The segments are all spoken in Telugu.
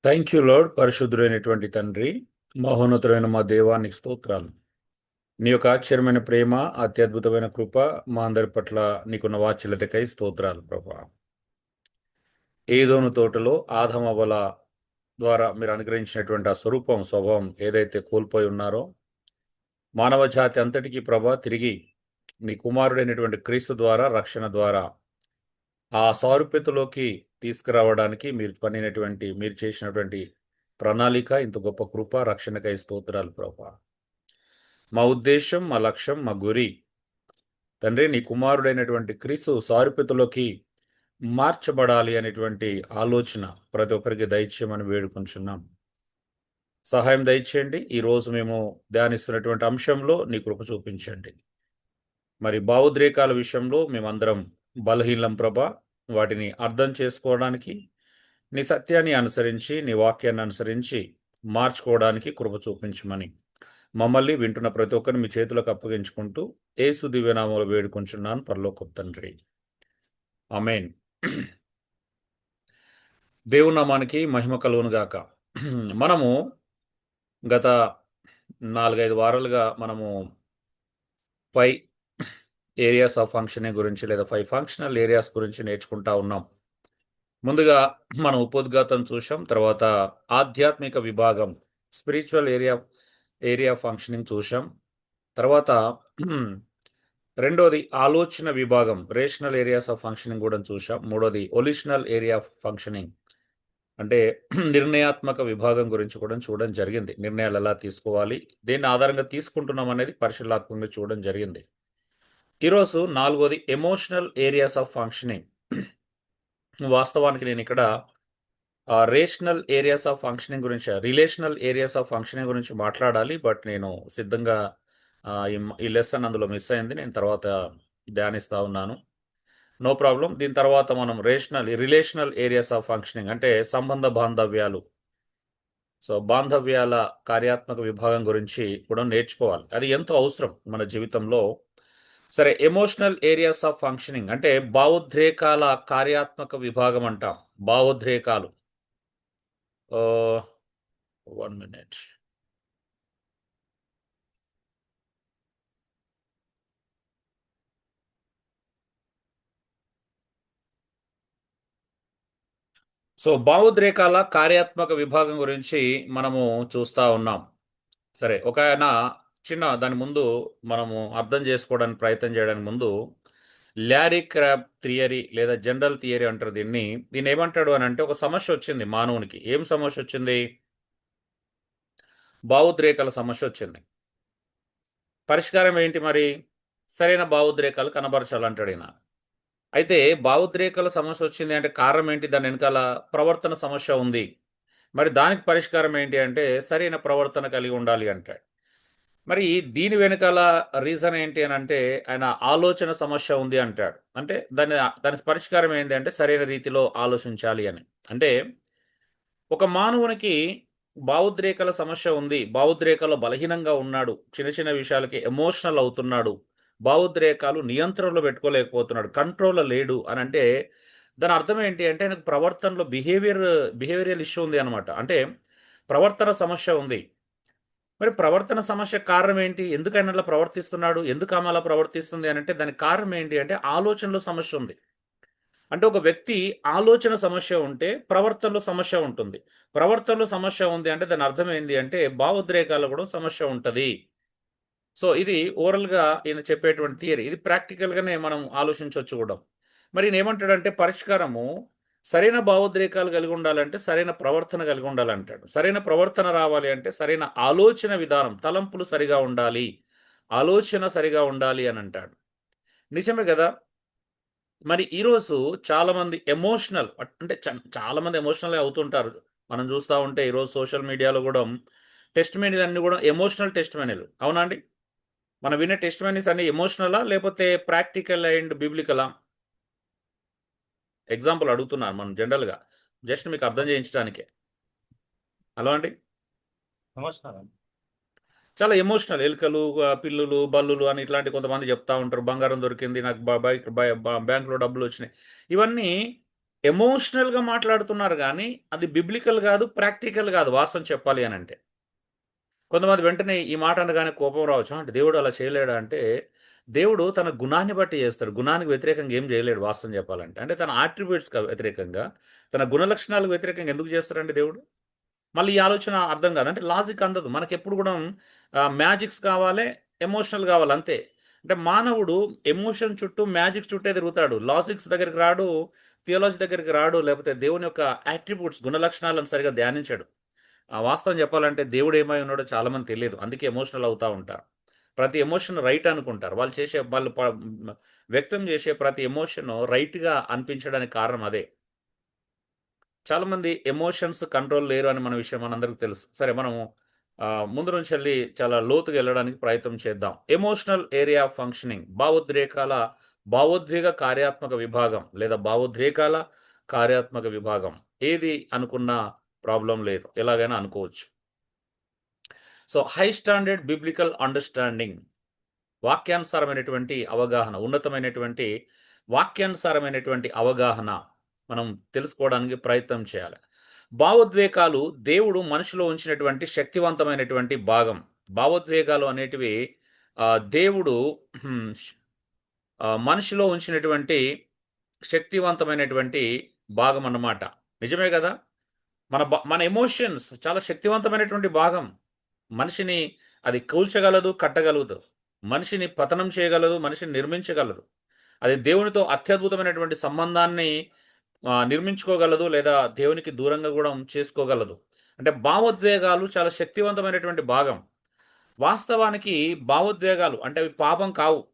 Thank you lord. పరిశుద్ధుడైనటువంటి తండ్రి, మహోన్నతుడైన మా దేవానికి స్తోత్రాలు. నీ యొక్క ఆశ్చర్యమైన ప్రేమ, అత్యద్భుతమైన కృప మా అందరి పట్ల నీకున్న వాత్సల్యతకై స్తోత్రాలు ప్రభా. ఏదోను తోటలో ఆదమవల ద్వారా మీరు అనుగ్రహించినటువంటి ఆ స్వరూపం, స్వభావం ఏదైతే కోల్పోయి ఉన్నారో, మానవ జాతి అంతటికీ ప్రభా తిరిగి నీ కుమారుడైనటువంటి క్రీస్తు ద్వారా, రక్షణ ద్వారా ఆ సారూప్యతలోకి తీసుకురావడానికి మీరు చేసినటువంటి ప్రణాళిక, ఇంత గొప్ప కృప, రక్షణకై స్తోత్రాలు ప్రభా. మా ఉద్దేశం, మా లక్ష్యం, మా గురి తండ్రి నీ కుమారుడైనటువంటి క్రీస్తు సారూప్యతలోకి మార్చబడాలి అనేటువంటి ఆలోచన ప్రతి ఒక్కరికి దయచేయమని వేడుకుంటున్నాం. సహాయం దయచేయండి. ఈరోజు మేము ధ్యానిస్తున్నటువంటి అంశంలో నీ కృప చూపించండి. మరి భావోద్రేకాల విషయంలో మేమందరం బలహీనం ప్రభా. వాటిని అర్థం చేసుకోవడానికి నీ సత్యాన్ని అనుసరించి, నీ వాక్యాన్ని అనుసరించి మార్చుకోవడానికి కృప చూపించమని మమ్మల్ని వింటున్న ప్రతి ఒక్కరిని మీ చేతులకు అప్పగించుకుంటూ యేసు దివ్యనామంలో వేడుకుంటున్నాను పరలోకపు తండ్రి. ఆమేన్. దేవుని నామానికి మహిమ కలుగును గాక. మనము గత 4-5 వారాలుగా మనము 5 ఏరియాస్ ఆఫ్ ఫంక్షనింగ్ గురించి లేదా 5 ఫంక్షనల్ ఏరియాస్ గురించి నేర్చుకుంటా ఉన్నాం. ముందుగా మనం ఉపోద్ఘాతం చూసాం. తర్వాత ఆధ్యాత్మిక విభాగం స్పిరిచువల్ ఏరియా ఫంక్షనింగ్ చూసాం. తర్వాత రెండోది ఆలోచన విభాగం రేషనల్ ఏరియాస్ ఆఫ్ ఫంక్షనింగ్ కూడా చూసాం. మూడోది ఒలిషనల్ ఏరియా ఆఫ్ ఫంక్షనింగ్ అంటే నిర్ణయాత్మక విభాగం గురించి కూడా చూడడం జరిగింది. నిర్ణయాలు ఎలా తీసుకోవాలి, దేన్ని ఆధారంగా తీసుకుంటున్నాం అనేది పరిశీలనాత్మకంగా చూడడం జరిగింది. ఈరోజు నాలుగోది ఎమోషనల్ ఏరియాస్ ఆఫ్ ఫంక్షనింగ్. వాస్తవానికి నేను ఇక్కడ రేషనల్ ఏరియాస్ ఆఫ్ ఫంక్షనింగ్ గురించి, రిలేషనల్ ఏరియాస్ ఆఫ్ ఫంక్షనింగ్ గురించి మాట్లాడాలి. బట్ నేను సిద్ధంగా ఈ లెసన్ అందులో మిస్ అయింది. నేను తర్వాత ధ్యానిస్తా ఉన్నాను. No problem. దీని తర్వాత మనం రిలేషనల్ ఏరియాస్ ఆఫ్ ఫంక్షనింగ్ అంటే సంబంధ బాంధవ్యాలు, సో బాంధవ్యాల కార్యాత్మక విభాగం గురించి కూడా నేర్చుకోవాలి. అది ఎంతో అవసరం మన జీవితంలో. సరే, ఎమోషనల్ ఏరియాస్ ఆఫ్ ఫంక్షనింగ్ అంటే భావోద్రేకాల కార్యాత్మక విభాగం అంటాం. భావోద్రేకాలు. 1 minute. సో భావోద్రేకాల కార్యాత్మక విభాగం గురించి మనము చూస్తా ఉన్నాం. సరే, ఒక ఆయన దాని ముందు మనము అర్థం చేసుకోవడానికి ప్రయత్నం చేయడానికి ముందు ల్యారీ క్రాబ్ థియరీ లేదా జనరల్ థియరీ అంటారు దీన్ని. దీన్ని ఏమంటాడు అని అంటే, ఒక సమస్య వచ్చింది మానవునికి. ఏం సమస్య వచ్చింది? భావోద్రేకాల సమస్య వచ్చింది. పరిష్కారం ఏంటి మరి? సరైన భావోద్రేకాలు కనబరచాలంటాడు ఈయన. అయితే భావోద్రేకాల సమస్య వచ్చింది అంటే కారణం ఏంటి? దాని వెనకాల ప్రవర్తన సమస్య ఉంది. మరి దానికి పరిష్కారం ఏంటి అంటే సరైన ప్రవర్తన కలిగి ఉండాలి అంటాడు. మరి దీని వెనకాల రీజన్ ఏంటి అని అంటే ఆయన ఆలోచన సమస్య ఉంది అంటాడు. అంటే దాని పరిష్కారం ఏంటి అంటే సరైన రీతిలో ఆలోచించాలి అని. అంటే ఒక మానవునికి భావోద్రేకాల సమస్య ఉంది. భావోద్రేకాలు బలహీనంగా ఉన్నాడు. చిన్న చిన్న విషయాలకి ఎమోషనల్ అవుతున్నాడు. భావోద్రేకాలు నియంత్రణలో పెట్టుకోలేకపోతున్నాడు. కంట్రోల్లో లేడు అని అంటే దాని అర్థం ఏంటి అంటే ఆయనకు ప్రవర్తనలో బిహేవియరల్ ఇష్యూ ఉంది అనమాట. అంటే ప్రవర్తన సమస్య ఉంది. మరి ప్రవర్తన సమస్య కారణం ఏంటి? ఎందుకు ఆయన అలా ప్రవర్తిస్తున్నాడు? ఎందుకు ఆమె అలా ప్రవర్తిస్తుంది అని అంటే దానికి కారణం ఏంటి అంటే ఆలోచనలో సమస్య ఉంది. అంటే ఒక వ్యక్తి ఆలోచన సమస్య ఉంటే ప్రవర్తనలో సమస్య ఉంటుంది. ప్రవర్తనలో సమస్య ఉంది అంటే దాని అర్థం ఏంది అంటే భావోద్రేకాల్లో కూడా సమస్య ఉంటది. సో ఇది ఓరల్‌గా ఈయన చెప్పేటువంటి థియరీ. ఇది ప్రాక్టికల్‌గానే మనం ఆలోచించొచ్చు కూడా. మరి ఈయన ఏమంటాడంటే పరిష్కారము సరైన భావోద్రేకాలు కలిగి ఉండాలంటే సరైన ప్రవర్తన కలిగి ఉండాలంటాడు. సరైన ప్రవర్తన రావాలి అంటే సరైన ఆలోచన విధానం, తలంపులు సరిగా ఉండాలి. ఆలోచన సరిగా ఉండాలి అని అంటాడు. నిజమే గదా! మరి ఈరోజు చాలామంది ఎమోషనల్ అంటే చాలామంది ఎమోషనలే అవుతుంటారు. మనం చూస్తా ఉంటే ఈరోజు సోషల్ మీడియాలో గూడా టెస్టిమనీలన్నీ గూడా ఎమోషనల్ టెస్టిమనీలు. అవునా అండి? మనం వినే టెస్టిమనీస్ అన్నీ ఎమోషనలా? లేపోతే ప్రాక్టికల్ అండ్ బిబ్లికలా? ఎగ్జాంపుల్ అడుగుతున్నాను మనం జనరల్‌గా. జస్ట్ మీకు అర్థం చేయించడానికే. హలో అండి? నమస్కారం. చాలా ఎమోషనల్ ఎలుకలు, పిల్లులు, బల్లులు అని ఇట్లాంటి కొంతమంది చెప్తా ఉంటారు. బంగారం దొరికింది. నాకు బైక్ బ్యాంక్‌లో డబ్బులొచ్చినాయి. ఇవన్నీ ఎమోషనల్గా మాట్లాడుతున్నారు కానీ అది బిబ్లికల్ కాదు, ప్రాక్టికల్ కాదు వాస్తవం చెప్పాలి అని అంటే. కొంతమంది వెంటనే ఈ మాట అనగానే కోపం రావచ్చు. అంటే దేవుడు అలా చేయలేడా అంటే, దేవుడు తన గుణాన్ని బట్టి చేస్తాడు. గుణానికి వ్యతిరేకంగా ఏం చేయలేడు వాస్తవం చెప్పాలంటే. అంటే తన అట్రిబ్యూట్స్‌కి వ్యతిరేకంగా, తన గుణ లక్షణాలకు వ్యతిరేకంగా ఎందుకు చేస్తాడండి దేవుడు? మళ్ళీ ఈ ఆలోచన అర్థం కాదు. అంటే లాజిక్ అందదు. మనకెప్పుడు కూడా మ్యాజిక్స్ కావాలే, ఎమోషనల్ కావాలి అంతే. అంటే మానవుడు ఎమోషన్ చుట్టూ, మ్యాజిక్ చుట్టే తిరుగుతాడు. లాజిక్స్ దగ్గరికి రాడు, థియాలజీ దగ్గరికి రాడు, లేకపోతే దేవుని యొక్క అట్రిబ్యూట్స్, గుణ లక్షణాలను సరిగ్గా ధ్యానించడు. వాస్తవం చెప్పాలంటే దేవుడు ఏమై ఉన్నాడో చాలామంది తెలియదు. అందుకే ఎమోషనల్ అవుతా ఉంటారు. ప్రతి ఎమోషన్ రైట్ అనుకుంటారు. వాళ్ళు వ్యక్తం చేసే ప్రతి ఎమోషన్ రైట్‌గా అనిపించడానికి కారణం అదే. చాలామంది ఎమోషన్స్ కంట్రోల్ లేరు అని మన విషయం మనందరికీ తెలుసు. సరే మనము ముందు నుంచెళ్ళి చాలా లోతుగా వెళ్ళడానికి ప్రయత్నం చేద్దాం. ఎమోషనల్ ఏరియా ఆఫ్ ఫంక్షనింగ్ భావోద్వేగ కార్యాత్మక విభాగం లేదా భావోద్రేకాల కార్యాత్మక విభాగం. ఏది అనుకున్నా ప్రాబ్లమ్ లేదు. ఎలాగైనా అనుకోవచ్చు. So, high standard biblical understanding వాక్యానుసారమైనటువంటి అవగాహన, ఉన్నతమైనటువంటి వాక్యానుసారమైనటువంటి అవగాహన మనం తెలుసుకోవడానికి ప్రయత్నం చేయాలి. భావోద్వేగాలు దేవుడు మనిషిలో ఉంచినటువంటి శక్తివంతమైనటువంటి భాగం. భావోద్వేగాలు అనేటివి దేవుడు హ్మ్, మనిషిలో ఉంచినటువంటి శక్తివంతమైనటువంటి భాగం అన్నమాట. నిజమే గదా! మన ఎమోషన్స్ చాలా శక్తివంతమైనటువంటి భాగం. మనిషిని అది కూల్చగలదు, కట్టగలదు. మనిషిని పతనం చేయగలదు, మనిషిని నిర్మించగలదు. అది దేవునితో అత్యద్భుతమైనటువంటి సంబంధాన్ని నిర్మించుకోగలదు, లేదా దేవునికి దూరంగా కూడా చేసుకోగలదు. అంటే భావోద్వేగాలు చాలా శక్తివంతమైనటువంటి భాగం. వాస్తవానికి భావోద్వేగాలు అంటే అవి పాపం కావు.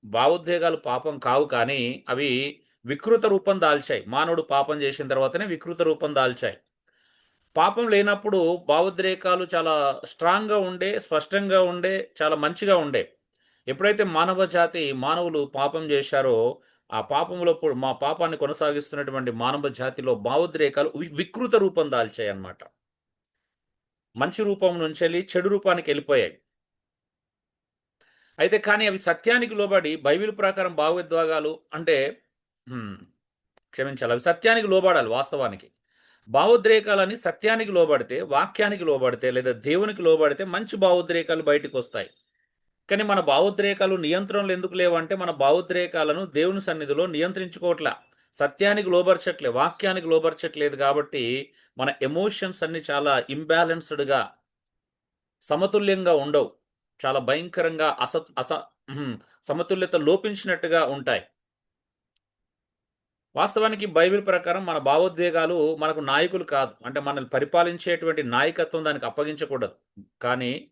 భావోద్వేగాలు పాపం కావు కానీ అవి వికృత రూపం దాల్చాయి. మానవుడు పాపం చేసిన తర్వాతనే వికృత రూపం దాల్చాయి. పాపం లేనప్పుడు భావోద్రేకాలు చాలా స్ట్రాంగ్‌గా ఉండే, స్పష్టంగా ఉండే, చాలా మంచిగా ఉండే. ఎప్పుడైతే మానవులు పాపం చేశారో, ఆ పాపంలో మా పాపాన్ని కొనసాగిస్తున్నటువంటి మానవ జాతిలో భావోద్రేకాలు వికృత రూపం దాల్చాయన్నమాట. మంచి రూపం నుంచెళ్ళి చెడు రూపానికెళ్ళిపోయాయి. అయితే కానీ అవి సత్యానికి లోబడి బైబిల్ ప్రకారం భావోద్వేగాలు అంటే క్షమించాలి. అవి సత్యానికి లోబడాలి వాస్తవానికి. భావోద్రేకాలని సత్యానికి లోబడితే, వాక్యానికి లోబడితే, లేదా దేవునికి లోబడితే మంచి భావోద్రేకాలు బయటికొస్తాయి. కానీ మన భావోద్రేకాలు నియంత్రణలు ఎందుకు లేవంటే, మన భావోద్రేకాలను దేవుని సన్నిధిలో నియంత్రించుకోవట్లా. సత్యానికి లోబరచట్లే, వాక్యానికి లోబరచట్లేదు కాబట్టి, మన ఎమోషన్స్ అన్నీ చాలా ఇంబాలెన్స్డ్‌గా, సమతుల్యంగా ఉండవు. చాలా భయంకరంగా సమతుల్యత లోపించినట్టుగా ఉంటాయి. వాస్తవానికి బైబిల్ ప్రకారం మన భావోద్వేగాలు మనకు నాయకులు కాదు. అంటే మనల్ని పరిపాలించేటువంటి నాయకత్వం దానికి అప్పగించకూడదు. కానీ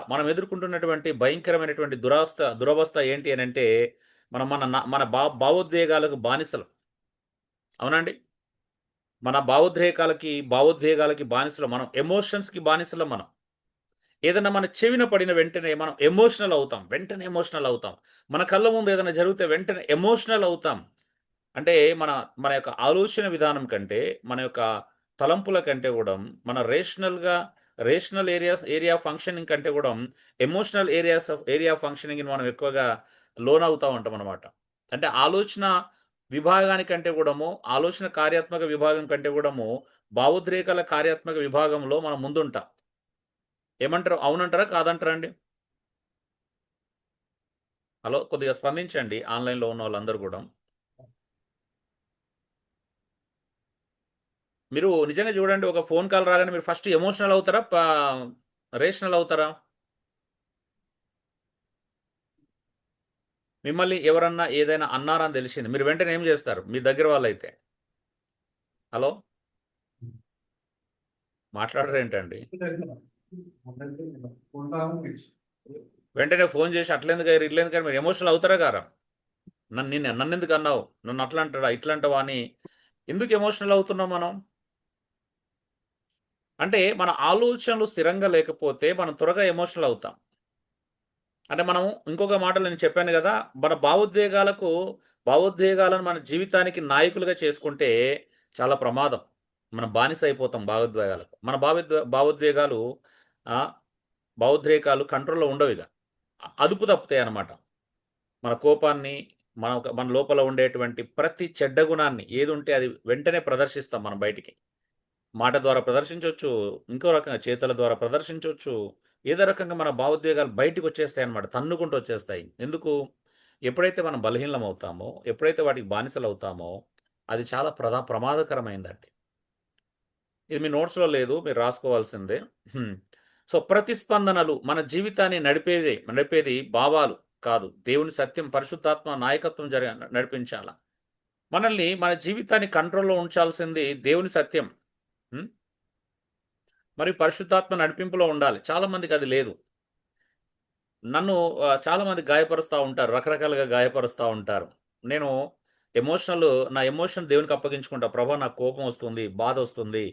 మనం ఎదుర్కొంటున్నటువంటి భయంకరమైనటువంటి దురవస్థ ఏంటి అనంటే మనం మన భావోద్వేగాలకు బానిసలు. అవునండి? మన భావోద్వేగాలకి బానిసలు మనం. ఎమోషన్స్‌కి బానిసలం మనం. ఏదన్నా మన చెవిన పడిన వెంటనే మనం ఎమోషనల్ అవుతాం. వెంటనే ఎమోషనల్ అవుతాం. మన కళ్ళ ముందు ఏదైనా జరిగితే వెంటనే ఎమోషనల్ అవుతాం. అంటే మన మన యొక్క ఆలోచన విధానం కంటే, మన యొక్క తలంపుల కంటే గూడా, మన ఏరియా ఆఫ్ ఫంక్షనింగ్ కంటే గూడా, ఎమోషనల్ ఏరియా ఆఫ్ ఫంక్షనింగ్‌ని మనం ఎక్కువగా లోనవుతా ఉంటామనమాట. అంటే ఆలోచన విభాగానికంటే గూడాము, ఆలోచన కార్యాత్మక విభాగం కంటే గూడాము, భావోద్రేకాల కార్యాత్మక విభాగంలో మనం ముందుంటాం. ఏమంటారు? అవునంటారా? కాదంటారా అండి? హలో! కొద్దిగా స్పందించండి ఆన్‌లైన్‌లో ఉన్నోళ్ళందరూ గూడా. మీరు నిజంగా చూడండి, ఒక ఫోన్ కాల్ రాగానే మీరు ఫస్ట్ ఎమోషనల్ అవుతారా? రేషనల్ అవుతారా? మిమ్మల్ని ఎవరన్నా ఏదైనా అన్నారా అని తెలిసింది. మీరు వెంటనే ఏం చేస్తారు? మీ దగ్గర వాళ్ళైతే? హలో! మాట్లాడరేంటండి? వెంటనే ఫోన్ చేసి అట్లెందుకయ్యారు, ఇట్లెందుకయ్యారు మీరు ఎమోషనల్ అవుతారా కారా? నన్నెందుకు అన్నావు? నన్ను అట్లా అంటాడా, ఇట్లా అంటావా అని ఎందుకు ఎమోషనల్ అవుతున్నాం మనం? అంటే మన ఆలోచనలు స్థిరంగా లేకపోతే మనం త్వరగా ఎమోషనల్ అవుతాం. అంటే మనం ఇంకొక మాటలో నేను చెప్పాను గదా! మన భావోద్వేగాలను మన జీవితానికి నాయకులుగా చేసుకుంటే చాలా ప్రమాదం. మనం బానిస అయిపోతాం భావోద్వేగాలకు. మన భావోద్వేగాలు ఆహ్, భావోద్రేకాలు కంట్రోల్‌లో ఉండవిక. అదుపు తప్పుతాయన్నమాట. మన కోపాన్ని, మన లోపల ఉండేటువంటి ప్రతి చెడ్డ గుణాన్ని ఏది ఉంటే అది వెంటనే ప్రదర్శిస్తాం మనం బయటికి. మాట ద్వారా ప్రదర్శించొచ్చు, ఇంకో రకంగా చేతుల ద్వారా ప్రదర్శించొచ్చు. ఏదో రకంగా మన భావోద్వేగాలు బయటికొచ్చేస్తాయన్నమాట. తన్నుకుంటూ వచ్చేస్తాయి. ఎందుకు? ఎప్పుడైతే మనం బలహీనమవుతామో, ఎప్పుడైతే వాటికి బానిసలవుతామో, అది చాలా ప్రమాదకరమైందండి. ఇది మీ నోట్స్‌లో లేదు. మీరు రాసుకోవాల్సిందే. హ్మ్. సో, ప్రతిస్పందనలు మన జీవితాన్ని నడిపేది భావాలు కాదు. దేవుని సత్యం, పరిశుద్ధాత్మ నాయకత్వం నడిపించాల. మనల్ని మన జీవితాన్ని కంట్రోల్‌లో ఉంచాల్సింది దేవుని సత్యం. హ్మ్. మరియు పరిశుద్ధాత్మ నడిపింపులో ఉండాలి. చాలా మందికి అది లేదు. నన్ను చాలా మంది గాయపరుస్తా ఉంటారు. రకరకాలుగా గాయపరుస్తా ఉంటారు. నేను నా ఎమోషన్ దేవునికి అప్పగించుకుంటా. ప్రభా నాకు కోపం వస్తుంది, బాధొస్తుంది.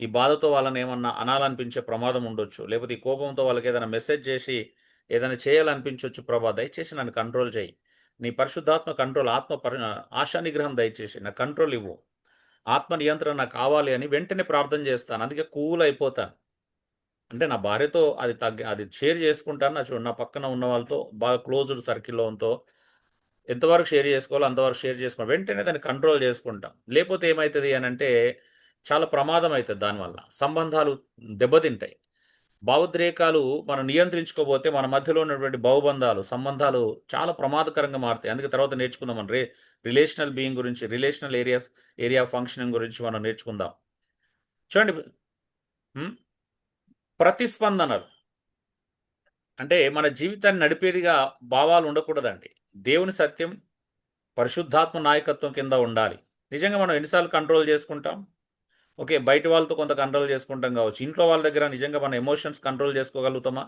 ఈ బాధతో వాళ్ళని ఏమన్నా అనాలనిపించే ప్రమాదం ఉండొచ్చు. లేకపోతే ఈ కోపంతో వాళ్ళకి ఏదైనా మెసేజ్ చేసి ఏదైనా చేయాలనిపించొచ్చు ప్రభా! దయచేసి నన్ను కంట్రోల్ చేయి. నీ పరిశుద్ధాత్మ కంట్రోల్ ఆశా నిగ్రహం దయచేసి నాకు కంట్రోల్ ఇవ్వు. ఆత్మ నియంత్రణ నాకు కావాలి అని వెంటనే ప్రార్థన చేస్తాను. అందుకే కూల్ అయిపోతాను. అంటే నా భార్యతో అది షేర్ చేసుకుంటాను. నా పక్కన ఉన్న వాళ్ళతో బాగా క్లోజ్డ్ సర్కిల్‌లోతో ఎంతవరకు షేర్ చేసుకోవాలో అంతవరకు షేర్ చేసుకొని వెంటనే దాన్ని కంట్రోల్ చేసుకుంటాం. లేపోతే ఏమైతది అనంటే చాలా ప్రమాదం అయితది దానివల్ల. సంబంధాలు దెబ్బతింటాయి. భావోద్రేకాలు మనం నియంత్రించుకోపోతే మన మధ్యలో ఉన్నటువంటి సంబంధాలు చాలా ప్రమాదకరంగా మారుతాయి. అందుకే తర్వాత నేర్చుకుందాం మనం రిలేషనల్ బీయింగ్ గురించి, ఏరియా ఆఫ్ ఫంక్షనింగ్ గురించి మనం నేర్చుకుందాం. చూడండి. హ్మ్. ప్రతిస్పందనలు. అంటే మన జీవితాన్ని నడిపేదిగా భావాలు ఉండకూడదండి. దేవుని సత్యం, పరిశుద్ధాత్మ నాయకత్వం కింద ఉండాలి. నిజంగా మనం ఎన్నిసార్లు కంట్రోల్ చేసుకుంటాం? ఓకే. బయట వాళ్ళతో కొంత కంట్రోల్ చేసుకుంటాం కావచ్చు. ఇంట్లో వాళ్ళ దగ్గర నిజంగా మన ఎమోషన్స్ కంట్రోల్ చేసుకోగలుగుతామా?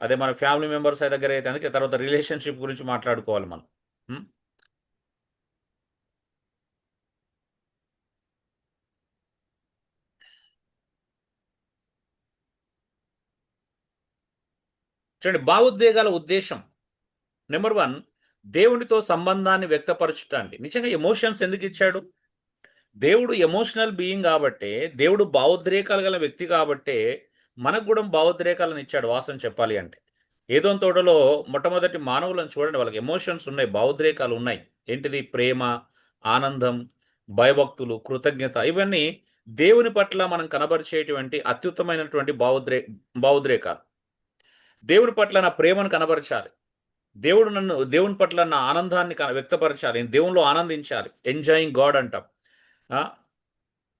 అదే మన ఫ్యామిలీ మెంబర్స్ దగ్గర అయితే అందుకే తర్వాత రిలేషన్‌షిప్ గురించి మాట్లాడుకోవాలి మనం. హ్మ్. చూడండి భావోద్వేగాల ఉద్దేశ్యం. నంబర్ 1 దేవునితో సంబంధాన్ని వ్యక్తపరచుట అండి. నిజంగా ఎమోషన్స్ ఎందుకిచ్చాడు? దేవుడు ఎమోషనల్ బీయింగ్ గాబట్టే, దేవుడు భావోద్రేకాలు గల వ్యక్తి గాబట్టే, మనకు గూడా భావోద్రేకాలను ఇచ్చాడు వాస్తవం చెప్పాలి అంటే. ఏదోన్ తోటలో మొట్టమొదటి మానవులను చూడండి వాళ్ళకి ఎమోషన్స్ ఉన్నాయి, భావోద్రేకాలు ఉన్నాయి. ఏంటిది? ప్రేమ, ఆనందం, భయభక్తులు, కృతజ్ఞత ఇవన్నీ దేవుని పట్ల మనం కనబరిచేటువంటి అత్యుత్తమైనటువంటి భావోద్రేకాలు. దేవుని పట్ల నా ప్రేమను కనబరచాలి. దేవుని పట్ల నా ఆనందాన్ని వ్యక్తపరచాలి. నేను దేవునిలో ఆనందించాలి. ఎంజాయింగ్ గాడ్ అంటాం. ఆ!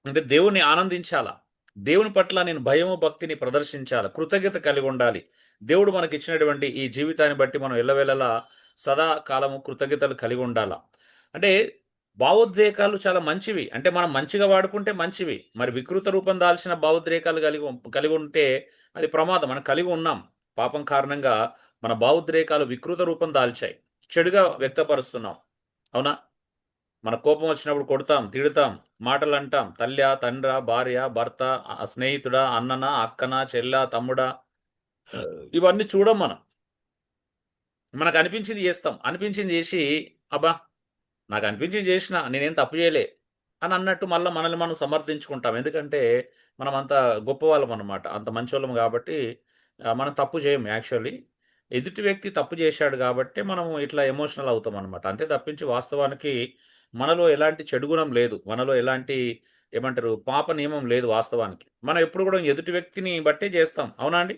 అంటే దేవుణ్ణి ఆనందించాలా. దేవుని పట్ల నేను భయము, భక్తిని ప్రదర్శించాల. కృతజ్ఞత కలిగి ఉండాలి. దేవుడు మనకిచ్చినటువంటి ఈ జీవితాన్ని బట్టి మనం ఎల్లవేళలా సదా కాలము కృతజ్ఞతలు కలిగి ఉండాల. అంటే భావోద్వేగాలు చాలా మంచివి. అంటే మనం మంచిగా వాడుకుంటే మంచివి. మరి వికృత రూపం దాల్చిన భావోద్రేకాలు కలిగి ఉంటే అది ప్రమాదం. మనం కలిగి ఉన్నాం. పాపం కారణంగా మన భావోద్రేకాలు వికృత రూపం దాల్చాయి. చెడుగా వ్యక్తపరుస్తున్నాం. అవునా? మన కోపం వచ్చినప్పుడు కొడతాం, తిడతాం, మాటలంటాం. తల్లా, తండ్రా, భార్య, భర్త, స్నేహితుడా, అన్ననా, అక్కనా, చెల్లా, తమ్ముడా ఇవన్నీ చూడం మనం. మనకనిపించింది జేస్తాం. అనిపించింది జేసి, అబ్బా! నాకనిపించింది జేసినా, నేనేం తప్పు జేయలే అని అన్నట్టు మళ్ళా మనల్ని మనం సమర్థించుకుంటాం. ఎందుకంటే, మనం అంత గొప్పవాళ్ళమనమాట. అంత మంచోళ్ళం గాబట్టి, మనం తప్పు జేయం యాక్చువల్లీ. ఎదుటి వ్యక్తి తప్పు జేశాడు గాబట్టే, మనం ఇట్లా ఎమోషనల్ అవుతామనమాట. అంతే తప్పించి వాస్తవానికి మనలో ఎలాంటి చెడు గుణం లేదు. మనలో ఎలాంటి ఏమంటారు? పాప నియమం లేదు వాస్తవానికి. మనం ఎప్పుడు గూడా ఎదుటి వ్యక్తిని బట్టే జేస్తాం. అవునా అండి?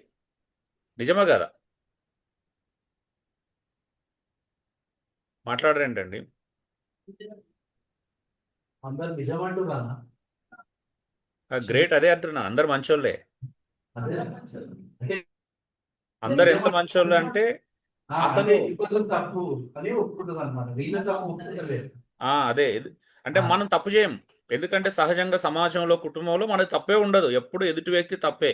నిజమే గదా! మాట్లాడరేంటండి? అందరు నిజమంటున్నా గ్రేట్ అదే అంటున్నా. అందరూ మంచోళ్ళే. అదే అంటే అందరూ ఎంత మంచోళ్ళు అంటే అంటే అసలు ఇబ్బందులు తప్పు అని ఒప్పుకుంటుంది అనమాట వీళ్ళ తప్పు ఒప్పుకుంటలేదు అదే. అంటే మనం తప్పు జేయం. ఎందుకంటే సహజంగా సమాజంలో, కుటుంబంలో మనది తప్పే ఉండదు. ఎప్పుడు ఎదుటి వ్యక్తి తప్పే.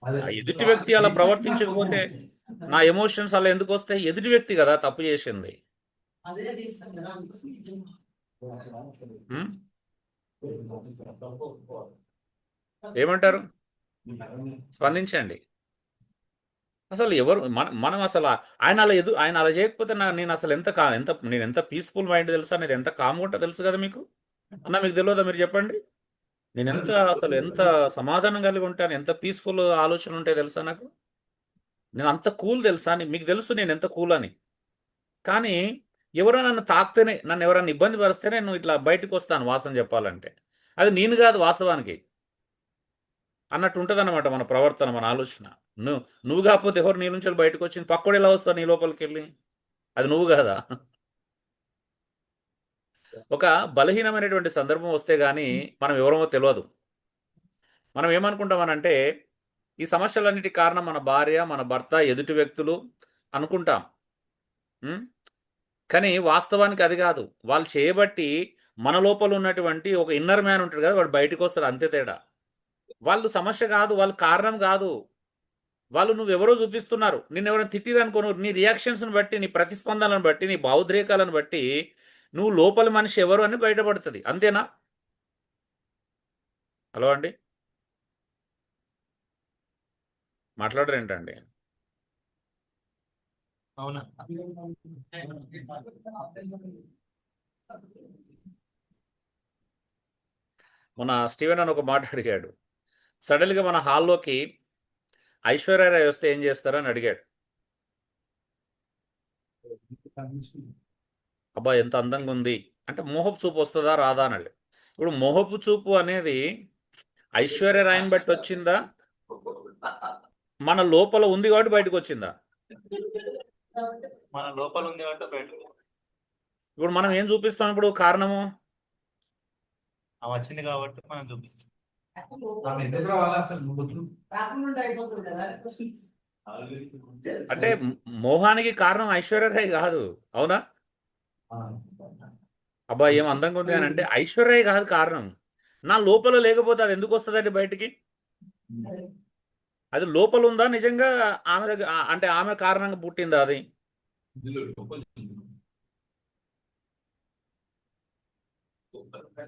అదే ఆ ఎదుటి వాళ్ళు వ్యక్తి అలా చేసినట్టు నాకు కోపం ప్రవర్తించకపోతే వస్తుంది. నా ఎమోషన్స్ అలా ఎందుకొస్తాయి? ఎదుటి వ్యక్తి గదా తప్పు జేసింది. హ్మ్. ఏమంటారు? స్పందించండి. అసలు ఎవరు మనం అసల ఆయన అలా చేయకపోతే నేనసలు నేనెంత పీస్‌ఫుల్ మైండ్ తెలుసా? నేనెంత కామ్‌గా ఉంటా తెలుసు గదా మీకు? అన్న మీకు తెలవదా మీరు చెప్పండి? ఎంత సమాధానం కలిగి ఉంటాను. ఎంత పీస్‌ఫుల్ ఆలోచనలుంటాయో తెలుసా నాకు? నేనంత కూల్ తెలుసా? మీకు తెలుసు నేనెంత కూల్ అని. కానీ ఎవరో నన్ను తాకితేనే, నన్ను ఎవరైనా ఇబ్బంది పరిస్తేనే నువ్వు ఇట్లా బయటకు వస్తాను వాసన చెప్పాలంటే. అది నేను కాదు వాస్తవానికి అన్నట్టు ఉంటుందన్నమాట మన ప్రవర్తన, మన ఆలోచన. నువ్వు నువ్వు కాకపోతే ఎవరు నీ నుంచి బయటకు వచ్చింది? పక్కోడు ఎలా వస్తావు నీ లోపలికి వెళ్ళి? అది నువ్వు కాదా? ఒక బలహీనమైనటువంటి సందర్భం వస్తే గానీ మనం ఎవరమో తెలియదు. మనం ఏమనుకుంటామనంటే ఈ సమస్యలన్నిటికి కారణం మన భార్య, మన భర్త, ఎదుటి వ్యక్తులు అనుకుంటాం. ఉం? కానీ వాస్తవానికి అది కాదు. వాళ్ళు చేయబట్టి మన లోపల ఉన్నటువంటి ఒక ఇన్నర్ మ్యాన్ ఉంటాడు కదా, వాడు బయటకు వస్తాడు, అంతే తేడా. వాళ్ళు సమస్య కాదు, వాళ్ళు కారణం కాదు. వాళ్ళు నువ్వెవరో చూపిస్తున్నారు. నిన్నెవరైనా తిట్టిరనుకో, నీ రియాక్షన్స్ని బట్టి, నీ ప్రతిస్పందనలను బట్టి, నీ భావోద్రేకాలను బట్టి నువ్వు లోపలి మనిషి ఎవరు అని బయటపడుతుంది. అంతేనా? హలో అండి, మాట్లాడరేంటండి? అవునా? మన స్టీవెన్ అని ఒక మాట అడిగాడు. సడన్గా మన హాల్లోకి ఐశ్వర్యరాయ్ వస్తే ఏం చేస్తారని అడిగాడు. అబ్బా ఎంత అందంగా ఉంది అంటే మోహపు చూపు వస్తుందా రాదా అని అడిగాడు. ఇప్పుడు మోహపు చూపు అనేది ఐశ్వర్యరాయని బట్టి వచ్చిందా, మన లోపల ఉంది కాబట్టి బయటకు వచ్చిందా? మన లోపల ఉంది అంటే బయట ఇప్పుడు మనం ఏం చూపిస్తాం ఇప్పుడు కారణము? ఆమె వచ్చింది కాబట్టి మనం చూపిస్తాం. ఆమె ఎందుకు రావాలి అసలు ముందు? అంటే మోహానికి కారణం ఐశ్వర్యరాయ్ కాదు, అవునా? అబ్బా ఏం అందంగా ఉంది అని అంటే ఐశ్వర్యరాయ్ కాదు కారణం. నా లోపల లేకపోతే అది ఎందుకు వస్తుందండి బయటికి? అది లోపల ఉందా నిజంగా? ఆమె దగ్గర అంటే ఆమె కారణంగా పుట్టిందా అది?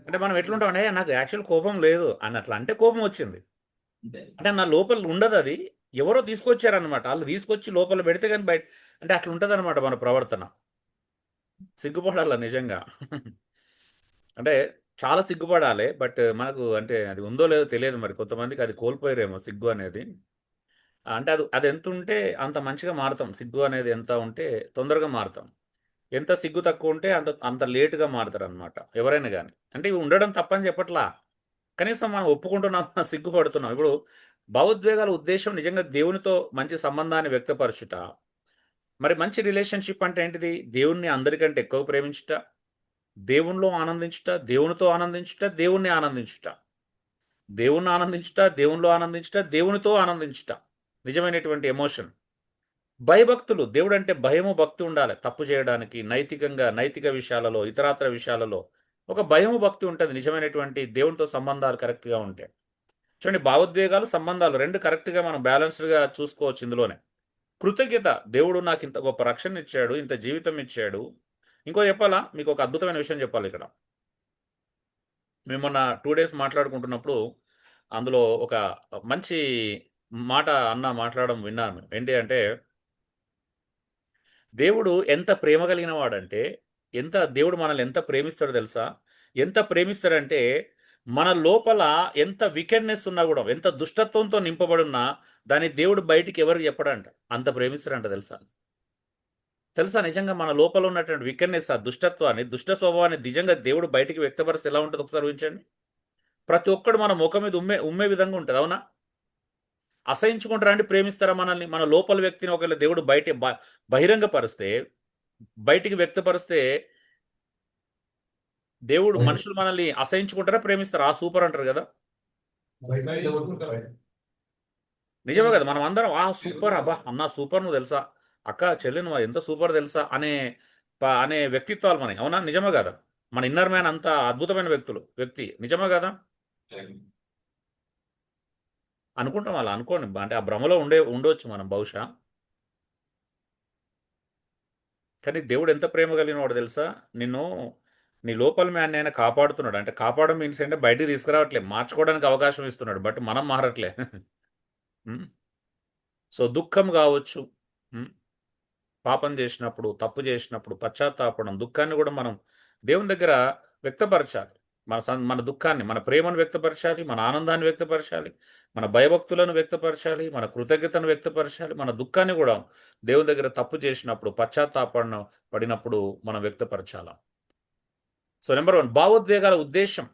అంటే మనం ఎట్లుంటాం అంటే నాకు యాక్చువల్ కోపం లేదు అన్నట్లు అంటే కోపం వచ్చింది అంటే నా లోపల ఉండదు అది, ఎవరో తీసుకొచ్చారనమాట. వాళ్ళు తీసుకొచ్చి లోపల పెడితే కానీ బయట, అంటే అట్లా ఉంటుంది అనమాట మన ప్రవర్తన. సిగ్గుపడాల నిజంగా. అంటే చాలా సిగ్గుపడాలి. బట్ మనకు అంటే అది ఉందో లేదో తెలియదు, మరి కొంతమందికి అది కోల్పోయారేమో సిగ్గు అనేది. అంటే అది అది ఎంత ఉంటే అంత మంచిగా మారుతాం. సిగ్గు అనేది ఎంత ఉంటే తొందరగా మారుతాం. ఎంత సిగ్గు తక్కువ ఉంటే అంత అంత లేటుగా మారుతారనమాట ఎవరైనా కానీ. అంటే ఇవి ఉండడం తప్పని చెప్పట్లా, కనీసం మనం ఒప్పుకుంటున్నాం. సిగ్గుపడుతున్నాం. ఇప్పుడు భావోద్వేగాల ఉద్దేశం నిజంగా దేవునితో మంచి సంబంధాన్ని వ్యక్తపరచుట. మరి మంచి రిలేషన్షిప్ అంటే ఏంటిది? దేవుణ్ణి అందరికంటే ఎక్కువ ప్రేమించుట, దేవునిలో ఆనందించుట, దేవునితో ఆనందించుట, దేవుణ్ణి ఆనందించుట, దేవుణ్ణి ఆనందించుట, దేవునిలో ఆనందించుట, దేవునితో ఆనందించుట, నిజమైనటువంటి ఎమోషన్. భయభక్తులు, దేవుడు అంటే భయము భక్తి ఉండాలి. తప్పు చేయడానికి నైతికంగా, నైతిక విషయాలలో, ఇతరాతర విషయాలలో ఒక భయము భక్తి ఉంటుంది. నిజమైనటువంటి దేవునితో సంబంధాలు కరెక్ట్గా ఉంటే. చూడండి, భావోద్వేగాలు సంబంధాలు రెండు కరెక్ట్గా మనం బ్యాలెన్స్డ్గా చూసుకోవచ్చు ఇందులోనే. కృతజ్ఞత, దేవుడు నాకు ఇంత గొప్ప రక్షణ ఇచ్చాడు, ఇంత జీవితం ఇచ్చాడు. ఇంకో చెప్పాలా మీకు, ఒక అద్భుతమైన విషయం చెప్పాలి ఇక్కడ. మేము మొన్న 2 days మాట్లాడుకుంటున్నప్పుడు అందులో ఒక మంచి మాట అన్న మాట్లాడడం విన్నాను. ఏంటి అంటే, దేవుడు ఎంత ప్రేమ కలిగిన వాడంటే, ఎంత దేవుడు మనల్ని ఎంత ప్రేమిస్తాడో తెలుసా? ఎంత ప్రేమిస్తాడంటే, మన లోపల ఎంత వికెడ్నెస్ ఉన్నా కూడా, ఎంత దుష్టత్వంతో నింపబడున్నా దాన్ని దేవుడు బయటికి ఎవరికి చెప్పడంట. అంత ప్రేమిస్తాడంట తెలుసా? తెలుసా నిజంగా మన లోపల ఉన్నటువంటి వికెడ్నెస్, ఆ దుష్టత్వాన్ని, దుష్ట స్వభావాన్ని నిజంగా దేవుడు బయటికి వ్యక్తపరిస్తే ఎలా ఉంటుందో ఒకసారి ఊహించండి. ప్రతి ఒక్కడు మన ముఖం మీద ఉమ్మే ఉమ్మే విధంగా ఉంటుంది, అవునా? అసహించుకుంటారా అంటే ప్రేమిస్తారా మనల్ని? మన లోపల వ్యక్తిని ఒకవేళ దేవుడు బహిరంగపరిస్తే, బయటికి వ్యక్తపరిస్తే, దేవుడు మనుషులు మనల్ని అసహించుకుంటారా ప్రేమిస్తారా? ఆ సూపర్ అంటారు కదా. నిజమే కదా, మనం అందరం ఆ సూపర్, అబ్బా అన్న సూపర్, నువ్వు తెలుసా, అక్క చెల్లి నువ్వు ఎంత సూపర్ తెలుసా అనే అనే వ్యక్తిత్వాలు మనకి, అవునా? నిజమే కదా. మన ఇన్నర్ మ్యాన్ అంత అద్భుతమైన వ్యక్తి, నిజమే కదా. అనుకుంటాం, అలా అనుకోండి, అంటే ఆ భ్రమలో ఉండవచ్చు మనం బహుశా. కానీ దేవుడు ఎంత ప్రేమ కలిగిన వాడు తెలుసా? నిన్ను నీ లోపల మ్యాన్ అయినా కాపాడుతున్నాడు. అంటే కాపాడడం మీన్స్ అంటే బయటికి తీసుకురావట్లేదు, మార్చుకోవడానికి అవకాశం ఇస్తున్నాడు. బట్ మనం మారట్లే. ఉమ్. సో దుఃఖం కావచ్చు, ఉమ్, పాపం చేసినప్పుడు, తప్పు చేసినప్పుడు పశ్చాత్తాపడం, దుఃఖాన్ని కూడా మనం దేవుని దగ్గర వ్యక్తపరచాలి. మన దుఃఖాన్ని, మన ప్రేమను వ్యక్తపరచాలి, మన ఆనందాన్ని వ్యక్తపరచాలి, మన భయభక్తులను వ్యక్తపరచాలి, మన కృతజ్ఞతను వ్యక్తపరచాలి, మన దుఃఖాన్ని కూడా దేవుని దగ్గర తప్పు చేసినప్పుడు పడినప్పుడు మనం వ్యక్తపరచాలి. సో నెంబర్ 1 భావోద్వేగాల ఉద్దేశం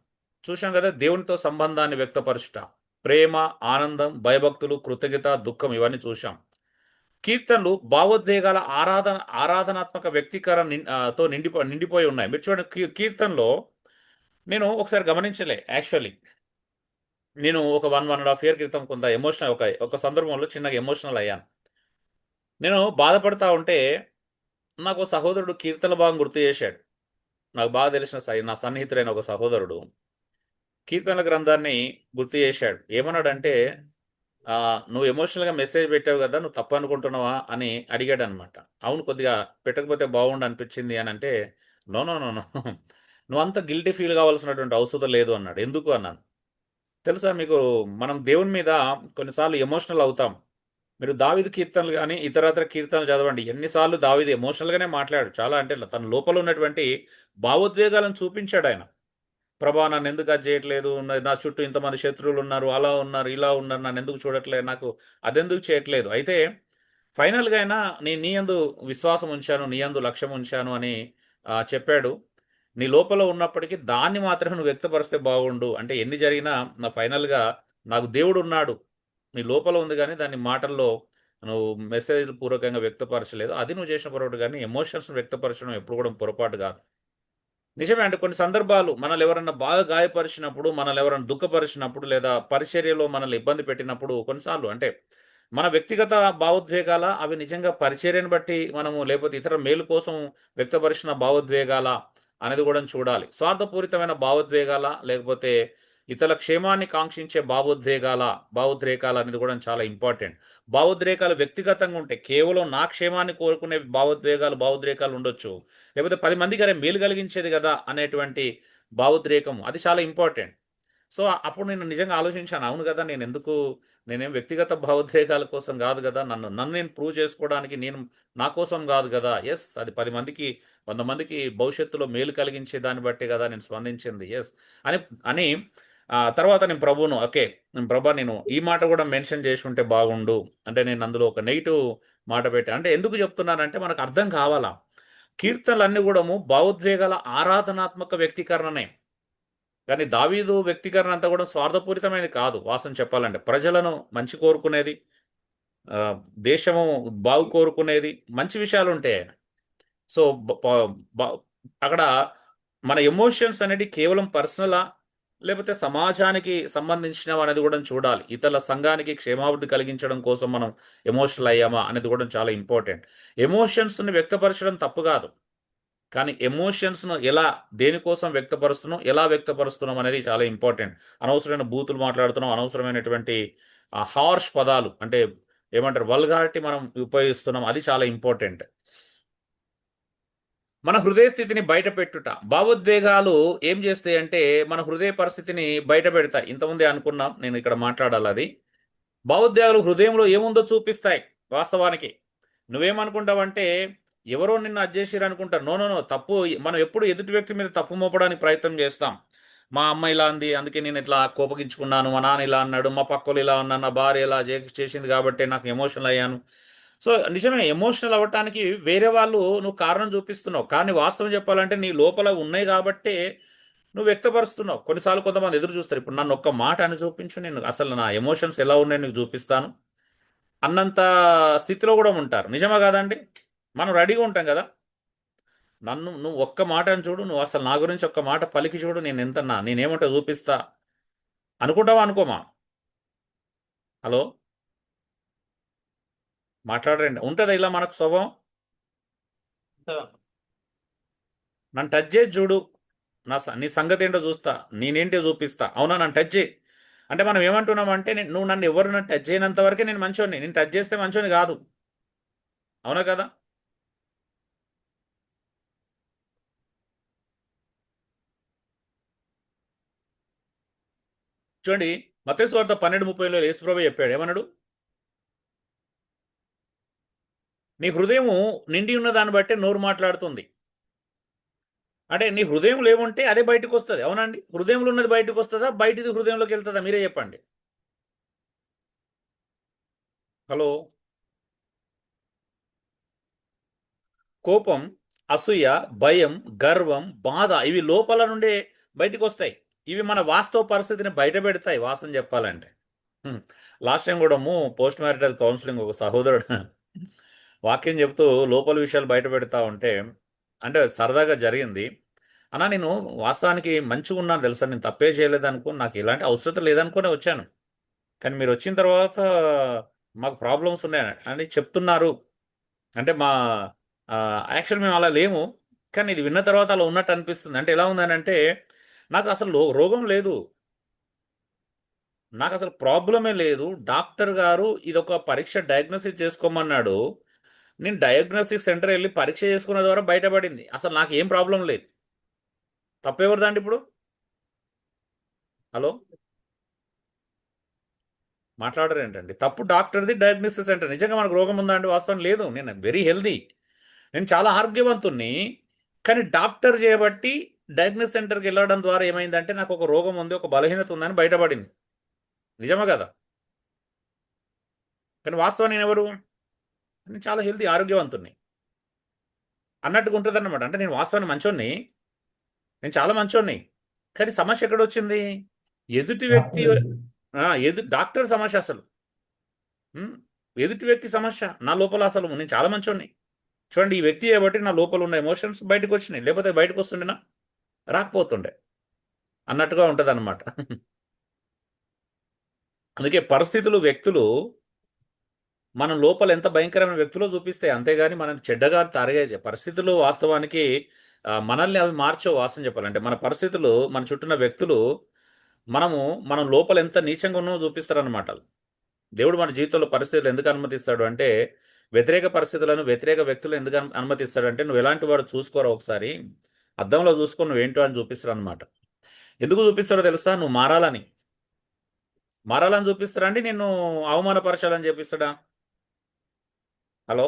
చూసాం కదా, దేవునితో సంబంధాన్ని వ్యక్తపరచుట, ప్రేమ, ఆనందం, భయభక్తులు, కృతజ్ఞత, దుఃఖం ఇవన్నీ చూసాం. కీర్తనలు భావోద్వేగాల ఆరాధనాత్మక తో నిండిపోయి ఉన్నాయి. మీరు చూడండి, కీర్తనలో నేను ఒకసారి గమనించలే యాక్చువల్లీ. నేను ఒక 1.5 ఇయర్ క్రితం కొంత ఎమోషనల్ ఒక సందర్భంలో చిన్నగా ఎమోషనల్ అయ్యాను. నేను బాధపడతా ఉంటే నాకు ఓ సహోదరుడు కీర్తన భాగం గుర్తు చేశాడు. నాకు బాగా తెలిసిన నా సన్నిహితుడైన ఒక సహోదరుడు కీర్తనల గ్రంథాన్ని గుర్తు చేశాడు. ఏమన్నాడంటే, నువ్వు ఎమోషనల్గా మెసేజ్ పెట్టావు కదా, నువ్వు తప్పు అనుకుంటున్నావా అని అడిగాడు అనమాట. అవును, కొద్దిగా పెట్టకపోతే బాగుండు అనిపించింది అని అంటే, నో నో నో నో, నువ్వు అంత గిల్టీ ఫీల్ కావాల్సినటువంటి అవసరం లేదు అన్నాడు. ఎందుకు అన్నాను. తెలుసా మీకు, మనం దేవుని మీద కొన్నిసార్లు ఎమోషనల్ అవుతాం. మీరు దావీదు కీర్తనలు కానీ ఇతరత్ర కీర్తనలు చదవండి. ఎన్నిసార్లు దావీదు ఎమోషనల్గానే మాట్లాడు. చాలా అంటే తన లోపల ఉన్నటువంటి భావోద్వేగాలను చూపించాడు ఆయన. ప్రభా నన్ను ఎందుకు అది చేయట్లేదు, నా చుట్టూ ఇంతమంది శత్రువులు ఉన్నారు, అలా ఉన్నారు, ఇలా ఉన్నారు, నన్ను ఎందుకు చూడట్లేదు, నాకు అదెందుకు చేయట్లేదు. అయితే ఫైనల్గా అయినా నేను నీ యందు విశ్వాసం ఉంచాను, నీ యందు లక్ష్యం ఉంచాను అని చెప్పాడు. నీ లోపల ఉన్నప్పటికీ దాన్ని మాత్రమే నువ్వు వ్యక్తపరిస్తే బాగుండు. అంటే ఎన్ని జరిగినా నా ఫైనల్గా నాకు దేవుడు ఉన్నాడు, నీ లోపల ఉంది కానీ దాన్ని మాటల్లో నువ్వు మెసేజ్ పూర్వకంగా వ్యక్తపరచలేదు. అది నువ్వు చేసిన పొరపాటు, కానీ ఎమోషన్స్ వ్యక్తపరచడం ఎప్పుడు కూడా పొరపాటు కాదు. నిజమే. అంటే కొన్ని సందర్భాలు మనల్ని ఎవరన్నా బాగా గాయపరిచినప్పుడు, మనల్ని ఎవరైనా దుఃఖపరిచినప్పుడు, లేదా పరిచర్యలో మనల్ని ఇబ్బంది పెట్టినప్పుడు కొన్నిసార్లు అంటే మన వ్యక్తిగత భావోద్వేగాల అవి నిజంగా పరిచర్యను బట్టి మనము, లేకపోతే ఇతర మేలు కోసం వ్యక్తపరిచిన భావోద్వేగాల అనేది కూడా చూడాలి. స్వార్థపూరితమైన భావోద్వేగాల, లేకపోతే ఇతరుల క్షేమాన్ని కాంక్షించే భావోద్రేకాలు అనేది కూడా చాలా ఇంపార్టెంట్. భావోద్రేకాలు వ్యక్తిగతంగా ఉంటాయి. కేవలం నా క్షేమాన్ని కోరుకునే భావోద్రేకాలు ఉండొచ్చు. లేకపోతే 10 మందికి అరే మేలు కలిగించేది కదా అనేటువంటి భావోద్రేకం, అది చాలా ఇంపార్టెంట్. సో అప్పుడు నేను నిజంగా ఆలోచించాను, అవును కదా, నేనేం వ్యక్తిగత భావోద్రేకాల కోసం కాదు కదా, నన్ను నేను ప్రూవ్ చేసుకోవడానికి, నేను నా కోసం కాదు కదా. ఎస్, అది 10 మందికి 100 మందికి భవిష్యత్తులో మేలు కలిగించే దాన్ని బట్టే కదా నేను స్పందించింది. ఎస్ అని అని తర్వాత నేను ప్రభువును, ఓకే ప్రభా, నేను ఈ మాట కూడా మెన్షన్ చేసి ఉంటే బాగుండు, అంటే నేను అందులో ఒక నెగిటివ్ మాట పెట్టాను. అంటే ఎందుకు చెప్తున్నానంటే మనకు అర్థం కావాలా, కీర్తనలన్నీ కూడా భావోద్వేగాల ఆరాధనాత్మక వ్యక్తీకరణనే. కానీ దావీదు వ్యక్తీకరణ అంతా కూడా స్వార్థపూరితమైనది కాదు. వాస్తవం చెప్పాలంటే ప్రజలను మంచి కోరుకునేది, దేశము బాగు కోరుకునేది, మంచి విషయాలు ఉంటాయి ఆయన. సో అక్కడ మన ఎమోషన్స్ అనేది కేవలం పర్సనలా, లేకపోతే సమాజానికి సంబంధించినవి అనేది కూడా చూడాలి. ఇతరుల సంఘానికి క్షేమాభివృద్ధి కలిగించడం కోసం మనం ఎమోషనల్ అయ్యామా అనేది కూడా చాలా ఇంపార్టెంట్. ఎమోషన్స్ని వ్యక్తపరచడం తప్పు కాదు, కానీ ఎమోషన్స్ను దేనికోసం వ్యక్తపరుస్తున్నాం, ఎలా వ్యక్తపరుస్తున్నాం అనేది చాలా ఇంపార్టెంట్. అనవసరమైన బూతులు మాట్లాడుతున్నాం, అనవసరమైనటువంటి హార్ష్ పదాలు, అంటే ఏమంటారు, వల్గారిటీ మనం ఉపయోగిస్తున్నాం, అది చాలా ఇంపార్టెంట్. మన హృదయ స్థితిని బయట పెట్టుట. భావోద్వేగాలు ఏం చేస్తాయి అంటే మన హృదయ పరిస్థితిని బయట పెడతాయి. ఇంతకుముందే అనుకున్నాం, నేను ఇక్కడ మాట్లాడాలి అది. భావోద్వేగాలు హృదయంలో ఏముందో చూపిస్తాయి. వాస్తవానికి నువ్వేమనుకుంటావంటే ఎవరో నిన్ను అడ్జేసిరు అనుకుంటారు. నో నో నో, తప్పు మనం ఎప్పుడు ఎదుటి వ్యక్తి మీద తప్పు మోపడానికి ప్రయత్నం చేస్తాం. మా అమ్మ ఇలా అంది, అందుకే నేను ఇట్లా కోపగించుకున్నాను, మా నాన్న ఇలా అన్నాడు, మా పక్కలు ఇలా అన్నా, నా భార్య ఇలా చేసింది కాబట్టి నాకు ఎమోషనల్ అయ్యాను. సో నిజమే, ఎమోషనల్ అవ్వటానికి వేరే వాళ్ళు నువ్వు కారణం చూపిస్తున్నావు, కానీ వాస్తవం చెప్పాలంటే నీ లోపల ఉన్నాయి కాబట్టే నువ్వు వ్యక్తపరుస్తున్నావు. కొన్నిసార్లు కొంతమంది ఎదురు చూస్తారు, ఇప్పుడు నన్ను ఒక్క మాట అని చూపించు, నేను అసలు నా ఎమోషన్స్ ఎలా ఉన్నాయో నీకు చూపిస్తాను అన్నంత స్థితిలో కూడా ఉంటారు. నిజమా కాదండి? మనం రెడీగా ఉంటాం కదా, నువ్వు ఒక్క మాట అని చూడు, నువ్వు అసలు నా గురించి ఒక్క మాట పలికి చూడు, నేనేమంటో చూపిస్తా అనుకుంటావా అనుకోమా? హలో, మాట్లాడరండి. ఉంటుందా ఇలా మనకు స్వభావం? నన్ను టచ్ చేసి చూడు, నీ సంగతి ఏంటో చూస్తా, నేనేంటో చూపిస్తా, అవునా, నన్ను టచ్ చేయి అంటే మనం ఏమంటున్నామంటే నువ్వు నన్ను ఎవరు నన్ను టచ్ చేయనంత వరకే నేను మంచోని, నేను టచ్ చేస్తే మంచోని కాదు. అవునా కదా? చూడండి, మత్తయి సువార్త 12:30లో యేసుప్రభు చెప్పాడు, ఏమన్నాడు? నీ హృదయము నిండి ఉన్న దాన్ని బట్టే నోరు మాట్లాడుతుంది. అంటే నీ హృదయంలో ఏముంటే అదే బయటకు వస్తుంది, అవునండి? హృదయంలో ఉన్నది బయటకు వస్తుందా, బయటిది హృదయంలోకి వెళ్తుందా? మీరే చెప్పండి. హలో. కోపం, అసూయ, భయం, గర్వం, బాధ ఇవి లోపల నుండే బయటకు వస్తాయి. ఇవి మన వాస్తవ పరిస్థితిని బయట పెడతాయి వాస్తవం చెప్పాలంటే. లాస్ట్ టైం కూడా పోస్ట్ మ్యారిటల్ కౌన్సిలింగ్ ఒక సహోదరుడు వాక్యం చెప్తూ లోపల విషయాలు బయట పెడతా ఉంటే, అంటే సరదాగా జరిగింది. అన్నా నేను వాస్తవానికి మంచిగా ఉన్నాను తెలుసా, నేను తప్పే చేయలేదు అనుకో, నాకు ఎలాంటి అవసరం లేదనుకునే వచ్చాను. కానీ మీరు వచ్చిన తర్వాత మాకు ప్రాబ్లమ్స్ ఉన్నాయి అని చెప్తున్నారు. అంటే మా యాక్చువల్ మేము అలా లేము, కానీ ఇది విన్న తర్వాత అలా ఉన్నట్టు అనిపిస్తుంది. అంటే ఎలా ఉందని అంటే, నాకు అసలు రోగం లేదు, నాకు అసలు ప్రాబ్లమే లేదు. డాక్టర్ గారు ఇది ఒక పరీక్ష డయాగ్నోసిస్ చేసుకోమన్నాడు. నేను డయాగ్నోస్టిక్ సెంటర్ వెళ్ళి పరీక్ష చేసుకున్న ద్వారా బయటపడింది. అసలు నాకు ఏం ప్రాబ్లం లేదు. తప్పెవరిదండి ఇప్పుడు? హలో, మాట్లాడరు ఏంటండి? తప్పు డాక్టర్ది, డయాగ్నోస్టిక్ సెంటర్. నిజంగా మనకు రోగం ఉందా అండి? వాస్తవం లేదు. నేను వెరీ హెల్దీ, నేను చాలా ఆరోగ్యవంతుణ్ణి. కానీ డాక్టర్ చేయబట్టి డయాగ్నోస్ సెంటర్కి వెళ్ళడం ద్వారా ఏమైందంటే, నాకు ఒక రోగం ఉంది, ఒక బలహీనత ఉందని బయటపడింది. నిజమా కదా? కానీ వాస్తవం నేను ఎవరు? నేను చాలా హెల్తీ, ఆరోగ్యవంతుణ్ణి అన్నట్టుగా ఉంటుంది అనమాట. అంటే నేను వాస్తవాన్ని మంచోన్ని, నేను చాలా మంచోన్ని. కానీ సమస్య ఎక్కడొచ్చింది? ఎదుటి వ్యక్తి డాక్టర్ సమస్య అసలు. ఉమ్, ఎదుటి వ్యక్తి సమస్య. నా లోపల అసలు నేను చాలా మంచోన్ని. చూడండి, ఈ వ్యక్తి కాబట్టి నా లోపల ఉన్న ఎమోషన్స్ బయటకు వచ్చినాయి, లేకపోతే బయటకు వస్తుండేనా? రాకపోతుండే అన్నట్టుగా ఉంటుంది అనమాట. అందుకే పరిస్థితులు, వ్యక్తులు మన లోపల ఎంత భయంకరమైన వ్యక్తులో చూపిస్తాయి, అంతేగాని మనం చెడ్డగా తయారయ్యే పరిస్థితులు వాస్తవానికి మనల్ని అవి మార్చో వాస్తవం చెప్పాలంటే. మన పరిస్థితులు, మన చుట్టూన్న వ్యక్తులు మనము మనం లోపల ఎంత నీచంగా ఉన్నామో చూపిస్తారనమాట. దేవుడు మన జీవితంలో పరిస్థితులు ఎందుకు అనుమతిస్తాడు అంటే, వ్యతిరేక పరిస్థితులను, వ్యతిరేక వ్యక్తులు ఎందుకు అనుమతిస్తాడు అంటే, నువ్వు ఎలాంటి వాడు చూసుకోరా ఒకసారి, అద్దంలో చూసుకొని నువ్వేంటో అని చూపిస్తాడు అనమాట. ఎందుకు చూపిస్తాడో తెలుసా? నువ్వు మారాలని. మారాలని చూపిస్తాడా అండి, నిన్ను అవమానపరచాలని చూపిస్తాడా? హలో.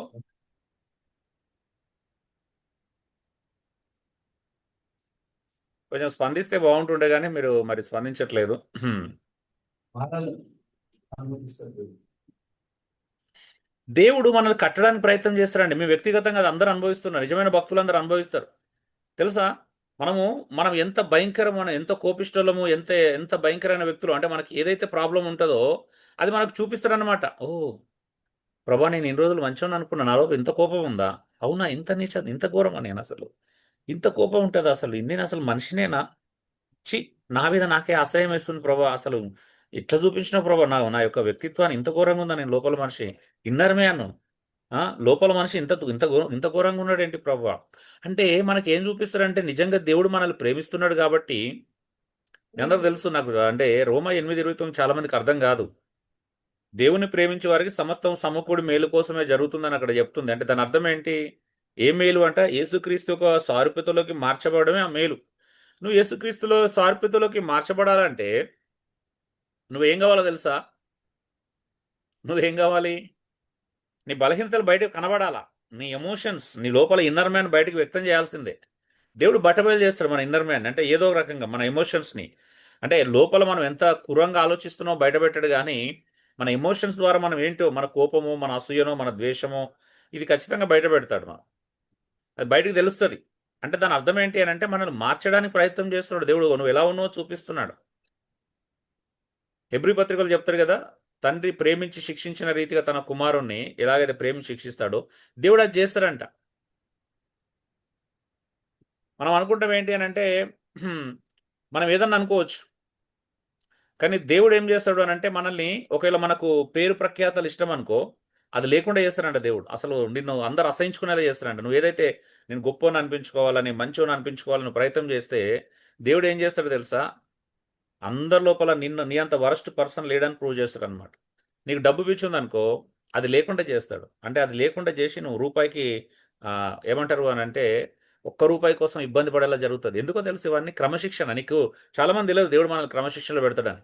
కొంచెం స్పందిస్తే బాగుంటుండే, కానీ మీరు మరి స్పందించట్లేదు. దేవుడు మనల్ని కట్టడానికి ప్రయత్నం చేస్తారండి. మేము వ్యక్తిగతంగా అది అందరూ అనుభవిస్తున్నారు, నిజమైన భక్తులందరూ అనుభవిస్తారు. తెలుసా? మనం ఎంత భయంకరమైన, ఎంత కోపిష్టలము, ఎంత ఎంత భయంకరమైన వ్యక్తులు అంటే, మనకి ఏదైతే ప్రాబ్లం ఉంటుందో అది మనకు చూపిస్తారనమాట. ఓ ప్రభా, నేను ఇన్ని రోజులు మంచిగా అనుకున్నా, నాలో ఇంత కోపం ఉందా? అవునా? ఇంత నీచ, ఇంత ఘోరమా నేను అసలు? ఇంత కోపం ఉంటుంది అసలు? నేను అసలు మనిషినేనా? ఛీ! నా మీద నాకే అసహ్యం వేస్తుంది ప్రభా. అసలు ఇట్లా చూపించిన ప్రభా, నా యొక్క వ్యక్తిత్వాన్ని ఇంత ఘోరంగా ఉందా? నేను లోపల మనిషి, ఇన్నర్ మ్యాన్, లోపల మనిషి ఇంత ఇంత ఇంత ఘోరంగా ఉన్నాడు ఏంటి ప్రభా? అంటే మనకి ఏం చూపిస్తారంటే, నిజంగా దేవుడు మనల్ని ప్రేమిస్తున్నాడు కాబట్టి. మీ అందరూ తెలుసు నాకు, అంటే రోమా 8:29 చాలా మందికి అర్థం కాదు. దేవుని ప్రేమించే వారికి సమస్తం సమకూడి మేలు కోసమే జరుగుతుందని అక్కడ చెప్తుంది. అంటే దాని అర్థం ఏంటి? ఏ మేలు అంట? యేసుక్రీస్తు ఒక సారూప్యతలోకి మార్చబడమే ఆ మేలు. నువ్వు యేసుక్రీస్తులో సారూప్యతలోకి మార్చబడాలంటే నువ్వేం కావాలో తెలుసా? నువ్వేం కావాలి? నీ బలహీనతలు బయటకు కనబడాలా. నీ ఎమోషన్స్, నీ లోపల ఇన్నర్ మ్యాన్ బయటకు వ్యక్తం చేయాల్సిందే. దేవుడు బట్టబయలు చేస్తాడు మన ఇన్నర్ మ్యాన్, అంటే ఏదో ఒక రకంగా మన ఎమోషన్స్ని. అంటే లోపల మనం ఎంత కురంగా ఆలోచిస్తున్నామో బయట పెట్టాడు, కానీ మన ఎమోషన్స్ ద్వారా మనం ఏంటో, మన కోపమో, మన అసూయనో, మన ద్వేషమో, ఇది ఖచ్చితంగా బయట పెడతాడు మనం. అది బయటకు తెలుస్తుంది. అంటే దాని అర్థం ఏంటి అని అంటే, మనల్ని మార్చడానికి ప్రయత్నం చేస్తున్నాడు దేవుడు. నువ్వు ఎలా ఉన్నావో చూపిస్తున్నాడు. హెబ్రీ పత్రికలు చెప్తారు కదా, తండ్రి ప్రేమించి శిక్షించిన రీతిగా తన కుమారుణ్ణి ఎలాగైతే ప్రేమించి శిక్షిస్తాడో దేవుడు అది చేస్తారంట. మనం అనుకుంటాం ఏంటి అని అంటే, మనం ఏదన్నా అనుకోవచ్చు, కానీ దేవుడు ఏం చేస్తాడు అని అంటే, మనల్ని ఒకవేళ మనకు పేరు ప్రఖ్యాతలు ఇష్టం అనుకో, అది లేకుండా చేస్తాడంట దేవుడు. అసలు నిన్ను అందరు అసహించుకునేలా చేస్తాడంట. నువ్వు ఏదైతే నేను గొప్పని అనిపించుకోవాలని, మంచోని అనిపించుకోవాలని ప్రయత్నం చేస్తే, దేవుడు ఏం చేస్తాడో తెలుసా? అందరి లోపల నీ అంత వరస్ట్ పర్సన్ లేడని ప్రూవ్ చేస్తాడు అనమాట. నీకు డబ్బు పిచ్చి ఉందనుకో, అది లేకుండా చేస్తాడు. అంటే అది లేకుండా చేసి నువ్వు రూపాయికి ఏమంటారు అని అంటే, ఒక్క రూపాయి కోసం ఇబ్బంది పడేలా జరుగుతుంది. ఎందుకో తెలుసు ఇవన్నీ క్రమశిక్షణ. నీకు చాలా మంది తెలియదు దేవుడు మనల్ని క్రమశిక్షణలో పెడతాడని.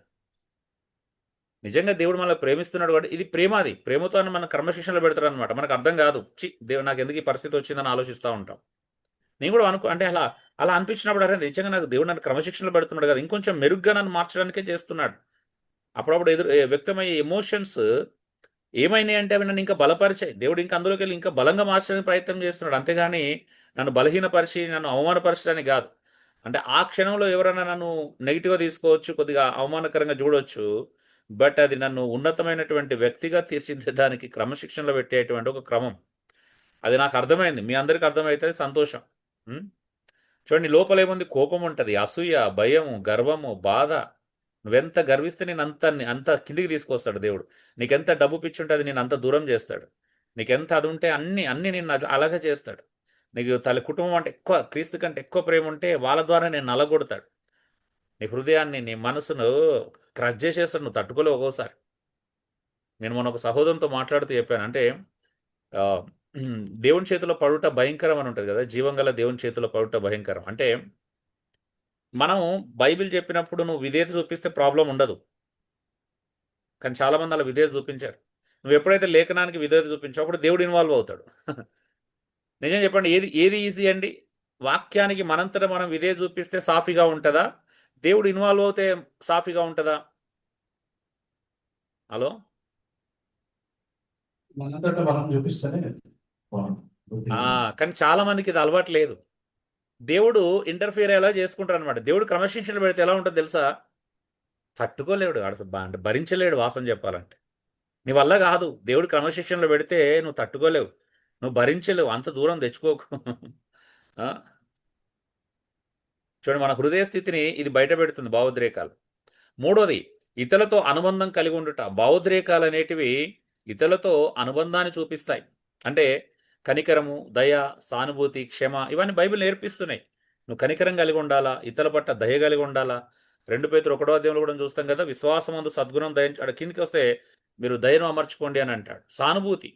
నిజంగా దేవుడు మనల్ని ప్రేమిస్తున్నాడు కాబట్టి ఇది ప్రేమ, అది ప్రేమతో మన క్రమశిక్షణలో పెడతాడు అనమాట. మనకు అర్థం కాదు, దేవుడు నాకు ఎందుకు ఈ పరిస్థితి వచ్చిందని ఆలోచిస్తూ ఉంటాం. నేను కూడా అంటే అలా అలా అనిపించినప్పుడు అరే నిజంగా నాకు దేవుడు నన్ను క్రమశిక్షణలో పెడుతున్నాడు కదా, ఇంకొంచెం మెరుగ్గా నన్ను మార్చడానికే చేస్తున్నాడు. అప్పుడప్పుడు వ్యక్తమయ్యే ఎమోషన్స్ ఏమైనాయి అంటే అవి నన్ను ఇంకా బలపరిచాయి. దేవుడు ఇంకా అందులోకి వెళ్ళి ఇంకా బలంగా మార్చడానికి ప్రయత్నం చేస్తున్నాడు. అంతేగాని నన్ను బలహీనపరిచి నన్ను అవమానపరచడానికి కాదు. అంటే ఆ క్షణంలో ఎవరైనా నన్ను నెగిటివ్గా తీసుకోవచ్చు, కొద్దిగా అవమానకరంగా చూడవచ్చు. బట్ అది నన్ను ఉన్నతమైనటువంటి వ్యక్తిగా తీర్చిదిద్దడానికి క్రమశిక్షణలో పెట్టేటువంటి ఒక క్రమం. అది నాకు అర్థమైంది. మీ అందరికీ అర్థమైతే సంతోషం. ఉం? చూడండి, లోపల ఏముంది? కోపం ఉంటుంది, అసూయ, భయము, గర్వము, బాధ. నువ్వెంత గర్విస్తే నేను అంత కిందికి తీసుకొస్తాడు దేవుడు. నీకెంత డబ్బు పిచ్చి ఉంటుంది నేను అంత దూరం చేస్తాడు. నీకెంత అది ఉంటే అన్ని అన్ని నేను అలాగే చేస్తాడు. నీకు కుటుంబం అంటే ఎక్కువ, క్రీస్తు కంటే ఎక్కువ ప్రేమ ఉంటే వాళ్ళ ద్వారా నేను నలగొడతాడు. నీ హృదయాన్ని, నీ మనసును క్రష్ చేసేస్తాడు. నువ్వు తట్టుకోలేవు ఒక్కోసారి. నేను మొన్న ఒక సహోదరునితో మాట్లాడుతూ చెప్పాను. అంటే ఆ, దేవుని చేతిలో పడుట భయంకరం అని ఉంటుంది కదా, జీవం గల దేవుని చేతిలో పడుట భయంకరం. అంటే మనం బైబిల్ చెప్పినప్పుడు నువ్వు విధేయత చూపిస్తే ప్రాబ్లం ఉండదు. కానీ చాలామంది అలా విధేయత చూపించారు. నువ్వు ఎప్పుడైతే లేఖనానికి విధేయత చూపించావు అప్పుడు దేవుడు ఇన్వాల్వ్ అవుతాడు. నిజం చెప్పండి, ఏది ఏది ఈజీ అండి? వాక్యానికి మనంతట మనం విధేయత చూపిస్తే సాఫీగా ఉంటుందా? దేవుడు ఇన్వాల్వ్ అవుతే సాఫీగా ఉంటుందా? హలో, మనంతటా మనం చూపిస్తేనే కానీ చాలా మందికి ఇది అలవాటు లేదు. దేవుడు ఇంటర్ఫియర్ అయ్యేలా చేసుకుంటారు అనమాట. దేవుడు క్రమశిక్షణ పెడితే ఎలా ఉంటుందో తెలుసా? తట్టుకోలేడు, అంటే భరించలేడు వాసన చెప్పాలంటే. నీ వల్ల కాదు. దేవుడు క్రమశిక్షణలో పెడితే నువ్వు తట్టుకోలేవు, నువ్వు భరించలేవు, అంత దూరం తెచ్చుకోకు. ఆ? చూడండి, మన హృదయ స్థితిని ఇది బయట పెడుతుంది భావోద్రేకాలు. మూడోది, ఇతరులతో అనుబంధం కలిగి ఉండుట. భావోద్రేకాలు అనేటివి ఇతరులతో అనుబంధాన్ని చూపిస్తాయి. అంటే కనికరము, దయ, సానుభూతి, క్షమ, ఇవన్నీ బైబిల్ నేర్పిస్తున్నాయి. నువ్వు కనికరం కలిగి ఉండాలా, ఇతరుల పట్ల దయ కలిగి ఉండాలా. 2 పేతురు 1వ అధ్యాయంలో కూడా చూస్తాం కదా, విశ్వాసమందు సద్గుణం దయ, అక్కడ కిందికి వస్తే మీరు దయను అమర్చుకోండి అని అంటాడు. సానుభూతి,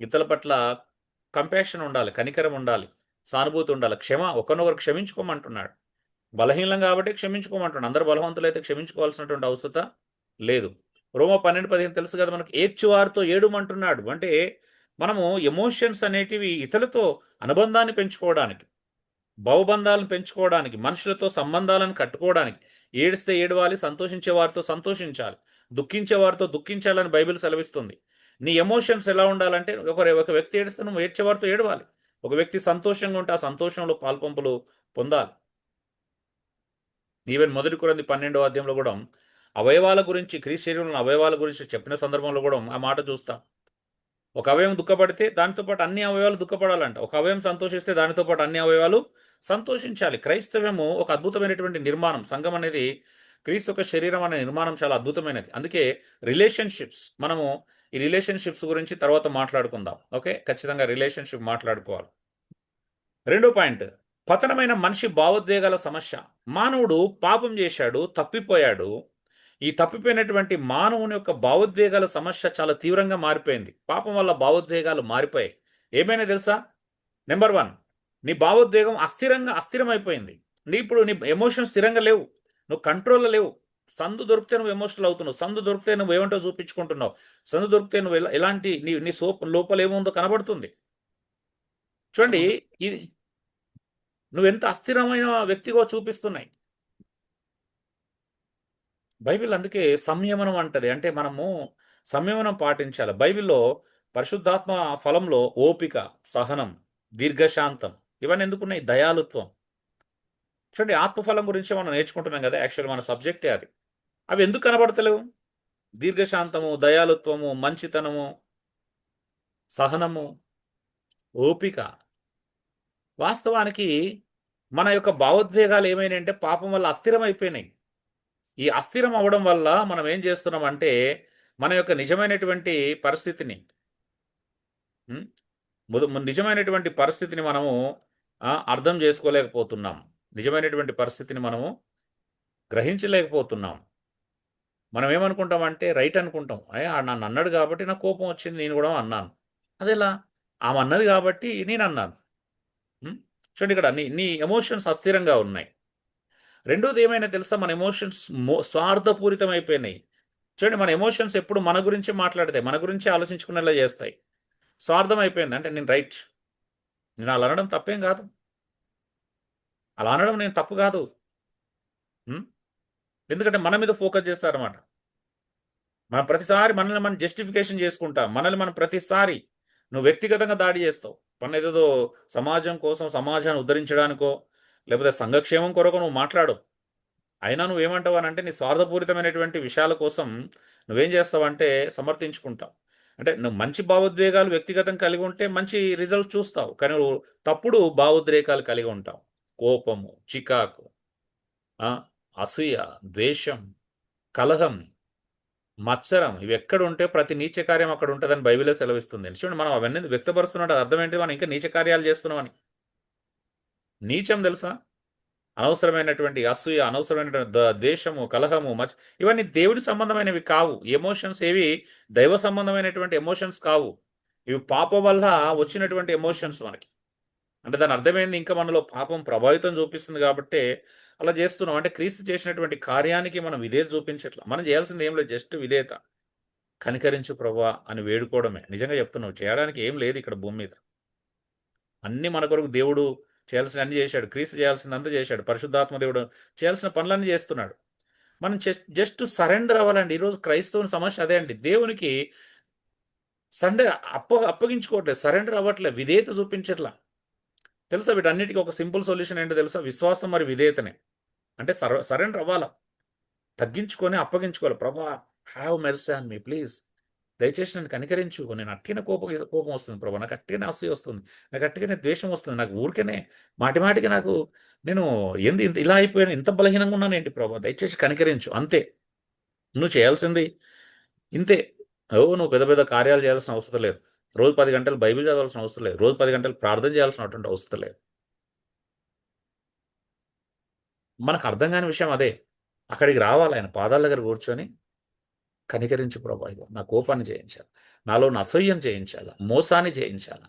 ఇతరుల పట్ల కంపాషన్ ఉండాలి, కనికరం ఉండాలి, సానుభూతి ఉండాలి, క్షమ, ఒకరినొకరు క్షమించుకోమంటున్నాడు. బలహీనం కాబట్టి క్షమించుకోమంటున్నాడు. అందరు బలవంతులు అయితే క్షమించుకోవాల్సినటువంటి అవసరత లేదు. రోమా 12:15 తెలుసు కదా మనకు, ఏడ్చువారితో ఏడుమంటున్నాడు. అంటే మనము ఎమోషన్స్ అనేటివి ఇతరులతో అనుబంధాన్ని పెంచుకోవడానికి, భావబంధాలను పెంచుకోవడానికి, మనుషులతో సంబంధాలను కట్టుకోవడానికి. ఏడిస్తే ఏడవాలి, సంతోషించే వారితో సంతోషించాలి, దుఃఖించే వారితో దుఃఖించాలని బైబిల్ సెలవిస్తుంది. నీ ఎమోషన్స్ ఎలా ఉండాలంటే, ఒక వ్యక్తి ఏడిస్తే నువ్వు ఏడ్చేవారితో ఏడవాలి, ఒక వ్యక్తి సంతోషంగా ఉంటే ఆ సంతోషంలో పాల్పంపులు పొందాలి. ఈవెన్ 1 కొరింథీ 12వ అధ్యాయంలో కూడా అవయవాల గురించి, క్రీస్తు శరీరంలో అవయవాల గురించి చెప్పిన సందర్భంలో కూడా ఆ మాట చూస్తాం. ఒక అవయవం దుఃఖపడితే దానితో పాటు అన్ని అవయవాలు దుఃఖపడాలంట. ఒక అవయవం సంతోషిస్తే దానితో పాటు అన్ని అవయవాలు సంతోషించాలి. క్రైస్తవ్యము ఒక అద్భుతమైనటువంటి నిర్మాణం. సంఘం అనేది క్రీస్తు యొక్క శరీరం అనే నిర్మాణం చాలా అద్భుతమైనది. అందుకే రిలేషన్షిప్స్, మనము ఈ రిలేషన్షిప్స్ గురించి తర్వాత మాట్లాడుకుందాం. ఓకే, ఖచ్చితంగా రిలేషన్షిప్ మాట్లాడుకోవాలి. రెండో పాయింట్, పతనమైన మనిషి భావోద్వేగాల సమస్య. మానవుడు పాపం చేశాడు, తప్పిపోయాడు. ఈ తప్పిపోయినటువంటి మానవుని యొక్క భావోద్వేగాల సమస్య చాలా తీవ్రంగా మారిపోయింది. పాపం వల్ల భావోద్వేగాలు మారిపోయాయి. ఏమైనా తెలుసా? నెంబర్ 1, నీ భావోద్వేగం అస్థిరమైపోయింది. ఇప్పుడు నీ ఎమోషన్స్ స్థిరంగా లేవు, నువ్వు కంట్రోల్లో లేవు. సందు దొరికితే నువ్వు ఎమోషనల్ అవుతున్నావు, సందు దొరికితే నువ్వు ఏమంటో చూపించుకుంటున్నావు, సందు దొరికితే నువ్వు ఎలాంటి నీ లోపల ఏముందో కనబడుతుంది. చూడండి, ఇది నువ్వెంత అస్థిరమైన వ్యక్తిగా చూపిస్తున్నాయి. బైబిల్ అందుకే సంయమనం అంటది. అంటే మనము సంయమనం పాటించాలి. బైబిల్లో పరిశుద్ధాత్మ ఫలంలో ఓపిక, సహనం, దీర్ఘశాంతం, ఇవన్నీ ఎందుకున్నాయి? దయాలుత్వం. చూడండి, ఆత్మఫలం గురించి మనం నేర్చుకుంటున్నాం కదా, యాక్చువల్ మన సబ్జెక్టే అది. అవి ఎందుకు కనబడతలేవు? దీర్ఘశాంతము, దయాలుత్వము, మంచితనము, సహనము, ఓపిక. వాస్తవానికి మన యొక్క భావోద్వేగాలు ఏమైనాయంటే పాపం వల్ల అస్థిరమైపోయినాయి. ఈ అస్థిరం అవ్వడం వల్ల మనం ఏం చేస్తున్నామంటే మన యొక్క నిజమైనటువంటి పరిస్థితిని నిజమైనటువంటి పరిస్థితిని మనము అర్థం చేసుకోలేకపోతున్నాం. నిజమైనటువంటి పరిస్థితిని మనము గ్రహించలేకపోతున్నాం. మనం ఏమనుకుంటామంటే రైట్ అనుకుంటాం. నన్ను అన్నాడు కాబట్టి నాకు కోపం వచ్చింది, నేను కూడా అన్నాను. అదెలా? ఆమె అన్నది కాబట్టి నేను అన్నాను. చూడండి, ఇక్కడ నీ ఎమోషన్స్ అస్థిరంగా ఉన్నాయి. రెండోది ఏమైనా తెలుసా? మన ఎమోషన్స్ స్వార్థపూరితం అయిపోయినాయి. చూడండి, మన ఎమోషన్స్ ఎప్పుడు మన గురించి మాట్లాడతాయి, మన గురించి ఆలోచించుకునేలా చేస్తాయి. స్వార్థం అయిపోయింది. అంటే నేను రైట్, నేను అలా అనడం తప్పేం కాదు, అలా అనడం నేను తప్పు కాదు. ఉం? ఎందుకంటే మన మీద ఫోకస్ చేస్తారన్నమాట. మనం ప్రతిసారి మనల్ని మనం జస్టిఫికేషన్ చేసుకుంటాం. మనల్ని మనం ప్రతిసారి నువ్వు వ్యక్తిగతంగా దాడి చేస్తావు. మన ఏదేదో సమాజం కోసం, సమాజాన్ని ఉద్ధరించడానికో లేకపోతే సంఘక్షేమం కొరకు నువ్వు మాట్లాడు. అయినా నువ్వేమంటావు అని అంటే నీ స్వార్థపూరితమైనటువంటి విషయాల కోసం నువ్వేం చేస్తావంటే సమర్థించుకుంటావు. అంటే నువ్వు మంచి భావోద్వేగాలు వ్యక్తిగతం కలిగి ఉంటే మంచి రిజల్ట్ చూస్తావు. కానీ నువ్వు తప్పుడు భావోద్రేకాలు కలిగి ఉంటావు. కోపము, చికాకు, ఆ, అసూయ, ద్వేషం, కలహం, మత్సరం ఇవి ఎక్కడ ఉంటే ప్రతి నీచ కార్యం అక్కడ ఉంటుందని బైబిలే సెలవిస్తుంది. చూడండి, మనం అవన్నీ వ్యక్తపరుస్తున్నట్టు అర్థం ఏంటి? మనం ఇంకా నీచ కార్యాలు చేస్తున్నామని. నీచం తెలుసా? అనవసరమైనటువంటి అసూయ, అనవసరమైనటువంటి ద్వేషము, కలహము, ఇవన్నీ దేవుడి సంబంధమైనవి కావు. ఎమోషన్స్ ఏవి దైవ సంబంధమైనటువంటి ఎమోషన్స్ కావు. ఇవి పాపం వల్ల వచ్చినటువంటి ఎమోషన్స్ మనకి. అంటే దాని అర్థమైంది, ఇంకా మనలో పాపం ప్రభావితం చూపిస్తుంది కాబట్టి అలా చేస్తున్నాం. అంటే క్రీస్తు చేసినటువంటి కార్యానికి మనం విధేయత చూపించట్లా. మనం చేయాల్సింది ఏం లేదు, జస్ట్ విధేయత. కనికరించు ప్రభా అని వేడుకోవడమే. నిజంగా చెప్తున్నావు, చేయడానికి ఏం లేదు ఇక్కడ భూమి మీద. అన్ని మన కొరకు దేవుడు చేయాల్సిన అన్ని చేశాడు. క్రీస్తు చేయాల్సిందంతా చేశాడు. పరిశుద్ధాత్మ దేవుడు చేయాల్సిన పనులన్నీ చేస్తున్నాడు. మనం జస్ట్ సరెండర్ అవ్వాలండి. ఈరోజు క్రైస్తవుని సమస్య అదే అండి. దేవునికి అప్పగించుకోవట్లేదు, సరెండర్ అవ్వట్లేదు, విధేయత చూపించట్లా. తెలుసా వీటన్నిటికీ ఒక సింపుల్ సొల్యూషన్ ఏంటో తెలుసా? విశ్వాసం మరి విధేయతనే. అంటే సరెండర్ అవ్వాలా, తగ్గించుకొని అప్పగించుకోవాలి. ప్రభా, have mercy on me please, దయచేసి నన్ను కనికరించు. నేను అట్టిన కోపం వస్తుంది ప్రభా, నాకు అట్టిన అసూయ వస్తుంది, నాకు అట్టిగానే ద్వేషం వస్తుంది, నాకు ఊరికనే మాటికి నాకు నేను ఇంత ఇలా అయిపోయాను, ఇంత బలహీనంగా ఉన్నాను ఏంటి ప్రభా, దయచేసి కనికరించు. అంతే నువ్వు చేయాల్సింది, ఇంతే. నువ్వు పెద్ద పెద్ద కార్యాలు చేయాల్సిన అవసరం లేదు. రోజు 10 గంటలు బైబిల్ చదవాల్సిన అవసరం లేదు. రోజు 10 గంటలు ప్రార్థన చేయాల్సినటువంటి అవసరం లేదు. మనకు అర్థం కాని విషయం అదే. అక్కడికి రావాలి, ఆయన పాదాల దగ్గర కూర్చొని కనికరించు ప్రభా, నా కోపాన్ని జయించాలి, నాలో ఉన్న అసహ్యం జయించాలా, మోసాన్ని జయించాలా,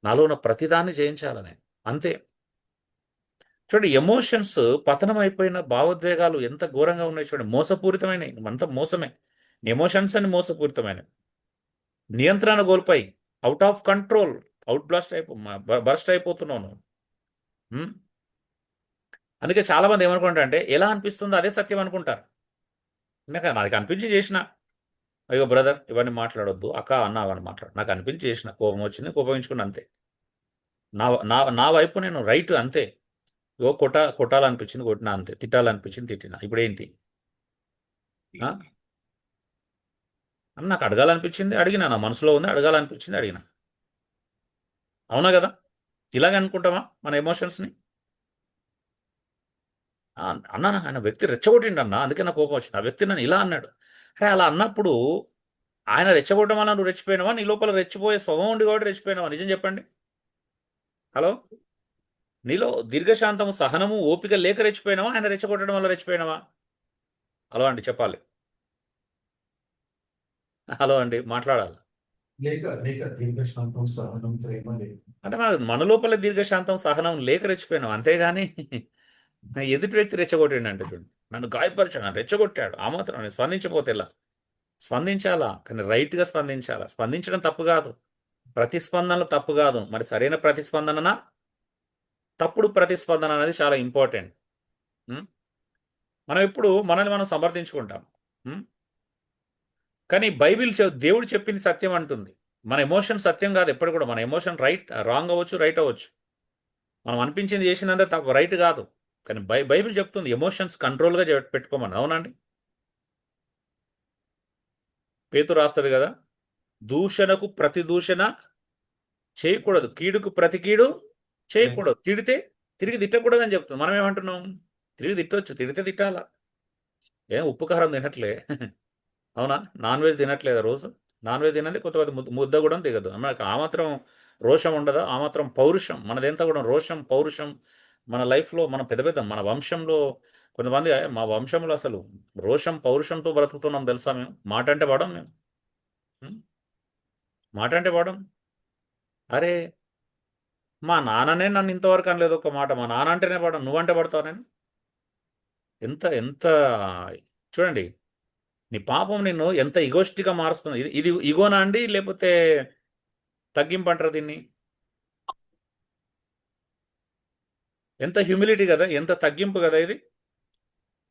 నాలో ఉన్న ప్రతిదాన్ని జయించాలా నేను. అంతే. చూడండి, ఎమోషన్స్ పతనం అయిపోయిన భావోద్వేగాలు ఎంత ఘోరంగా ఉన్నాయి చూడండి. మోసపూరితమైనవి, అంత మోసమే. ఎమోషన్స్ అని మోసపూరితమైనవి, నియంత్రణ కోల్పోయి అవుట్ ఆఫ్ కంట్రోల్, బర్స్ట్ అయిపోతున్నావు. అందుకే చాలా మంది ఏమనుకుంటారు అంటే, ఎలా అనిపిస్తుందో అదే సత్యం అనుకుంటారు. నాకు అనిపించి చేసిన, అయ్యో బ్రదర్ ఇవన్నీ మాట్లాడొద్దు, అక్క అన్న అవన్నీ మాట్లాడు, నాకు అనిపించి చేసిన, కోపం వచ్చింది కోపగించుకుని అంతే. నా నా నా వైపు నేను రైట్ అంతే. కొట్టాలనిపించింది కొట్టినా అంతే, తిట్టాలనిపించింది తిట్టినా. ఇప్పుడు ఏంటి? నాకు అడగాలనిపించింది అడిగినా, నా మనసులో ఉంది అడగాలనిపించింది అడిగినా. అవునా కదా? ఇలాగ అనుకుంటామా మన ఎమోషన్స్ని? అన్నా ఆయన వ్యక్తి రెచ్చగొట్టిండు అన్న, అందుకే నాకు కోపం వచ్చింది. ఆ వ్యక్తి నన్ను ఇలా అన్నాడు. అరే అలా అన్నప్పుడు ఆయన రెచ్చగొట్టడం వల్ల నువ్వు రెచ్చిపోయినావా, నీ లోపల రెచ్చిపోయే స్వభావం ఉండి కాబట్టి రెచ్చిపోయినావా? నిజం చెప్పండి. హలో, నీలో దీర్ఘశాంతము, సహనము, ఓపిక లేక రెచ్చిపోయినావా, ఆయన రెచ్చగొట్టడం వల్ల రెచ్చిపోయినావా? హలో అండి, చెప్పాలి. హలో అండి, మాట్లాడాలి. దీర్ఘశాంతం, సహనం, ప్రేమ లేదు. అంటే మన లోపల దీర్ఘశాంతం, సహనం లేక రెచ్చిపోయినాం, అంతేగాని ఎదుటి వ్యక్తి రెచ్చగొట్టిండు అంటే చూడండి, నన్ను గాయపరిచాడు, నన్ను రెచ్చగొట్టాడు, ఆ మాత్రం నేను స్పందించపోతే ఎలా? స్పందించాలా, కానీ రైట్గా స్పందించాలా. స్పందించడం తప్పు కాదు, ప్రతిస్పందనలు తప్పు కాదు. మరి సరైన ప్రతిస్పందన, తప్పుడు ప్రతిస్పందన అనేది చాలా ఇంపార్టెంట్. మనం ఎప్పుడు మనల్ని మనం సమర్థించుకుంటాం, కానీ దేవుడు చెప్పింది సత్యం అంటుంది. మన ఎమోషన్ సత్యం కాదు ఎప్పుడు కూడా. మన ఎమోషన్ రాంగ్ అవ్వచ్చు, రైట్ అవ్వచ్చు. మనం అనిపించింది చేసిందంటే తప్పు, రైట్ కాదు. కానీ బైబిల్ చెప్తుంది ఎమోషన్స్ కంట్రోల్గా పెట్టుకోమని. అవునండి, పేతురు రాస్తాడు కదా, దూషణకు ప్రతి దూషణ చేయకూడదు, కీడుకు ప్రతి కీడు చేయకూడదు, తిడితే తిరిగి తిట్టకూడదు అని చెప్తుంది. మనం ఏమంటున్నాం? తిరిగి తిట్టవచ్చు, తిడితే తిట్టాలా. ఏం ఉప్పు కారం తినట్లే అవునా? నాన్ వెజ్ తినట్లేదా రోజు? నాన్ వెజ్ తినది కొంతమంది ముద్ద కూడా దిగదు. మనకు ఆ మాత్రం రోషం ఉండదా? ఆ మాత్రం పౌరుషం మనదెంత కూడా, రోషం, పౌరుషం మన లైఫ్లో, మన మన వంశంలో కొంతమంది, మా వంశంలో అసలు రోషం, పౌరుషంతో బ్రతుకుతున్నాం తెలుసా మేము. మాట అంటే పడం మేము, మాట అంటే పడం. అరే, మా నాన్ననే నన్ను ఇంతవరకు అనలేదు ఒక మాట, మా నాన్న అంటేనే పడడం, నువ్వంటే పడతావు నేను? ఎంత ఎంత చూడండి, నీ పాపం నిన్ను ఎంత ఇగోస్టిక్గా మారుస్తుంది. ఇది ఇగోనా అండి, లేకపోతే తగ్గింపు అంటారు దీన్ని? ఎంత హ్యూమిలిటీ కదా, ఎంత తగ్గింపు కదా ఇది.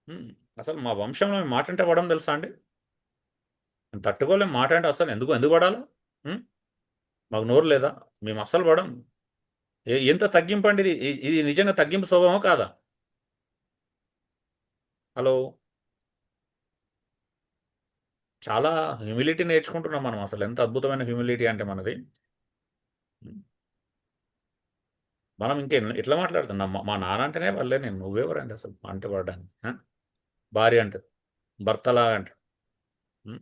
ఉమ్, అసలు మా వంశంలో మేము మాట అంటే పడడం తెలుసా అండి? మేము తట్టుకోలేం మాట అంటే, అసలు ఎందుకు ఎందుకు పడాలి? ఉమ్, మాకు నోరు లేదా? మేము అస్సలు పడం. ఎంత తగ్గింపు అండి ఇది. ఇది నిజంగా తగ్గింపు స్వభావమో కాదా? హలో. చాలా హ్యూమిలిటీ నేర్చుకుంటున్నాం మనం. అసలు ఎంత అద్భుతమైన హ్యూమిలిటీ అంటే మనది. ఉమ్, మనం ఇంకే ఎట్లా మాట్లాడుతున్నాం? మా నాన్న అంటేనే వాళ్ళే, నేను నువ్వెవరండి అసలు అంటే పడడానికి? భార్య అంటే, భర్తలా అంటే, ఉమ్,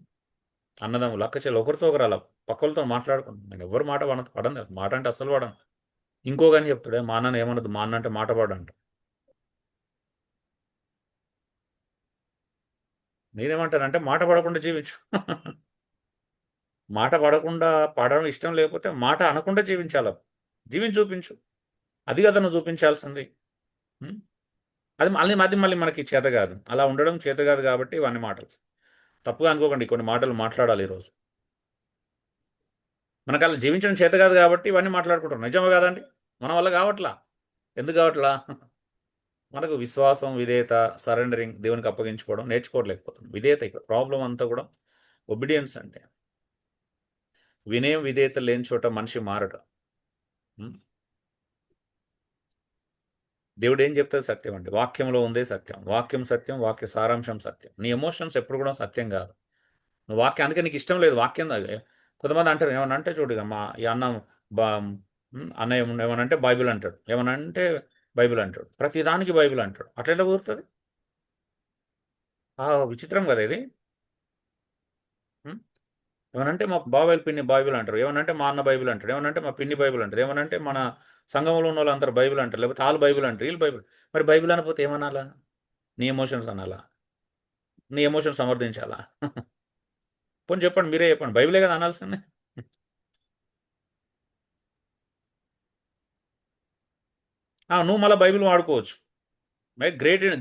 అన్నదమ్ములు, అక్క చెల్లి, ఒకరితో ఒకరు అలా పక్కలతో మాట్లాడుకుంటాం. నేను ఎవరు మాట పడను కదా. మాట అంటే అస్సలు పడను. ఇంకో కానీ చెప్తాడే, మా అన్నని ఏమన్నది, మా అన్న అంటే మాట పడంట. నేనేమంటానంటే మాట పడకుండా జీవించు. మాట పడకుండా పడడం ఇష్టం లేకపోతే మాట అనకుండా జీవించాల. జీవించి చూపించు. అది కదా నువ్వు చూపించాల్సింది. ఉం? అది మళ్ళీ మనకి చేత కాదు. అలా ఉండడం చేత కాదు కాబట్టి ఇవన్నీ మాటలు. తప్పుగా అనుకోకండి, కొన్ని మాటలు మాట్లాడాలి ఈరోజు. మనకు అలా జీవించడం చేత కాదు కాబట్టి ఇవన్నీ మాట్లాడుకుంటాం. నిజమే కాదండి? మన వల్ల కావట్లా. ఎందుకు కావట్లా? మనకు విశ్వాసం, విధేయత, సరెండరింగ్, దేవునికి అప్పగించుకోవడం నేర్చుకోవట్లేకపోతున్నాం. విధేయత ఇక్కడ ప్రాబ్లం అంతా కూడా. ఒబిడియన్స్ అంటే వినయం, విధేయత లేని చోట మనిషి మారడు. ఉం? దేవుడు ఏం చెప్తే సత్యం అండి. వాక్యంలో ఉందే సత్యం. వాక్యం సత్యం, వాక్య సారాంశం సత్యం. నీ ఎమోషన్స్ ఎప్పుడు కూడా సత్యం కాదు. నువ్వు వాక్యం, అందుకే నీకు ఇష్టం లేదు వాక్యం. కొంతమంది అంటారు, ఏమన్నా అంటే చూడు, ఇక మా ఈ అన్న బా అన్న ఏమన్నా అంటే బైబిల్ అంటాడు, ఏమన్నా అంటే బైబిల్ అంటాడు, ప్రతి దానికి బైబిల్ అంటాడు. అట్లా ఎట్లా కుదురుతుంది? విచిత్రం కదా ఇది. ఉం? ఏమనంటే మా బాబాయ్ పిన్ని బైబిల్ అంటారు, ఏమనంటే మా అన్న బైబిల్ అంటాడు, ఏమనంటే మా పిన్ని బైబిల్ అంటారు, ఏమనంటే మన సంఘంలో ఉన్న వాళ్ళందరూ బైబిల్ అంటారు, లేకపోతే వాళ్ళు బైబిల్ అంటారు, వీళ్ళు బైబిల్. మరి బైబిల్ అనకపోతే ఏమనాలా? నీ ఎమోషన్స్ అనాలా? నీ ఎమోషన్ సమర్థించాలా? పోనీ చెప్పండి, మీరే చెప్పండి, బైబిలే కదా అనాల్సిందే. నువ్వు మళ్ళీ బైబిల్ వాడుకోవచ్చు.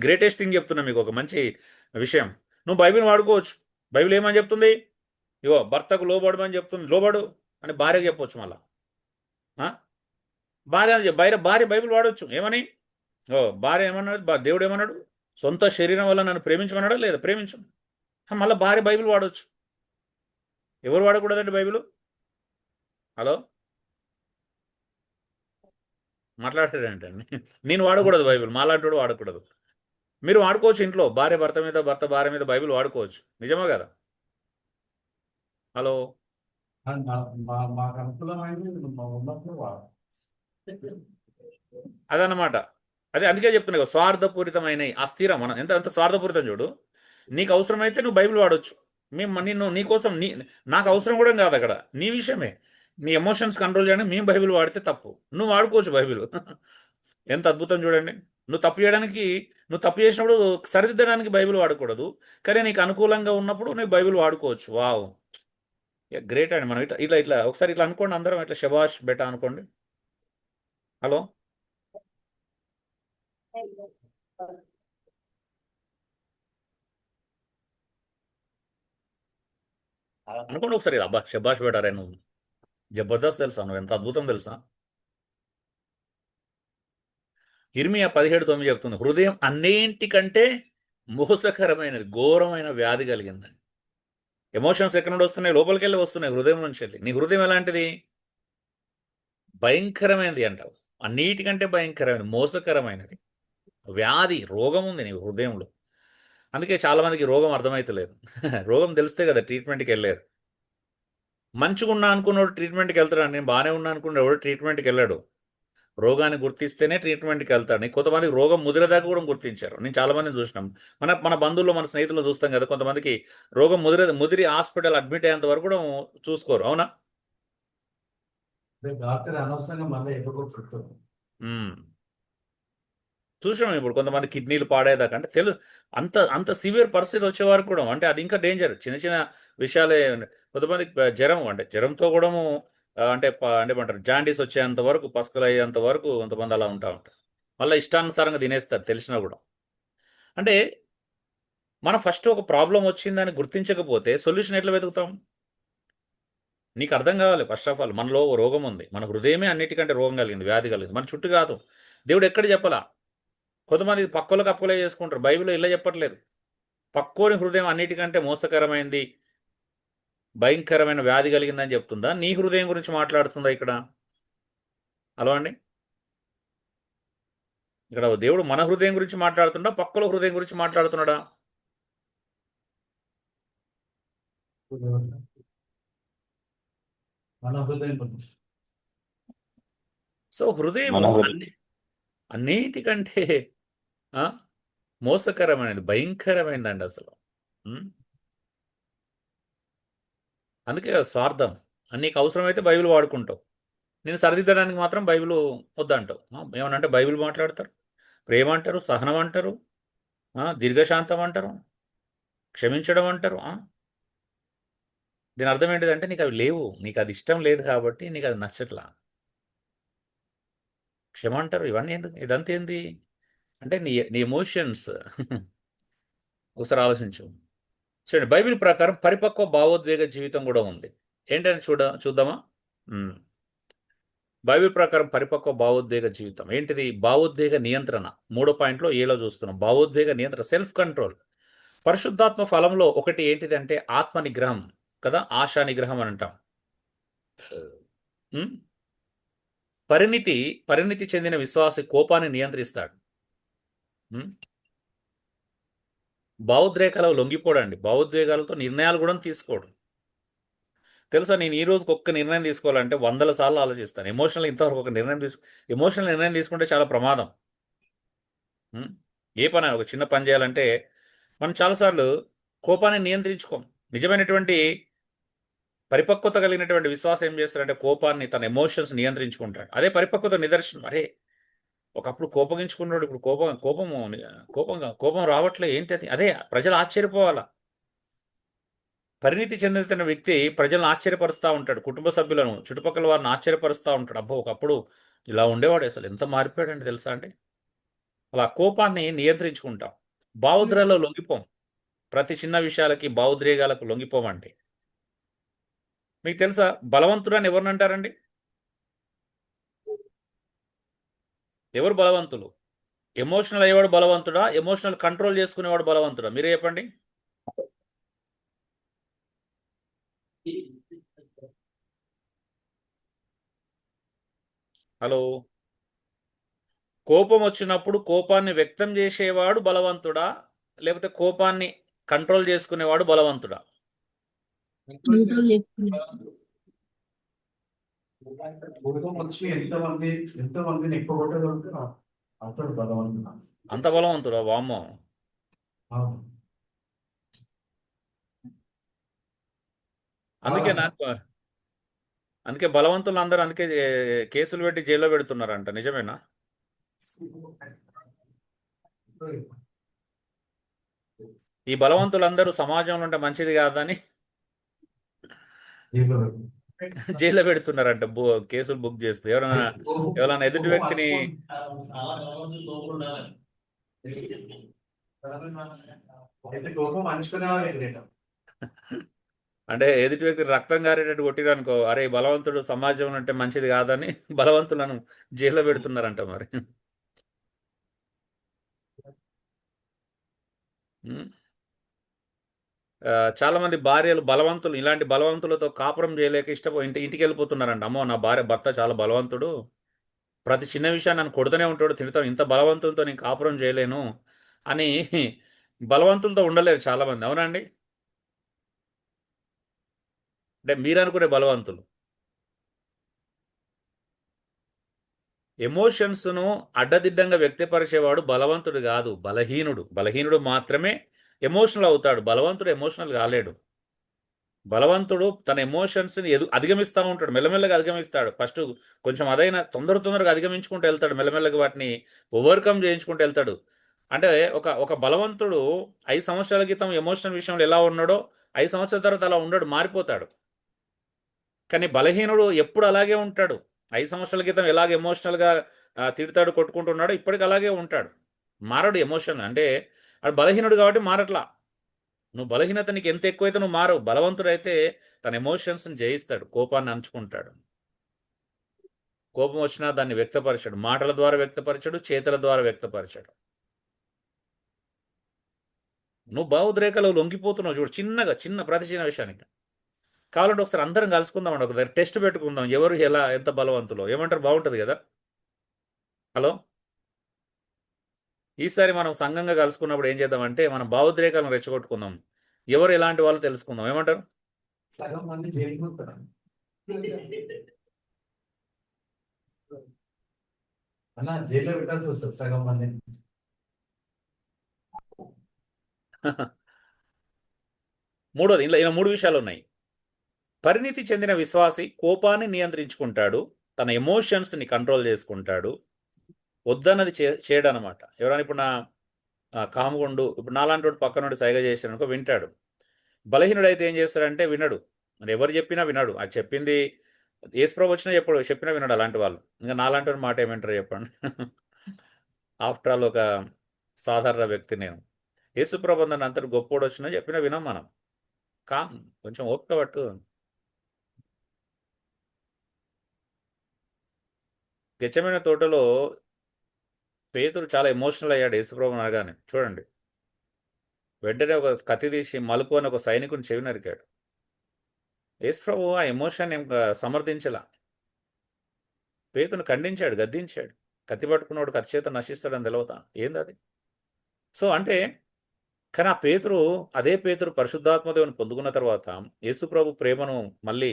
గ్రేటెస్ట్ థింగ్ చెప్తున్నా మీకు ఒక మంచి విషయం. నువ్వు బైబిల్ వాడుకోవచ్చు. బైబిల్ ఏమని చెప్తుంది? ఇగో భర్తకు లోబడమని చెప్తుంది. లోబడు అని భార్యకు చెప్పొచ్చు మళ్ళా. ఆ? భార్య బైబిల్ వాడవచ్చు. ఏమని? భార్య ఏమన్నాడు? దేవుడు ఏమన్నాడు? సొంత శరీరం వల్ల నన్ను ప్రేమించమన్నాడా లేదా? ప్రేమించు. మళ్ళీ భార్య బైబిల్ వాడవచ్చు. ఎవరు వాడకూడదండి బైబిల్? హలో, మాట్లాడారంటండి. నేను వాడకూడదు బైబిల్, మాలాంటి వాడకూడదు. మీరు వాడుకోవచ్చు ఇంట్లో. భార్య భర్త మీద, భర్త భార్య మీద బైబిల్ వాడుకోవచ్చు. నిజమే కదా? హలో. మాకు అనుకూలమైంది ఉన్నప్పుడు అదన్నమాట. అదే అందుకే చెప్తున్నా కదా, స్వార్థపూరితమైన అస్థిరం. మనం ఎంత ఎంత స్వార్థపూరితం చూడు. నీకు అవసరమైతే నువ్వు బైబిల్ వాడొచ్చు. మేము నిన్ను నీకోసం నాకు అవసరం కూడా కాదు అక్కడ. నీ విషయమే. నీ ఎమోషన్స్ కంట్రోల్ చేయడానికి మేము బైబిల్ వాడితే తప్పు. నువ్వు వాడుకోవచ్చు బైబిల్. ఎంత అద్భుతం చూడండి. నువ్వు తప్పు చేయడానికి, నువ్వు తప్పు చేసినప్పుడు సరిదిద్దడానికి బైబిల్ వాడకూడదు. కానీ నీకు అనుకూలంగా ఉన్నప్పుడు నువ్వు బైబిల్ వాడుకోవచ్చు. వావ్, గ్రేట్ అండి. మనం ఇట్లా ఇట్లా ఇట్లా ఒకసారి ఇట్లా అనుకోండి, అందరం ఇట్లా శబాష్ బెటా అనుకోండి. హలో. అనుకోండి ఒకసారి, అబ్బా శబాష్ బెటా రే నువ్వు జబర్దస్త్ తెలుసా, నువ్వు ఎంత అద్భుతం తెలుసా. ఇర్మియా 17:9 చెప్తుంది, హృదయం అన్నింటికంటే మోసకరమైనది, ఘోరమైన వ్యాధి కలిగిందని. ఎమోషన్స్ ఎక్కడ నుండి వస్తున్నాయి? లోపలికి వెళ్ళి వస్తున్నాయి, హృదయం నుంచి వెళ్ళి. నీ హృదయం ఎలాంటిది? భయంకరమైనది అంటావు. అన్నిటికంటే భయంకరమైనది, మోసకరమైనది. వ్యాధి, రోగం ఉంది నీ హృదయంలో. అందుకే చాలా మందికి రోగం అర్థమైతలేదు. రోగం తెలిస్తే కదా ట్రీట్మెంట్కి వెళ్ళారు. మంచిగా ఉన్నా అనుకున్నాడు ట్రీట్మెంట్కి వెళ్తాడు. నేను బాగానే ఉన్నా అనుకున్నాడు, ఎవడు ట్రీట్మెంట్కి వెళ్ళాడు. రోగాన్ని గుర్తిస్తేనే ట్రీట్మెంట్కి వెళ్తాడు. కొంతమందికి రోగం ముదిరేదాకా కూడా గుర్తించారు. నేను చాలా మందిని చూసినాం. మన మన బంధువుల్లో, మన స్నేహితులు చూస్తాం కదా, కొంతమందికి రోగం ముదిరి హాస్పిటల్ అడ్మిట్ అయ్యేంత వరకు కూడా చూసుకోరు. అవునా? డాక్టర్ అనవసరంగా మళ్ళీ ఎదుర్కొ చెప్తారు. చూసాం ఇప్పుడు కొంతమంది కిడ్నీలు పాడేదాకా, అంటే అంత అంత సివియర్ పరిస్థితి వచ్చే వరకు కూడా, అంటే అది ఇంకా డేంజర్. చిన్న చిన్న విషయాలే. కొంతమంది జ్వరం, అంటే జ్వరంతో కూడా అంటే అంటే ఏమంటారు, జాండీస్ వచ్చేంత వరకు, పసకలు అయ్యేంత వరకు కొంతమంది అలా ఉంటారు. మళ్ళీ ఇష్టానుసారంగా తినేస్తారు తెలిసినా కూడా. అంటే మనం ఫస్ట్ ఒక ప్రాబ్లం వచ్చిందని గుర్తించకపోతే సొల్యూషన్ ఎట్లా వెతుకుతాం? నీకు అర్థం కావాలి ఫస్ట్ ఆఫ్ ఆల్, మనలో ఓ రోగం ఉంది, మన హృదయమే అన్నిటికంటే రోగం కలిగింది, వ్యాధి కలిగింది, మన చుట్టూ కాదు. దేవుడు ఎక్కడ చెప్పలా. కొంతమంది పక్కలకు అప్పులే చేసుకుంటారు, బైబిల్లో ఇలా చెప్పట్లేదు. పక్కోని హృదయం అన్నిటికంటే మోసకరమైంది, భయంకరమైన వ్యాధి కలిగిందని చెప్తుందా, నీ హృదయం గురించి మాట్లాడుతుందా ఇక్కడ? హలో అండి, ఇక్కడ దేవుడు మన హృదయం గురించి మాట్లాడుతుండా, పక్కల హృదయం గురించి మాట్లాడుతున్నాడా? మన హృదయం గురించి. సో హృదయము మన హృదయం అన్నిటికంటే ఆ, మోసకరమైనది, భయంకరమైనదండి అసలు. ఉం? అందుకే కదా స్వార్థం. నీకు అవసరమైతే బైబిల్ వాడుకుంటావు, నేను సరిదిద్దడానికి మాత్రం బైబిల్ వద్దంటావు. ఏమనంటే బైబిల్ మాట్లాడతారు, ప్రేమ అంటారు, సహనం అంటారు, దీర్ఘశాంతం అంటారు, క్షమించడం అంటారు. దీని అర్థం ఏంటిదంటే నీకు అవి లేవు, నీకు అది ఇష్టం లేదు కాబట్టి నీకు అది నచ్చట్లా. క్షమ అంటారు, ఇవన్నీ ఎందుకు, ఇదంతా ఏంది అంటే నీ నీ ఎమోషన్స్. ఒకసారి ఆలోచించు. చూడండి, బైబిల్ ప్రకారం పరిపక్వ భావోద్వేగ జీవితం కూడా ఉంది. ఏంటని చూద్దామా? ఉమ్. బైబిల్ ప్రకారం పరిపక్వ భావోద్వేగ జీవితం ఏంటిది? భావోద్వేగ నియంత్రణ. 3వ పాయింట్లో ఏలో చూస్తున్నాం. భావోద్వేగ నియంత్రణ, సెల్ఫ్ కంట్రోల్. పరిశుద్ధాత్మ ఫలంలో ఒకటి ఏంటిది అంటే ఆత్మ నిగ్రహం కదా, ఆశా నిగ్రహం అని అంటాం. ఉమ్. పరిణితి చెందిన విశ్వాసి కోపాన్ని నియంత్రిస్తాడు. ఉమ్. భావోద్రేకాలు లొంగిపోడండి, భావోద్వేగాలతో నిర్ణయాలు కూడా తీసుకోడు. తెలుసా, నేను ఈ రోజుకి ఒక్క నిర్ణయం తీసుకోవాలంటే 100 సార్లు ఆలోచిస్తాను. ఇంతవరకు ఒక ఎమోషనల్ నిర్ణయం తీసుకుంటే చాలా ప్రమాదం. ఏ పని, ఒక చిన్న పని చేయాలంటే మనం చాలాసార్లు కోపాన్ని నియంత్రించుకోం. నిజమైనటువంటి పరిపక్వత కలిగినటువంటి విశ్వాసం ఏం చేస్తాడంటే కోపాన్ని, తన ఎమోషన్స్ నియంత్రించుకుంటాడు. అదే పరిపక్వత నిదర్శనం. అరే, ఒకప్పుడు కోపగించుకున్నాడు, ఇప్పుడు కోపం రావట్లే, ఏంటి అది? అదే ప్రజలు ఆశ్చర్యపోవాలా. పరిణితి చెందుతున్న వ్యక్తి ప్రజలను ఆశ్చర్యపరుస్తూ ఉంటాడు, కుటుంబ సభ్యులను, చుట్టుపక్కల వారిని ఆశ్చర్యపరుస్తూ ఉంటాడు. అబ్బో, ఒకప్పుడు ఇలా ఉండేవాడు, అసలు ఎంత మారిపోయాడంటే తెలుసా అండి. అలా కోపాన్ని నియంత్రించుకుంటాం. భావోద్రేగాల్లో లొంగిపోం. ప్రతి చిన్న విషయాలకి భావోద్రేగాలకు లొంగిపోమండి. మీకు తెలుసా, బలవంతుడు అని ఎవరిని అంటారండి? ఎవరు బలవంతులు? ఎమోషనల్ అయ్యేవాడు బలవంతుడా, ఎమోషనల్ కంట్రోల్ చేసుకునేవాడు బలవంతుడా? మీరే చెప్పండి. హలో, కోపం వచ్చినప్పుడు కోపాన్ని వ్యక్తం చేసేవాడు బలవంతుడా, లేకపోతే కోపాన్ని కంట్రోల్ చేసుకునేవాడు బలవంతుడా? కోపం వచ్చి ఎంతమందిని ఎక్కువ కొట్టగలుగుతారో అతడు బలవంతుడు. అంత బలవంతుడా? వామ్మో. అవును. అందుకే బలవంతులు అందరూ అందుకే కేసులు పెట్టి జైల్లో పెడుతున్నారంట. నిజమేనా? ఈ బలవంతులందరూ సమాజంలో ఉంటే మంచిది కాదని జైల్లో పెడుతున్నారంట, కేసులు బుక్ చేస్తూ. ఎవరైనా ఎదుటి వ్యక్తిని అంటే ఎదుటి వ్యక్తి రక్తం గారేటట్టు కొట్టిరనుకో, అరే బలవంతుడు సమాజంలో ఉంటే మంచిది కాదని బలవంతులను జైల్లో పెడుతున్నారంట మరి. చాలా మంది భార్యలు బలవంతులు, ఇలాంటి బలవంతులతో కాపురం చేయలేక ఇంటికి వెళ్ళిపోతున్నారంట. అమ్మో, నా భర్త చాలా బలవంతుడు, ప్రతి చిన్న విషయాన్ని నన్ను కొడుతూనే ఉంటాడు, తిడతాడు, ఇంత బలవంతులతో నేను కాపురం చేయలేను అని బలవంతులతో ఉండలేరు చాలామంది. అవునండి? అంటే మీరు అనుకునే బలవంతులు. ఎమోషన్స్ను అడ్డదిడ్డంగా వ్యక్తపరిచేవాడు బలవంతుడు కాదు, బలహీనుడు మాత్రమే ఎమోషనల్ అవుతాడు. బలవంతుడు ఎమోషనల్ కాలేడు. బలవంతుడు తన ఎమోషన్స్ని అధిగమిస్తూ ఉంటాడు, మెల్లమెల్లగా అధిగమిస్తాడు. ఫస్ట్ కొంచెం అదైనా తొందరగా అధిగమించుకుంటూ వెళ్తాడు, మెల్లమెల్లగా వాటిని ఓవర్కమ్ చేయించుకుంటూ వెళ్తాడు. అంటే ఒక బలవంతుడు 5 సంవత్సరాల క్రితం ఎమోషనల్ విషయంలో ఎలా ఉన్నాడో 5 సంవత్సరాల తర్వాత అలా ఉండడు, మారిపోతాడు. కానీ బలహీనుడు ఎప్పుడు అలాగే ఉంటాడు. 5 సంవత్సరాల క్రితం ఎలాగ ఎమోషనల్గా తిడతాడు, కొట్టుకుంటున్నాడు, ఇప్పటికి అలాగే ఉంటాడు, మారడు. ఎమోషన్ అంటే వాడు బలహీనుడు కాబట్టి మారట్లా. నువ్వు బలహీనత నీకు ఎంత ఎక్కువైతే నువ్వు మారవు. బలవంతుడైతే తన ఎమోషన్స్ని జయిస్తాడు, కోపాన్ని అణుచుకుంటాడు. కోపం వచ్చినా దాన్ని వ్యక్తపరచడు, మాటల ద్వారా వ్యక్తపరచడు, చేతుల ద్వారా వ్యక్తపరచడు. నువ్వు భావోద్రేకాలు లొంగిపోతున్నావు చూడు, చిన్న ప్రతి చిన్న విషయానికి. కావాలంటే ఒకసారి అందరం కలుసుకుందాం అండి, ఒక టెస్ట్ పెట్టుకుందాం, ఎవరు ఎలా ఎంత బలవంతులో. ఏమంటారు? బాగుంటుంది కదా. హలో, ఈసారి మనం సంఘంగా కలుసుకున్నప్పుడు ఏం చేద్దామంటే మనం భావోద్రేకాలను రెచ్చగొట్టుకుందాం, ఎవరు ఎలాంటి వాళ్ళు తెలుసుకుందాం. ఏమంటారు? సగం మంది జైలుకుంటారు అన్న, జైల్లో పెట్టాల్సి వస్తుంది సగం మంది. మూడోది, ఇలా 3 విషయాలు ఉన్నాయి. పరిణితి చెందిన విశ్వాసి కోపాన్ని నియంత్రించుకుంటాడు, తన ఎమోషన్స్ని కంట్రోల్ చేసుకుంటాడు, వద్దన్నది చేయడం అనమాట. ఎవరైనా ఇప్పుడు కాముగుండు, ఇప్పుడు నాలాంటి వాడు పక్క నుండి సైగ చేశాడనుకో వింటాడు. బలహీనుడైతే ఏం చేస్తాడంటే వినడు, మరి ఎవరు చెప్పినా వినడు. అది చెప్పింది యేసుప్రభు వచ్చినా చెప్పినా వినడు అలాంటి వాళ్ళు. ఇంకా నాలాంటి వాడి మాట ఏమంటారు చెప్పండి. ఆఫ్టర్ ఆల్ ఒక సాధారణ వ్యక్తి నేను. యేసుప్రభు నన్ను అంతటి గొప్పోడు వచ్చినా చెప్పినా వినం మనం. కొంచెం ఓపిక పట్టు. గెచ్చమైన తోటలో పేతురు చాలా ఎమోషనల్ అయ్యాడు యేసుప్రభుని అనగానే. చూడండి, వెంటనే ఒక కత్తి తీసి మలుకు అని ఒక సైనికుని చెవి నరికాడు. యేసుప్రభు ఆ ఎమోషన్ ఏం సమర్థించలా, పేతును ఖండించాడు, గద్దించాడు. కత్తి పట్టుకున్నవాడు కత్తి చేత నశిస్తాడని తెలవతా ఏంది అది. సో అంటే, కానీ ఆ పేతురు, అదే పేతురు పరిశుద్ధాత్మదేవుని పొందుకున్న తర్వాత, యేసుప్రభు ప్రేమను మళ్ళీ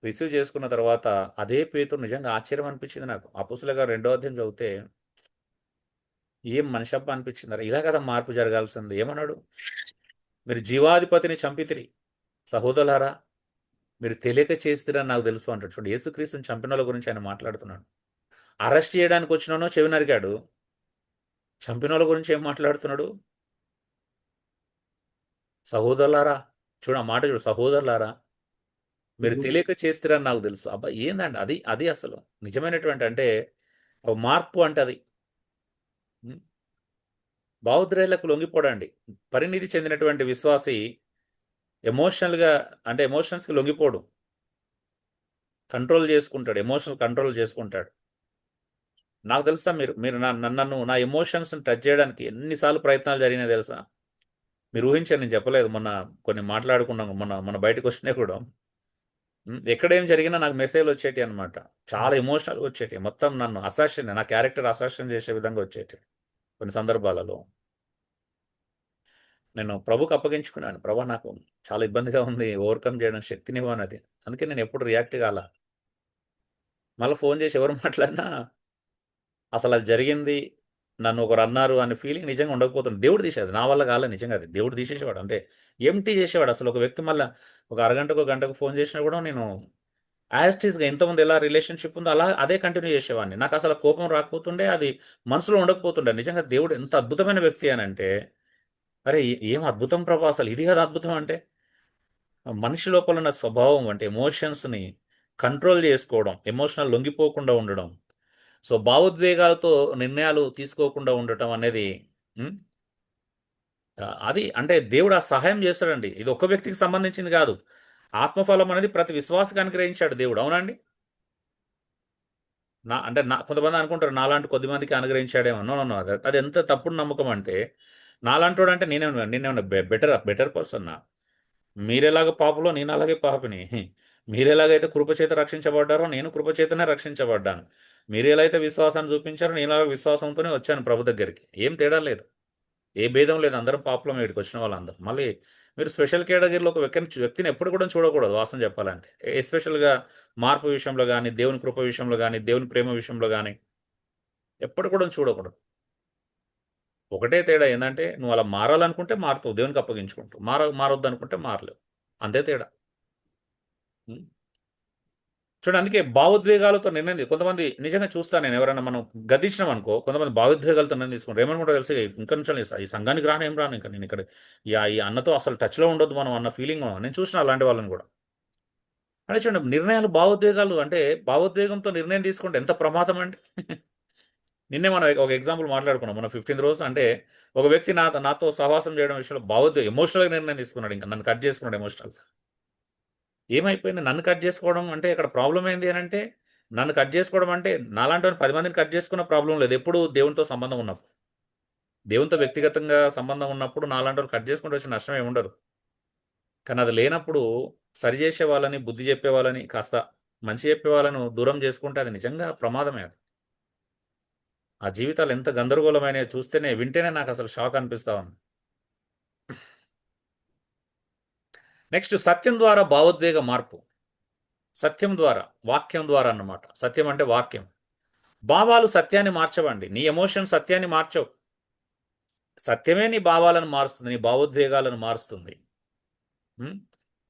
రిసీవ్ చేసుకున్న తర్వాత, అదే పేతురు నిజంగా ఆశ్చర్యం అనిపించింది నాకు. అపోస్తలుల గారు 2వ అధ్యాయం చదివితే ఏం మనిషబ్బ అనిపించింది. ఇలా కదా మార్పు జరగాల్సింది. ఏమన్నాడు? మీరు జీవాధిపతిని చంపితిరి సహోదరులారా, మీరు తెలియక చేస్తారని నాకు తెలుసు అంటాడు. చూడండి, యేసుక్రీస్తుని చంపిన వాళ్ళ గురించి ఆయన మాట్లాడుతున్నాడు. అరెస్ట్ చేయడానికి వచ్చినోనో చెవి నరికాడు, చంపిన వాళ్ళ గురించి ఏం మాట్లాడుతున్నాడు? సహోదరులారా, చూడు ఆ మాట చూడు, సహోదరులారా మీరు తెలియక చేస్తారని నాకు తెలుసు. అబ్బా ఏందండి అది, అది అసలు నిజమైనటువంటి అంటే ఒక మార్పు అంటే అది. భావోద్రేకాలకు లొంగిపోడండి. పరిణితి చెందినటువంటి విశ్వాసి ఎమోషనల్గా అంటే ఎమోషన్స్కి లొంగిపోడు, కంట్రోల్ చేసుకుంటాడు, ఎమోషనల్ కంట్రోల్ చేసుకుంటాడు. నాకు తెలుసా, మీరు మీరు నన్ను నా ఎమోషన్స్ని టచ్ చేయడానికి ఎన్నిసార్లు ప్రయత్నాలు జరిగినాయి తెలుసా. మీరు ఊహించారు, నేను చెప్పలేదు. మొన్న కొన్ని మాట్లాడుకున్నాం, మన బయటకు వచ్చినాయి కూడా. ఎక్కడేం జరిగినా నాకు మెసేజ్లు వచ్చేటి అనమాట. చాలా ఎమోషనల్గా వచ్చేటి, మొత్తం నన్ను నా క్యారెక్టర్ అసాషన్ చేసే విధంగా వచ్చేటి కొన్ని సందర్భాలలో. నేను ప్రభుకి అప్పగించుకున్నాను, ప్రభా నాకు చాలా ఇబ్బందిగా ఉంది, ఓవర్కమ్ చేయడానికి శక్తినివ్వనది. అందుకే నేను ఎప్పుడు రియాక్ట్ కాల. మళ్ళీ ఫోన్ చేసి ఎవరు మాట్లాడినా అసలు అది జరిగింది, నన్ను ఒకరు అన్నారు అనే ఫీలింగ్ నిజంగా ఉండకపోతుంది. దేవుడు తీసేది, నా వల్ల కాలే నిజంగా. అది దేవుడు తీసేసేవాడు, అంటే ఎంటీ చేసేవాడు. అసలు ఒక వ్యక్తి మళ్ళీ ఒక అరగంటకు గంటకు ఫోన్ చేసినా కూడా నేను యాజ్టీస్గా ఇంతకుముందు ఎలా రిలేషన్షిప్ ఉందో అలా అదే కంటిన్యూ చేసేవాడిని. నాకు అసలు కోపం రాకపోతుండే, అది మనసులో ఉండకపోతుండే. నిజంగా దేవుడు ఎంత అద్భుతమైన వ్యక్తి అని అంటే, అరే ఏం అద్భుతం ప్రభా, అసలు ఇది కదా అద్భుతం అంటే. మనిషి లోపల ఉన్న స్వభావం అంటే ఎమోషన్స్ని కంట్రోల్ చేసుకోవడం, ఎమోషనల్ లొంగిపోకుండా ఉండడం, సో భావోద్వేగాలతో నిర్ణయాలు తీసుకోకుండా ఉండటం అనేది ఉమ్, అది అంటే దేవుడు ఆ సహాయం చేస్తాడండి. ఇది ఒక్క వ్యక్తికి సంబంధించింది కాదు. ఆత్మఫలం అనేది ప్రతి విశ్వాసకు అనుగ్రహించాడు దేవుడు. అవునండి. అంటే కొంతమంది అనుకుంటారు నాలాంటి కొద్ది మందికి అనుగ్రహించాడేమో. నో నో నో, అది ఎంత తప్పుడు నమ్మకం అంటే, నాలాంటి అంటే నేనేమన్నా బెటర్ పర్సన్. మీరెలాగ పాపలో నేను అలాగే పాపిని. మీరెలాగైతే కృపచేత రక్షించబడ్డారో నేను కృపచేతనే రక్షించబడ్డాను. మీరు ఎలా అయితే విశ్వాసాన్ని చూపించారో నేను అలాగ విశ్వాసంతోనే వచ్చాను ప్రభు దగ్గరికి. ఏం తేడా లేదు, ఏ భేదం లేదు. అందరం పాపలం ఇక్కడికి వచ్చిన వాళ్ళందరూ. మళ్ళీ మీరు స్పెషల్ కేటగిరీలో ఒక వ్యక్తిని ఎప్పుడు కూడా చూడకూడదు వాస్తవం చెప్పాలంటే. ఎస్పెషల్గా మార్పు విషయంలో కానీ, దేవుని కృప విషయంలో కానీ, దేవుని ప్రేమ విషయంలో కానీ ఎప్పుడు కూడా చూడకూడదు. ఒకటే తేడా ఏంటంటే, నువ్వు అలా మారాలనుకుంటే మారుతావు, దేవునికి అప్పగించుకుంటావు. మారొద్దు అనుకుంటే మారలేవు, అంతే తేడా. చూడండి, అందుకే భావోద్వేగాలతో నిర్ణయం కొంతమంది నిజంగా చూస్తాను నేను. ఎవరైనా మనం గద్దించినాం అనుకో, కొంతమంది భావోద్వేగాలతో నిర్ణయం తీసుకుంటారు. ఏమనుకుంటారు తెలిసి, ఇంకా నుంచి ఈ సంఘానికి రాను, ఏం రాను, ఇంకా నేను ఇక్కడ ఈ అన్నతో అసలు టచ్లో ఉండొద్దు మనం అన్న ఫీలింగ్ నేను చూసిన అలాంటి వాళ్ళని కూడా. అంటే చూడండి, నిర్ణయాలు భావోద్వేగాలు అంటే భావోద్వేగంతో నిర్ణయం తీసుకుంటే ఎంత ప్రమాదం అండి. నిన్నే మనం ఒక ఎగ్జాంపుల్ మాట్లాడుకున్నాం. మనం 15 రోజు అంటే ఒక వ్యక్తి నాతో సహవాసం చేయడం విషయంలో ఎమోషనల్‌గా నిర్ణయం తీసుకున్నాడు. ఇంకా నన్ను కట్ చేసుకున్నాడు ఎమోషనల్‌గా. ఏమైపోయింది? నన్ను కట్ చేసుకోవడం అంటే ఇక్కడ ప్రాబ్లమ్ ఏంది అనంటే, నన్ను కట్ చేసుకోవడం అంటే నాలాంటోని 10 మందిని కట్ చేసుకున్న ప్రాబ్లమ్ లేదు. ఎప్పుడు దేవునితో సంబంధం ఉన్నప్పుడు. దేవునితో వ్యక్తిగతంగా సంబంధం ఉన్నప్పుడు నాలాంటోళ్ళు కట్ చేసుకుంటూ వచ్చి నష్టం ఏమి ఉండదు. కానీ అది లేనప్పుడు సరిజేసే వాళ్ళని, బుద్ధి చెప్పే వాళ్ళని, కాస్త మంచి చెప్పే వాళ్ళను దూరం చేసుకుంటే అది నిజంగా ప్రమాదమే అది. ఆ జీవితాలు ఎంత గందరగోళమైనయో చూస్తేనే, వింటేనే నాకసలు షాక్ అనిపిస్తా ఉంది. నెక్స్ట్ సత్యం ద్వారా భావోద్వేగ మార్పు. సత్యం ద్వారా, వాక్యం ద్వారా అన్నమాట. సత్యం అంటే వాక్యం. భావాలు సత్యాన్ని మార్చవండి. నీ ఎమోషన్ సత్యాన్ని మార్చవు. సత్యమే నీ భావాలను మారుస్తుంది. నీ భావోద్వేగాలను మారుస్తుంది. హ్మ్.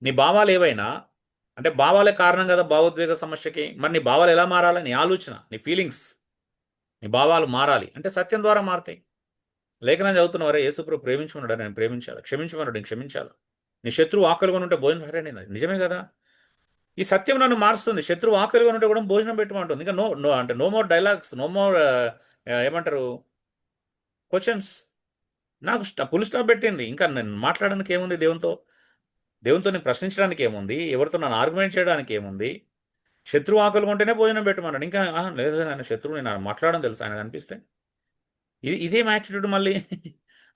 నీ భావాలు ఏవైనా అంటే భావాలే కారణం కదా భావోద్వేగ సమస్యకి. మరి నీ భావాలు ఎలా మారాలి? నీ ఆలోచన, నీ ఫీలింగ్స్, నీ భావాలు మారాలి. అంటే సత్యం ద్వారా మారతాయి. లేఖనం చదువుతున్నవారే యేసుప్రభు ప్రేమించుకున్నాడు, నేను ప్రేమించాలి. క్షమించమన్నాడు, నేను క్షమించాలి. నీ శత్రువు ఆకలిగా ఉంటే భోజనం అరే నేను నిజమే కదా! ఈ సత్యం నన్ను మారుస్తుంది. శత్రువు ఆకలిగా ఉంటే కూడా భోజనం పెట్టమంటుంది. ఇంకా నో నో అంటే no more dialogues, no more ఏమంటారు క్వెషన్స్. నాకు ఫుల్ స్టాప్ పెట్టింది. ఇంకా నేను మాట్లాడడానికి ఏముంది దేవునితో? దేవునితో నేను ప్రశ్నించడానికి ఏముంది? ఎవరితో నన్ను ఆర్గ్యుమెంట్ చేయడానికి ఏముంది? శత్రువు ఆకలిగా ఉంటేనే భోజనం పెట్టమన్నాడు. ఇంకా లేదు లేదు ఆయన శత్రువు నేను మాట్లాడడం తెలుసు ఆయనకు అనిపిస్తే. ఇదేం యాటిట్యూడ్ మళ్ళీ?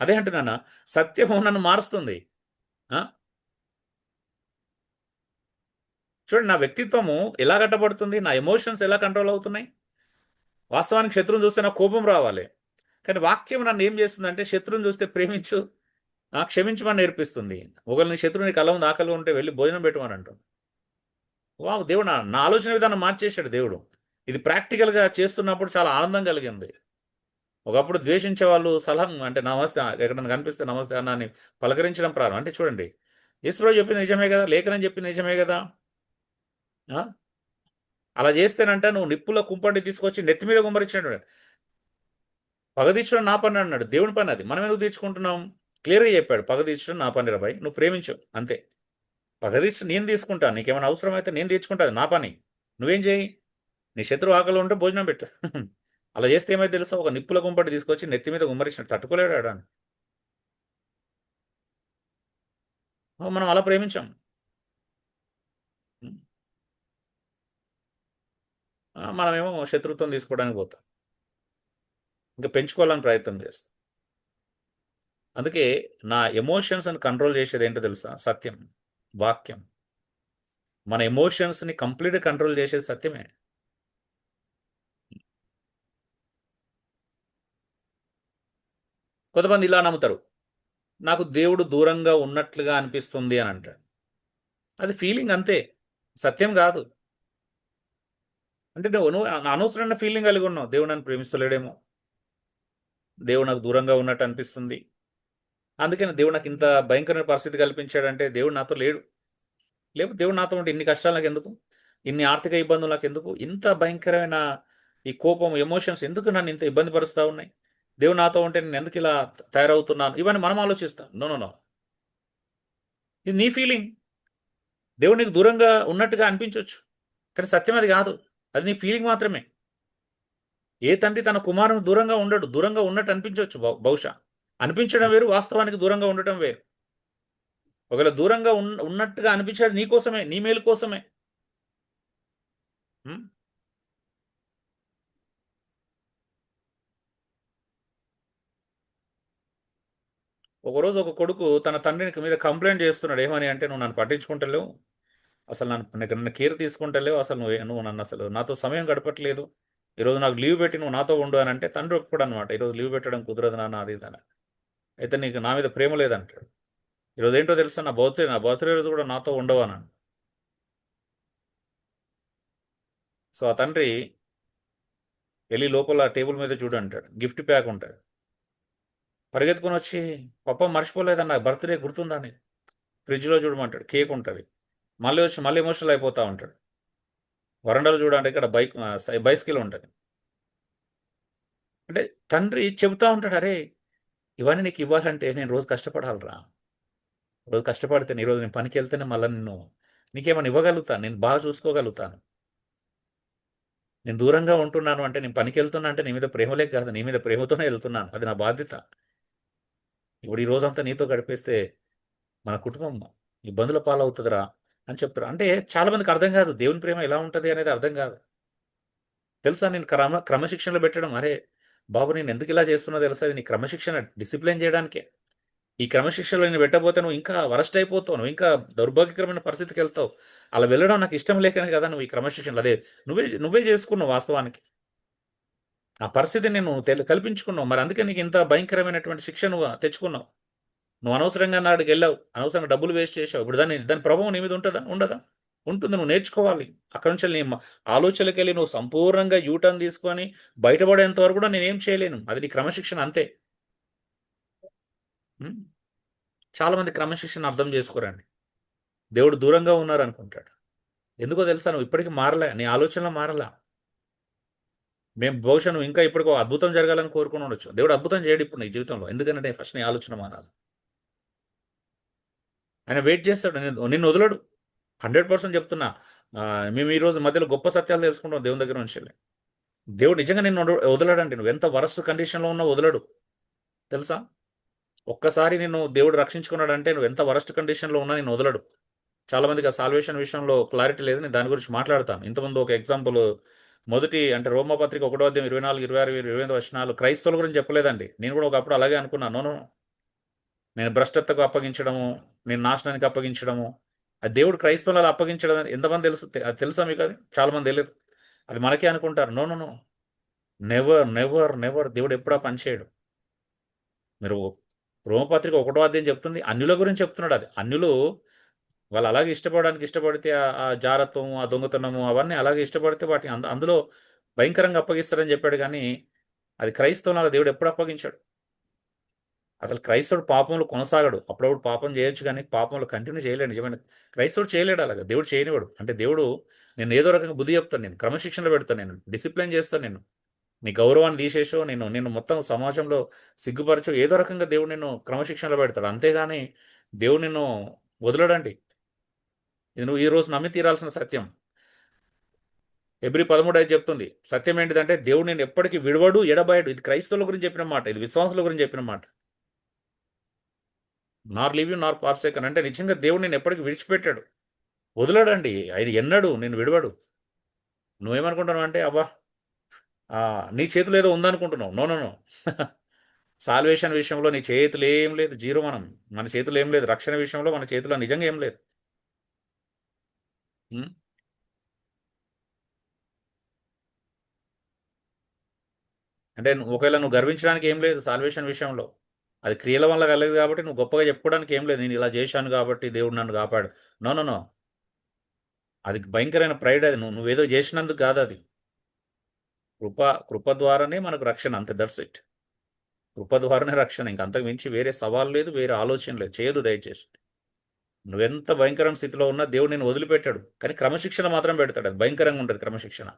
అదే అంటున్నానా సత్యము నన్ను మారుస్తుంది. ఆ! చూడండి నా వ్యక్తిత్వము ఎలా కట్టబడుతుంది? నా ఎమోషన్స్ ఎలా కంట్రోల్ అవుతున్నాయి? వాస్తవానికి శత్రువుని చూస్తే నాకు కోపం రావాలి. కానీ వాక్యం నన్ను ఏం చేస్తుందంటే శత్రువుని చూస్తే ప్రేమించు, క్షమించమని నేర్పిస్తుంది. ఒకవేళ నీ శత్రువు నీకు అలా ఉంది, ఆకలిగా ఉంటే వెళ్ళి భోజనం పెట్టమని అంటుంది. వావ్! దేవుడు నా ఆలోచన విధానం మార్చేశాడు దేవుడు. ఇది ప్రాక్టికల్‌గా చేస్తున్నప్పుడు చాలా ఆనందం కలిగింది. ఒకప్పుడు ద్వేషించే వాళ్ళు సలహం అంటే నమస్తే ఎక్కడైనా కనిపిస్తే నమస్తే అన్న అని పలకరించడం ప్రారంభం. అంటే చూడండి యేసుప్రభు చెప్పింది నిజమే కదా! లేఖనం చెప్పింది నిజమే కదా! ఆ! అలా చేస్తేనంట నువ్వు నిప్పుల కుంపటి తీసుకొచ్చి నెత్తి మీద గుమ్మరించినట్టు. పగ తీర్చడం నా పని అన్నాడు. దేవుని పని అది. మనం ఎందుకు తీర్చుకుంటున్నాం? క్లియర్‌గా చెప్పాడు. పగ తీర్చడం నా పనిరా భాయ్. నువ్వు ప్రేమించు అంతే. పగ తీర్చి నేను తీసుకుంటాను. నీకేమైనా అవసరమైతే నేను తీర్చుకుంటా. అది నా పని. నువ్వేం చేయి? నీ శత్రువు ఆకలిలో ఉంటే భోజనం పెట్టు. అలా చేస్తే ఏమైతే తెలుసా? ఒక నిప్పుల కుంపటి తీసుకొచ్చి నెత్తి మీద గుమ్మరించినట్టు తట్టుకోలేడు ఆడ. మనం అలా ప్రేమించాం. హ్మ్. మనమేమో శత్రుత్వం తీసుకోవడానికి పోతాం. ఇంకా పెంచుకోవాలని ప్రయత్నం చేస్తాం. అందుకే నా ఎమోషన్స్‌ని కంట్రోల్ చేసేదేంటో తెలుసా? సత్యం. వాక్యం. మన ఎమోషన్స్‌ని కంప్లీట్‌గా కంట్రోల్ చేసేది సత్యమే. కొంతమంది ఇలా నమ్ముతారు. నాకు దేవుడు దూరంగా ఉన్నట్లుగా అనిపిస్తుంది అని అంటాడు. అది ఫీలింగ్ అంతే. సత్యం గాదు. అంటే నువ్వు నువ్వు అనవసరమైన ఫీలింగ్ కలిగి ఉన్నావు. దేవుడు నన్ను ప్రేమిస్తలేడేమో! దేవుడు నాకు దూరంగా ఉన్నట్టు అనిపిస్తుంది. అందుకని దేవుడు నాకు ఇంత భయంకరమైన పరిస్థితి కల్పించాడంటే దేవుడు నాతో లేడు. లేకపోతే దేవుడు నాతో ఉంటే ఇన్ని కష్టాలు నాకెందుకు? ఇన్ని ఆర్థిక ఇబ్బందులు నాకెందుకు? ఇంత భయంకరమైన ఈ కోపం, ఎమోషన్స్ ఎందుకు నన్ను ఇంత ఇబ్బంది పరుస్తా ఉన్నాయి? దేవుడు నాతో ఉంటే నేను ఎందుకు ఇలా తయారవుతున్నాను? ఇవన్నీ మనం ఆలోచిస్తాం. No, no, no. ఇది నీ ఫీలింగ్. దేవుడు నీకు దూరంగా ఉన్నట్టుగా అనిపించొచ్చు. కానీ సత్యం అది కాదు. అది నీ ఫీలింగ్ మాత్రమే. ఏ తండ్రి తన కుమారుని దూరంగా ఉండడు. దూరంగా ఉన్నట్టు అనిపించొచ్చు బహుశా. అనిపించడం వేరు, వాస్తవానికి దూరంగా ఉండటం వేరు. ఒకవేళ దూరంగా ఉన్నట్టుగా అనిపించేది నీ కోసమే, నీ మేలు కోసమే. హ్మ్. ఒకరోజు ఒక కొడుకు తన తండ్రికి మీద కంప్లెయింట్ చేస్తున్నాడు. ఏమని అంటే, "నువ్వు నన్ను పట్టించుకుంటలేవు. అసలు నన్ను కేర్ తీసుకుంటలేవు. అసలు నువ్వు నన్ను అసలు నాతో సమయం గడపట్లేదు. ఈరోజు నాకు లీవ్ పెట్టి నువ్వు నాతో ఉండు" అని అంటే తండ్రి ఒప్పుకోడనమాట. "ఈరోజు లీవ్ పెట్టడం కుదరదు నాన్న" అది ఇది అని. అయితే "నీకు నా మీద ప్రేమ లేదంటాడు." ఈరోజు ఏంటో తెలుసా? నా బర్త్‌డే రోజు కూడా నాతో ఉండవు అన్నాడు. సో, ఆ తండ్రి ఎళ్లి లోపల టేబుల్ మీద చూడు అంటాడు. గిఫ్ట్ ప్యాక్ ఉంటది. పరిగెత్తుకొని వచ్చి, "పప్పా మర్చిపోలేదా నాకు బర్త్‌డే గుర్తుందా నీకు? ఫ్రిడ్జ్‌లో చూడమంటాడు. కేక్ ఉంటది." మళ్ళీ వచ్చి మళ్ళీ ఎమోషనల్ అయిపోతా ఉంటాడు. వరండాలో చూడండి ఇక్కడ బైసికిల్ ఉంటది. అంటే తండ్రి చెబుతా ఉంటాడు, "అరేయ్! ఇవన్నీ నీకు ఇవ్వాలంటే నేను రోజు కష్టపడాలిరా. రోజు కష్టపడితేనే ఈరోజు నేను పనికెళ్తేనే మళ్ళా నీకేమైనా ఇవ్వగలుగుతాను. నేను బాగా చూసుకోగలుగుతాను." నేను దూరంగా ఉంటున్నాను అంటే, నేను పనికెళ్తున్నా అంటే నీ మీద ప్రేమ లేక కాదు, నీ మీద ప్రేమతోనే వెళ్తున్నాను. అది నా బాధ్యత. ఇప్పుడు ఈ రోజంతా నీతో గడిపేస్తే మన కుటుంబం ఇబ్బందుల పాలవుతదిరా అని చెప్తారు. అంటే చాలా మందికి అర్థం కాదు. దేవుని ప్రేమ ఎలా ఉంటది అనేది అర్థం కాదు. తెలుసా నేను క్రమశిక్షణలో పెట్టడం, అరే బాబు నేను ఎందుకు ఇలా చేస్తున్నా తెలుసా? ఇది నీ క్రమశిక్షణ డిసిప్లిన్ చేయడానికే. ఈ క్రమశిక్షణలో నేను పెట్టకపోతే నువ్వు ఇంకా వరస్ట్ అయిపోతావు. నువ్వు ఇంకా దౌర్భాగ్యకరమైన పరిస్థితికి వెళ్తావు. అలా వెళ్ళడం నాకు ఇష్టం లేకనే కదా నువ్వు ఈ క్రమశిక్షణలో అదే నువ్వే నువ్వే చేసుకున్నావు వాస్తవానికి. ఆ పరిస్థితిని నేను కల్పించుకున్నావు. మరి అందుకే నీకు ఇంత భయంకరమైనటువంటి శిక్ష నువ్వు తెచ్చుకున్నావు. నువ్వు అనవసరంగా నాడికి వెళ్ళావు. అనవసరంగా డబ్బులు వేస్ట్ చేసావు. ఇప్పుడు దాని ప్రభావం నీ మీద ఉంటుందా? ఉండదా? ఉంటుంది. నువ్వు నేర్చుకోవాలి. అక్కడి నుంచి నీ ఆలోచనలకి వెళ్ళి నువ్వు సంపూర్ణంగా యూటర్న్ తీసుకొని బయటపడేంత వరకు కూడా నేనేం చేయలేను. అది నీ క్రమశిక్షణ అంతే. ఉం? చాలా మంది క్రమశిక్షణ అర్థం చేసుకోరండి. దేవుడు దూరంగా ఉన్నారు అనుకుంటాడు. ఎందుకో తెలుసా? నువ్వు ఇప్పటికీ మారలే. నీ ఆలోచనలో మారలా. మేము బహుశా నువ్వు ఇంకా ఇప్పటికో అద్భుతం జరగాలని కోరుకుని ఉండొచ్చు. దేవుడు అద్భుతం చేయడు ఇప్పుడు నీ జీవితంలో. ఎందుకంటే ఫస్ట్ నీ ఆలోచన మారాలి. ఆయన వెయిట్ చేస్తాడు. నిన్ను వదలడు. 100% చెప్తున్నా. మేము ఈ రోజు మధ్యలో గొప్ప సత్యాలు తెలుసుకుంటాం దేవుని దగ్గర నుంచి వెళ్ళి. దేవుడు నిజంగా నిన్ను వదలడండి. నువ్వు ఎంత వరస్ట్ కండిషన్లో ఉన్నా వదలడు. తెలుసా? ఒక్కసారి నిన్ను దేవుడు రక్షించుకున్నాడంటే నువ్వు ఎంత వరస్ట్ కండిషన్లో ఉన్నా నేను వదలడు. చాలా మందికి ఆ సాల్వేషన్ విషయంలో క్లారిటీ లేదు. నేను దాని గురించి మాట్లాడతాను. ఇంతకుముందు ఒక ఎగ్జాంపుల్ మొదటి అంటే రోమపత్రిక 1వ అధ్యాయం 24, 26, 28 వచనాలు క్రైస్తవుల గురించి చెప్పలేదండి. నేను కూడా ఒకప్పుడు అలాగే అనుకున్నాను. No, no, no. నేను భ్రష్టతకు అప్పగించడము, నేను నాశనానికి అప్పగించడము, అది దేవుడు క్రైస్తవులు అలా అప్పగించడం అని ఎంతమంది తెలుసు? అది తెలుసా మీకు? అది చాలా మంది తెలియదు. అది మనకే అనుకుంటారు. No, no, no. Never, never, never. దేవుడు ఎప్పుడూ ఆ పని చేయడు. మీరు రోమపత్రిక 1వ అధ్యాయం చెప్తుంది. అన్యుల గురించి చెప్తున్నాడు అది. అన్యులు వాళ్ళు అలాగే ఇష్టపడితే ఆ జారత్వము, ఆ దొంగతనము అవన్నీ అలాగే ఇష్టపడితే వాటిని అందులో భయంకరంగా అప్పగిస్తారని చెప్పాడు గానీ, అది క్రైస్తవులను దేవుడు ఎప్పుడు అప్పగించాడు. అసలు క్రైస్తవుడు పాపంలో కొనసాగడు. అప్పుడప్పుడు పాపం చేయొచ్చు గానీ, పాపంలో కంటిన్యూ చేయలేడు. నిజమైన క్రైస్తవుడు చేయలేడు అలాగా. దేవుడు చేయనివాడు. అంటే దేవుడు నేను ఏదో రకంగా బుద్ధి చెప్తాను. నేను క్రమశిక్షణలో పెడతాను. నేను డిసిప్లిన్ చేస్తాను. నేను నీ గౌరవాన్ని తీసేసో, నేను మొత్తం సమాజంలో సిగ్గుపరచో, ఏదో రకంగా దేవుడు నిన్ను క్రమశిక్షణలో పెడతాడు. అంతేగాని దేవుడు నిన్ను వదలడండి. ఇది నువ్వు ఈ రోజు నమ్మి తీరాల్సిన సత్యం. హెబ్రీ 13:5 చెప్తుంది. సత్యం ఏంటిదంటే దేవుడు నేను ఎప్పటికీ విడవడు, ఎడబాయడు. ఇది క్రైస్తవుల గురించి చెప్పిన మాట. ఇది విశ్వాసుల గురించి చెప్పిన మాట. నార్ లీవ్ యూ నార్ ఫార్సేకన్ అంటే నిజంగా దేవుడు నేను ఎప్పటికీ విడిచిపెట్టాడు. వదలడండి. ఆయన ఎన్నడు నేను విడవడు. నువ్వేమనుకుంటున్నావు అంటే అబ్బా నీ చేతిలో ఏదో ఉందనుకుంటున్నావు. No, no, no. సాల్వేషన్ విషయంలో నీ చేతులు ఏం లేదు. జీరో. మన చేతులు ఏం లేదు. రక్షణ విషయంలో మన చేతిలో నిజంగా ఏం లేదు. ఉం? అంటే ఒకవేళ నువ్వు గర్వించడానికి ఏం లేదు సాల్వేషన్ విషయంలో. అది క్రియల వల్ల కలగదు కాబట్టి నువ్వు గొప్పగా చెప్పుకోవడానికి ఏం లేదు. నేను ఇలా చేశాను కాబట్టి దేవుడు నన్ను కాపాడు. No, no, no. అది భయంకరమైన ప్రైడ్. అది నువ్వేదో చేసినందుకు కాదు అది. కృప ద్వారానే మనకు రక్షణ. అంతే. That's it. కృప ద్వారానే రక్షణ. ఇంక అంతకు మించి వేరే సవాల్ లేదు, వేరే ఆలోచన లేదు. చేయదు దయచేసి. నువ్వెంత భయంకరమైన స్థితిలో ఉన్నా దేవుడు నిన్ను వదిలిపెట్టాడు. కానీ క్రమశిక్షణ మాత్రం పెడతాడు. అది భయంకరంగా ఉంటుంది క్రమశిక్షణ.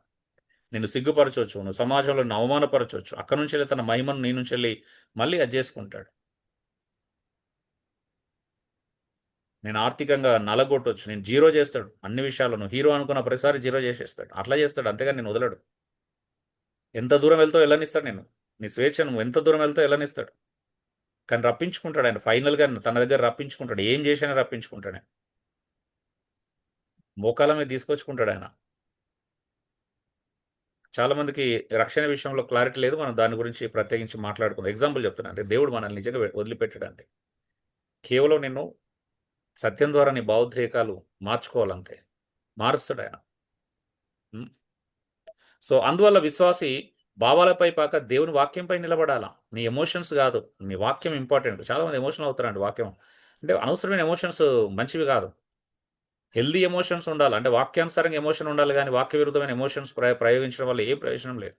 నిన్ను సిగ్గుపరచవచ్చు, నువ్వు సమాజంలో నిన్ను అవమానపరచవచ్చు. అక్కడి నుంచి వెళ్ళి తన మహిమను నీ నుంచి వెళ్ళి మళ్ళీ అది చేసుకుంటాడు. నేను ఆర్థికంగా నలగొట్టవచ్చు, నేను జీరో చేస్తాడు అన్ని విషయాలను. హీరో అనుకున్న ప్రతిసారి జీరో చేసేస్తాడు. అట్లా చేస్తాడు. అంతేగాని నేను వదలడు. ఎంత దూరం వెళ్తావు వెళ్ళనిస్తాడు నేను. నీ స్వేచ్ఛ నువ్వు ఎంత దూరం వెళ్తావు వెళ్ళనిస్తాడు. కానీ రప్పించుకుంటాడు ఆయన. ఫైనల్గా తన దగ్గర రప్పించుకుంటాడు. ఏం చేసినా రప్పించుకుంటాడు ఆయన. మోకాల మీద తీసుకొచ్చుకుంటాడు ఆయన. చాలా మందికి రక్షణ విషయంలో క్లారిటీ లేదు. మనం దాని గురించి ప్రత్యేకించి మాట్లాడుకుందాం. ఎగ్జాంపుల్ చెప్తున్నా అంటే దేవుడు మనల్ని నిజంగా వదిలిపెట్టాడంటే కేవలం నిన్ను సత్యం ద్వారా నీ భావోద్రేకాలు మార్చుకోవాలంతే. మారుస్తాడు ఆయన. సో అందువల్ల విశ్వాసి భావాలపై పాక దేవుని వాక్యంపై నిలబడాలా. నీ ఎమోషన్స్ కాదు, నీ వాక్యం ఇంపార్టెంట్. చాలా మంది ఎమోషనల్ అవుతారండి. వాక్యం అంటే అనవసరమైన ఎమోషన్స్ మంచివి కాదు. హెల్దీ ఎమోషన్స్ ఉండాలి. అంటే వాక్యానుసారంగా ఎమోషన్ ఉండాలి కానీ వాక్య విరుద్ధమైన ఎమోషన్స్ ప్రయోగించడం వల్ల ఏ ప్రయోజనం లేదు.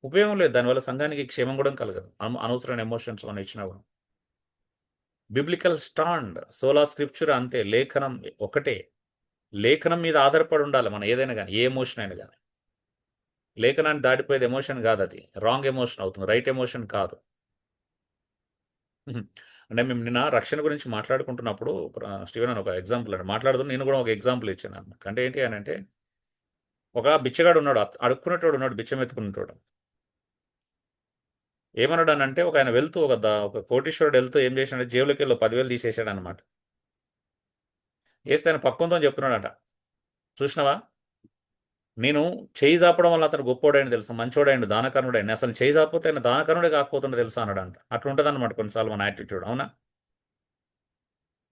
ఉపయోగం లేదు. దానివల్ల సంఘానికి క్షేమం కూడా కలగదు. అనవసరమైన ఎమోషన్స్ మనం ఇచ్చినా కూడా. బిబ్లికల్ స్టాండ్, సోలా స్క్రిప్చర్ అంతే. లేఖనం ఒకటే. లేఖనం మీద ఆధారపడి ఉండాలి మనం ఏదైనా కానీ, ఏ ఎమోషన్ అయినా కానీ. లేఖనాన్ని దాటిపోయేది ఎమోషన్ కాదు. అది రాంగ్ ఎమోషన్ అవుతుంది, రైట్ ఎమోషన్ కాదు. అంటే మేము నిన్న రక్షణ గురించి మాట్లాడుకుంటున్నప్పుడు స్టీవెన్ అని ఒక ఎగ్జాంపుల్ అండి మాట్లాడుతూ నేను కూడా ఒక ఎగ్జాంపుల్ ఇచ్చాను అనమాట. అంటే ఏంటి అని అంటే ఒక బిచ్చగాడు ఉన్నాడు, అడుక్కునేటోడు ఉన్నాడు, బిచ్చం ఎత్తుకునేటోడు. ఏమన్నాడు అని అంటే, ఒక ఆయన వెళ్తూ ఒక కోటీశ్వరుడు వెళ్తూ ఏం చేశాడు, జేబులోకి వెళ్ళి 10,000 తీసేసాడు అనమాట. వేస్తే ఆయన పక్కంతో చెప్తున్నాడట, చూసినావా, నేను చేయి జాపడం వల్ల అతను గొప్పోడైన తెలుసా, మంచోడైండు, దానకర్ణుడైండు, అసలు చేయి జాకపోతే ఆయన దానకర్ణుడే కాకపోతుండే తెలుసా అన్నాడంట. అట్లా ఉంటుంది అనమాట కొన్నిసార్లు మన యాటిట్యూడ్. అవునా?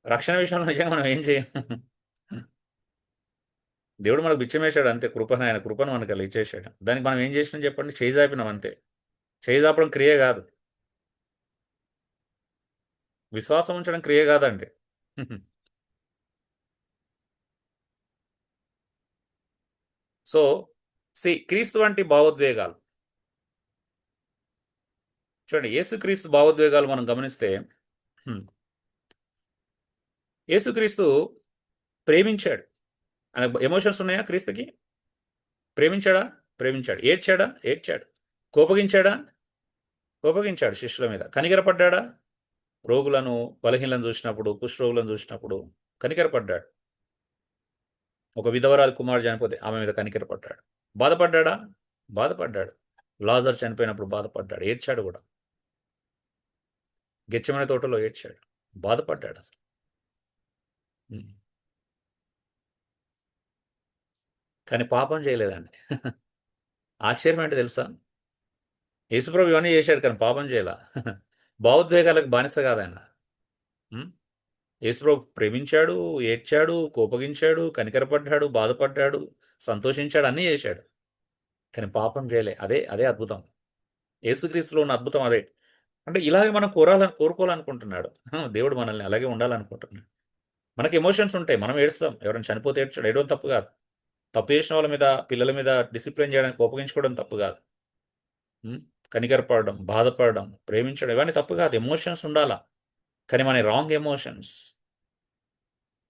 రక్షణ విషయంలో నిజంగా మనం ఏం చేయం. దేవుడు మనకు బిచ్చమేశాడు అంతే, కృపను, ఆయన కృపను మనకు అలా ఇచ్చేసాడు. దానికి మనం ఏం చేసినాం చెప్పండి, చేయి జాపినాం అంతే. చేయి జాపడం క్రియ కాదు, విశ్వాసం ఉంచడం క్రియ కాదండి. సో క్రీస్తు వంటి భావోద్వేగాలు చూడండి, యేసుక్రీస్తు భావోద్వేగాలు మనం గమనిస్తే, యేసుక్రీస్తు ప్రేమించాడు. ఆయన ఎమోషన్స్ ఉన్నాయా క్రీస్తుకి? ప్రేమించాడా? ప్రేమించాడు. ఏడ్చాడా? ఏడ్చాడు. కోపగించాడా? కోపగించాడు శిష్యుల మీద. కనికరపడ్డాడా? రోగులను, బలహీనలను చూసినప్పుడు, కుష్ఠరోగులను చూసినప్పుడు కనికరపడ్డాడు. ఒక విధవరాలు కుమారుడు చనిపోతే ఆమె మీద కనికరపడ్డాడు. బాధపడ్డాడా? బాధపడ్డాడు. లాజర్ చనిపోయినప్పుడు బాధపడ్డాడు, ఏడ్చాడు కూడా. గెచ్చమనే తోటలో ఏడ్చాడు, బాధపడ్డాడు అసలు. కానీ పాపం చేయలేదండి. ఆశ్చర్యం ఏంటి తెలుసా? యేసుప్రభు ఇవన్నీ చేశాడు కానీ పాపం చేయలా. భావోద్వేగాలకు బానిస కాదాయన. యేసుప్రభు ప్రేమించాడు, ఏడ్చాడు, కోపగించాడు, కనికరపడ్డాడు, బాధపడ్డాడు, సంతోషించాడు, అన్నీ చేశాడు. కానీ పాపం చేయలే. అదే అదే అద్భుతం. యేసుక్రీస్తులో ఉన్న అద్భుతం అదే. అంటే ఇలాగే మనం కోరుకోవాలనుకుంటున్నాడు దేవుడు, మనల్ని అలాగే ఉండాలనుకుంటున్నాడు. మనకి ఎమోషన్స్ ఉంటాయి, మనం ఏడుస్తాం. ఎవరైనా చనిపోతే ఏడ్చాడు, ఏడవడం తప్పు కాదు. తప్పు చేసిన వాళ్ళ మీద, పిల్లల మీద డిసిప్లిన్ చేయడానికి కోపగించుకోవడం తప్పు కాదు. కనికరపడడం, బాధపడడం, ప్రేమించడం, ఇవన్నీ తప్పు కాదు. ఎమోషన్స్ ఉండాలా. కానీ మన రాంగ్ ఎమోషన్స్.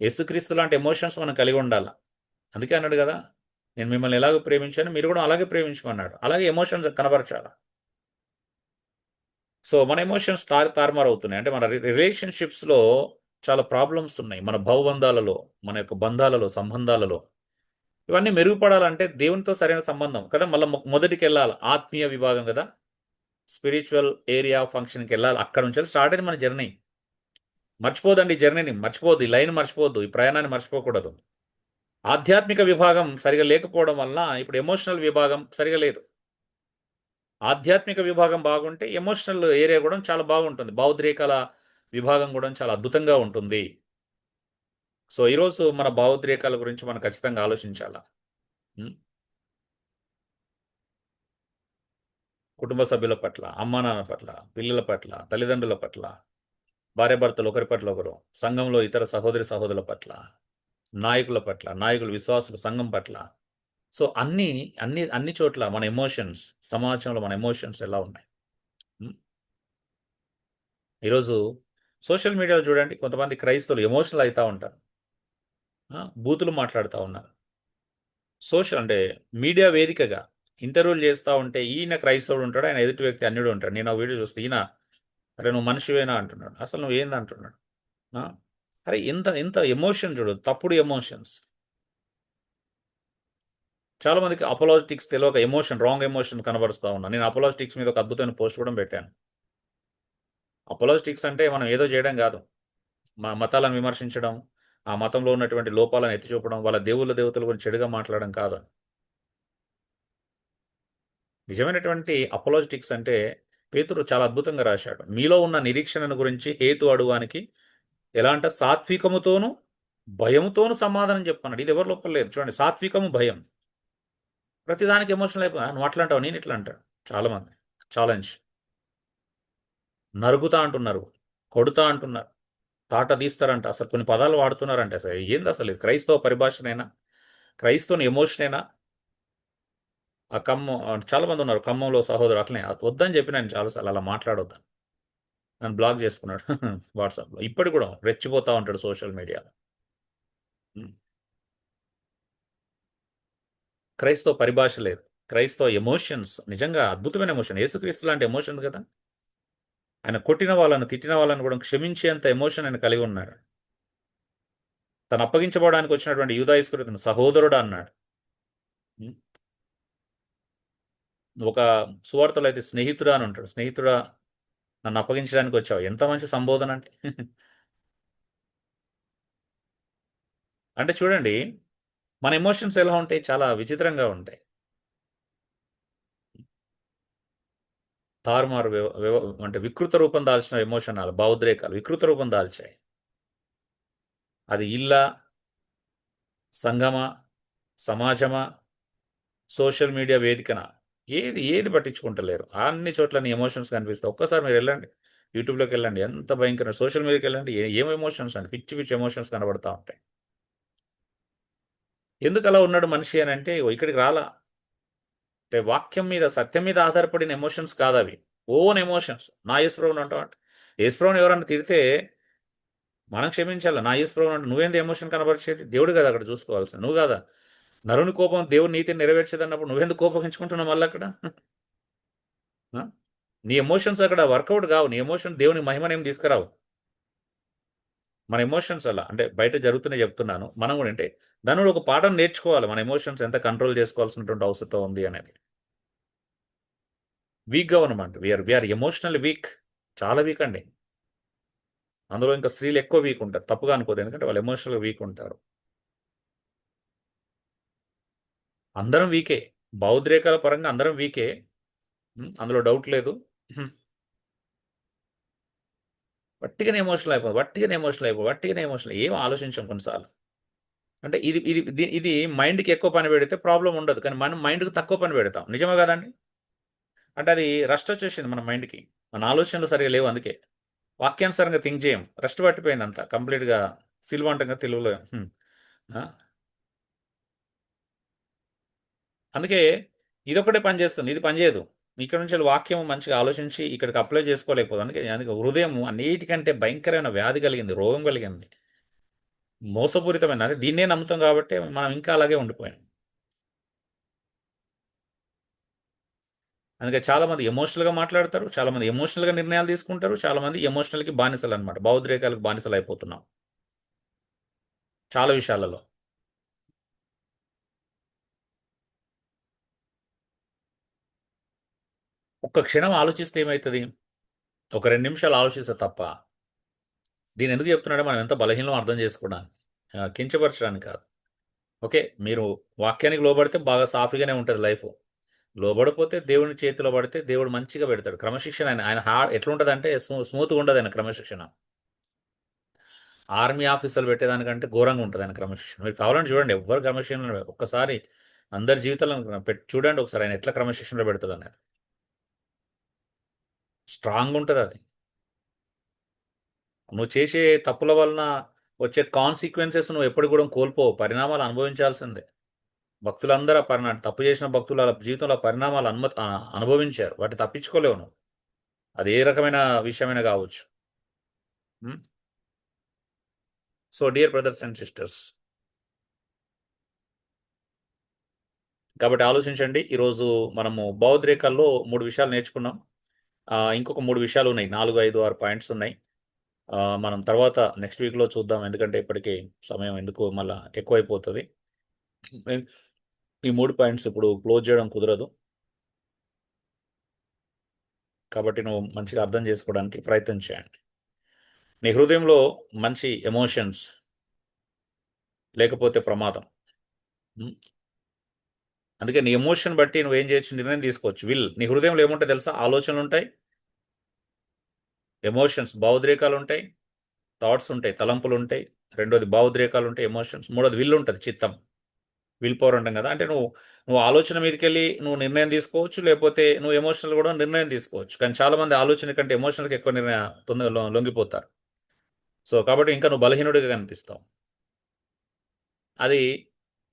యేసుక్రీస్తు లాంటి ఎమోషన్స్ మనం కలిగి ఉండాలి. అందుకే అన్నాడు కదా, నేను మిమ్మల్ని ఎలాగో ప్రేమించాను, మీరు కూడా అలాగే ప్రేమించమన్నాడు. అలాగే ఎమోషన్స్ కనబరచాలి. సో మన ఎమోషన్స్ తారుమారు అవుతున్నాయి. అంటే మన రిలేషన్షిప్స్లో చాలా ప్రాబ్లమ్స్ ఉన్నాయి. మన భావబంధాలలో, మన యొక్క బంధాలలో, సంబంధాలలో ఇవన్నీ మెరుగుపడాలంటే దేవునితో సరైన సంబంధం కదా. మళ్ళీ మొదటికి వెళ్ళాలి, ఆత్మీయ విభాగం కదా, స్పిరిచువల్ ఏరియా ఫంక్షన్కి వెళ్ళాలి. అక్కడ నుంచి స్టార్ట్ అయింది మన జర్నీ. మర్చిపోదండి, ఈ జర్నీని మర్చిపోద్దు, ఈ లైన్ మర్చిపోద్దు, ఈ ప్రయాణాన్ని మర్చిపోకూడదు. ఆధ్యాత్మిక విభాగం సరిగా లేకపోవడం వల్ల ఇప్పుడు ఎమోషనల్ విభాగం సరిగా లేదు. ఆధ్యాత్మిక విభాగం బాగుంటే ఎమోషనల్ ఏరియా కూడా చాలా బాగుంటుంది. భావోద్రేకాల విభాగం కూడా చాలా అద్భుతంగా ఉంటుంది. సో ఈరోజు మన భావోద్రేకాల గురించి మనం ఖచ్చితంగా ఆలోచించాలా. కుటుంబ సభ్యుల పట్ల, అమ్మా నాన్న పట్ల, పిల్లల పట్ల, తల్లిదండ్రుల పట్ల, భార్యాభర్తలు ఒకరి పట్ల ఒకరు, సంఘంలో ఇతర సహోదరి సహోదరుల పట్ల, నాయకుల పట్ల, నాయకులు, విశ్వాసులు, సంఘం పట్ల. సో అన్ని అన్ని అన్ని చోట్ల మన ఎమోషన్స్, సమాజంలో మన ఎమోషన్స్ ఎలా ఉన్నాయి. ఈరోజు సోషల్ మీడియాలో చూడండి, కొంతమంది క్రైస్తవులు ఎమోషనల్ అవుతూ ఉంటారు, బూతులు మాట్లాడుతూ ఉన్నారు. అంటే మీడియా వేదికగా ఇంటర్వ్యూలు చేస్తూ ఉంటే, ఈయన క్రైస్తవుడు ఉంటాడు, ఆయన ఎదుటి వ్యక్తి అన్యుడు ఉంటాడు. నేను ఆ వీడియో చూస్తే, ఈయన అరే నువ్వు మనిషివేనా అంటున్నాడు, అసలు నువ్వు ఏంది అంటున్నాడు. అరే ఎంత ఎంత ఎమోషన్ చూడు, తప్పుడు ఎమోషన్స్. చాలా మందికి అపోలాజిటిక్స్ తెలియక ఎమోషన్, రాంగ్ ఎమోషన్ కనబరుస్తూ ఉన్నాను. నేను అపోలాజిటిక్స్ మీద ఒక అద్భుతమైన పోస్ట్ కూడా పెట్టాను. అపోలాజిటిక్స్ అంటే మనం ఏదో చేయడం కాదు, మతాలను విమర్శించడం, ఆ మతంలో ఉన్నటువంటి లోపాలను ఎత్తి చూపడం, వాళ్ళ దేవతల గురించి చెడుగా మాట్లాడడం కాదు. నిజమైనటువంటి అపోలాజిటిక్స్ అంటే పేతురు చాలా అద్భుతంగా రాశాడు. మీలో ఉన్న నిరీక్షణను గురించి హేతు అడుగానికి ఎలా అంటే సాత్వికముతోను భయముతోను సమాధానం చెప్పన్నాడు. ఇది ఎవరు లోపలేదు. చూడండి, సాత్వికము, భయం. ప్రతిదానికి ఎమోషనల్ అయిపోయి నువ్వు అట్లా అంటావు, నేను ఇట్లా అంటాడు. చాలామంది ఛాలెంజ్. నరుగుతా అంటున్నారు, కొడుతా అంటున్నారు, తాట తీస్తారంట, అసలు కొన్ని పదాలు వాడుతున్నారంటే అసలు ఏంది అసలు క్రైస్తవ పరిభాషనైనా, క్రైస్తవుని ఎమోషనైనా. ఆ చాలా మంది ఉన్నారు ఖమ్మంలో సహోదరు, అట్లనే వద్దని చెప్పి నేను చాలాసార్లు అలా మాట్లాడొద్దాను. నన్ను బ్లాక్ చేసుకున్నాడు వాట్సాప్లో. ఇప్పటికి కూడా రెచ్చిపోతూ ఉంటాడు సోషల్ మీడియాలో. క్రైస్తవ పరిభాష లేదు, క్రైస్తవ ఎమోషన్స్ నిజంగా అద్భుతమైన ఎమోషన్. యేసుక్రీస్తు లాంటి ఎమోషన్ కదా. ఆయన కొట్టిన వాళ్ళను, తిట్టిన వాళ్ళను కూడా క్షమించేంత ఎమోషన్ ఆయన కలిగి ఉన్నాడు. తను అప్పగించబడడానికి వచ్చినటువంటి యూదా ఇస్కరియోతును సహోదరుడు అన్నాడు. ఉం? ఒక సువార్తలో అయితే స్నేహితుడా అని ఉంటాడు. స్నేహితుడా, నన్ను అప్పగించడానికి వచ్చావు. ఎంత మంచి సంబోధన అంటే. అంటే చూడండి, మన ఎమోషన్స్ ఎలా ఉంటాయి? చాలా విచిత్రంగా ఉంటాయి. తారుమారు అంటే వికృత రూపం దాల్చిన ఎమోషనాలు, భావోద్రేకాలు వికృత రూపం దాల్చాయి. అది ఇల్లా, సంఘమా, సమాజమా, సోషల్ మీడియా వేదికన, ఏది ఏది పట్టించుకుంటలేరు. అన్ని చోట్ల నీ ఎమోషన్స్ కనిపిస్తాయి. ఒక్కసారి మీరు వెళ్ళండి, యూట్యూబ్లోకి వెళ్ళండి, ఎంత భయంకర సోషల్ మీడియాకి వెళ్ళండి, ఏం ఎమోషన్స్ అండి, పిచ్చి పిచ్చి ఎమోషన్స్ కనబడతా ఉంటాయి. ఎందుకు అలా ఉన్నాడు మనిషి అని అంటే, ఇక్కడికి రాలా. అంటే వాక్యం మీద, సత్యం మీద ఆధారపడిన ఎమోషన్స్ కాదు అవి. Own emotions. నా యేసుప్రభుని అంటావు అంటే, యేసుప్రభుని ఎవరన్నా తిడితే మనం క్షమించాలి. నా యేసుప్రభుని అంటే నువ్వేంది ఎమోషన్ కనబరిచేది? దేవుడు కదా అక్కడ చూసుకోవాల్సింది, నువ్వు కాదా? నరుని కోపం దేవుని నీతిని నెరవేర్చేదన్నప్పుడు నువ్వెందుకు కోపగించుకుంటున్నావు మళ్ళీ అక్కడ? ఆ? నీ ఎమోషన్స్ అక్కడ వర్కౌట్ కావు. నీ ఎమోషన్ దేవుని మహిమనేం తీసుకురావు. మన ఎమోషన్స్ అలా అంటే బయట జరుగుతున్నాయి చెప్తున్నాను. మనం కూడా అంటే దాని నుండి ఒక పాఠం నేర్చుకోవాలి. మన ఎమోషన్స్ ఎంత కంట్రోల్ చేసుకోవాల్సినటువంటి అవసరం ఉంది అనేది. వీక్గా ఉన్నమాట. We are emotional weak. చాలా వీక్ అండి. అందులో ఇంకా స్త్రీలు ఎక్కువ వీక్ ఉంటారు. తప్పుగా అనుకోదు, ఎందుకంటే వాళ్ళు ఎమోషనల్ వీక్ ఉంటారు. అందరం వీకే. భావోద్రేకాల పరంగా అందరం వీకే. అందులో డౌట్ లేదు. వట్టిగానే ఎమోషనల్ అయిపోదు, వట్టిగానే ఎమోషనల్ అయిపోదు, వట్టిగానే ఎమోషనల్, ఏం ఆలోచించాం కొన్నిసార్లు. అంటే ఇది ఇది ఇది మైండ్కి ఎక్కువ పని పెడితే ప్రాబ్లం ఉండదు, కానీ మనం మైండ్కి తక్కువ పని పెడతాం. నిజమే కదండి? అంటే అది రస్ట్ వచ్చేసింది మన మైండ్కి. మన ఆలోచనలు సరిగా లేవు, అందుకే వాక్యానుసారంగా థింక్ చేయం. రెస్ట్ పట్టిపోయింది అంతా కంప్లీట్గా. సిల్వంటంగా తెలుగులో. ఆ? అందుకే ఇదొకటే పని చేస్తుంది, ఇది పని చేయదు. ఇక్కడ నుంచి వాక్యం మంచిగా ఆలోచించి ఇక్కడికి అప్లై చేసుకోలేకపోదు. అందుకే హృదయం అన్నిటికంటే భయంకరమైన వ్యాధి కలిగింది, రోగం కలిగింది, మోసపూరితమైన. అదే దీన్నే నమ్ముతాం కాబట్టి మనం ఇంకా అలాగే ఉండిపోయాం. అందుకే చాలామంది ఎమోషనల్గా మాట్లాడతారు, చాలామంది ఎమోషనల్గా నిర్ణయాలు తీసుకుంటారు, చాలామంది ఎమోషనల్కి బానిసలు అనమాట, భావోద్రేకాలకు బానిసలు అయిపోతున్నాం చాలా విషయాలలో. ఒక్క క్షణం ఆలోచిస్తే ఏమవుతుంది? ఒక 2 నిమిషాలు ఆలోచిస్తే తప్ప. దీని ఎందుకు చెప్తున్నాడో మనం ఎంత బలహీనం అర్థం చేసుకోవడానికి, కించపరచడానికి కాదు. ఓకే, మీరు వాక్యానికి లోబడితే బాగా సాఫీగానే ఉంటుంది లైఫ్. లోబడిపోతే దేవుని చేతిలో పడితే దేవుడు మంచిగా పెడతాడు. క్రమశిక్షణ ఆయన ఆయన ఎట్లుంటుందంటే స్మూత్గా ఉండదు ఆయన క్రమశిక్షణ. ఆర్మీ ఆఫీసర్లు పెట్టేదానికంటే ఘోరంగా ఉంటుంది ఆయన క్రమశిక్షణ. మీరు కావాలని చూడండి, ఎవ్వరు క్రమశిక్షణ ఒక్కసారి అందరి జీవితాలను చూడండి ఒకసారి, ఆయన ఎట్లా క్రమశిక్షణలో పెడతాడు అనేది. స్ట్రాంగ్ ఉంటుంది అది. నువ్వు చేసే తప్పుల వలన వచ్చే కాన్సిక్వెన్సెస్ నువ్వు ఎప్పుడు కూడా కోల్పోవు, పరిణామాలు అనుభవించాల్సిందే. భక్తులందరూ తప్పు చేసిన భక్తుల జీవితంలో పరిణామాలు అనుభవించారు, వాటి తప్పించుకోలేవు నువ్వు. అది ఏ రకమైన విషయమైనా కావచ్చు. So dear brothers and sisters, కాబట్టి ఆలోచించండి. ఈరోజు మనము భావోద్రేకాల్లో 3 విషయాలు నేర్చుకున్నాం. ఇంకొక 3 విషయాలు ఉన్నాయి, 4, 5, 6 పాయింట్స్ ఉన్నాయి. మనం తర్వాత నెక్స్ట్ వీక్లో చూద్దాం, ఎందుకంటే ఇప్పటికీ సమయం ఎందుకు మళ్ళీ ఎక్కువైపోతుంది. ఈ 3 పాయింట్స్ ఇప్పుడు క్లోజ్ చేయడం కుదరదు, కాబట్టి నువ్వు మంచిగా అర్థం చేసుకోవడానికి ప్రయత్నం చేయండి. నీ హృదయంలో మంచి ఎమోషన్స్ లేకపోతే ప్రమాదం. అందుకే నీ ఎమోషన్ బట్టి నువ్వేం చేయొచ్చు, నిర్ణయం తీసుకోవచ్చు. నీ హృదయంలో ఏముంటాయి తెలుసా? ఆలోచనలు ఉంటాయి, ఎమోషన్స్ భావోద్రేకాలు ఉంటాయి, థాట్స్ ఉంటాయి, తలంపులు ఉంటాయి. రెండోది భావోద్రేకాలు ఉంటాయి, ఎమోషన్స్. మూడోది విల్ ఉంటుంది, చిత్తం, విల్ పవర్ ఉంటుంది కదా. అంటే నువ్వు నువ్వు ఆలోచన మీదకి వెళ్ళి నువ్వు నిర్ణయం తీసుకోవచ్చు, లేకపోతే నువ్వు ఎమోషనల్ కూడా నిర్ణయం తీసుకోవచ్చు. కానీ చాలామంది ఆలోచన కంటే ఎమోషనల్కి ఎక్కువ నిర్ణయం తొందరగా లొంగిపోతారు. సో కాబట్టి ఇంకా నువ్వు బలహీనుడిగా కనిపిస్తావు. అది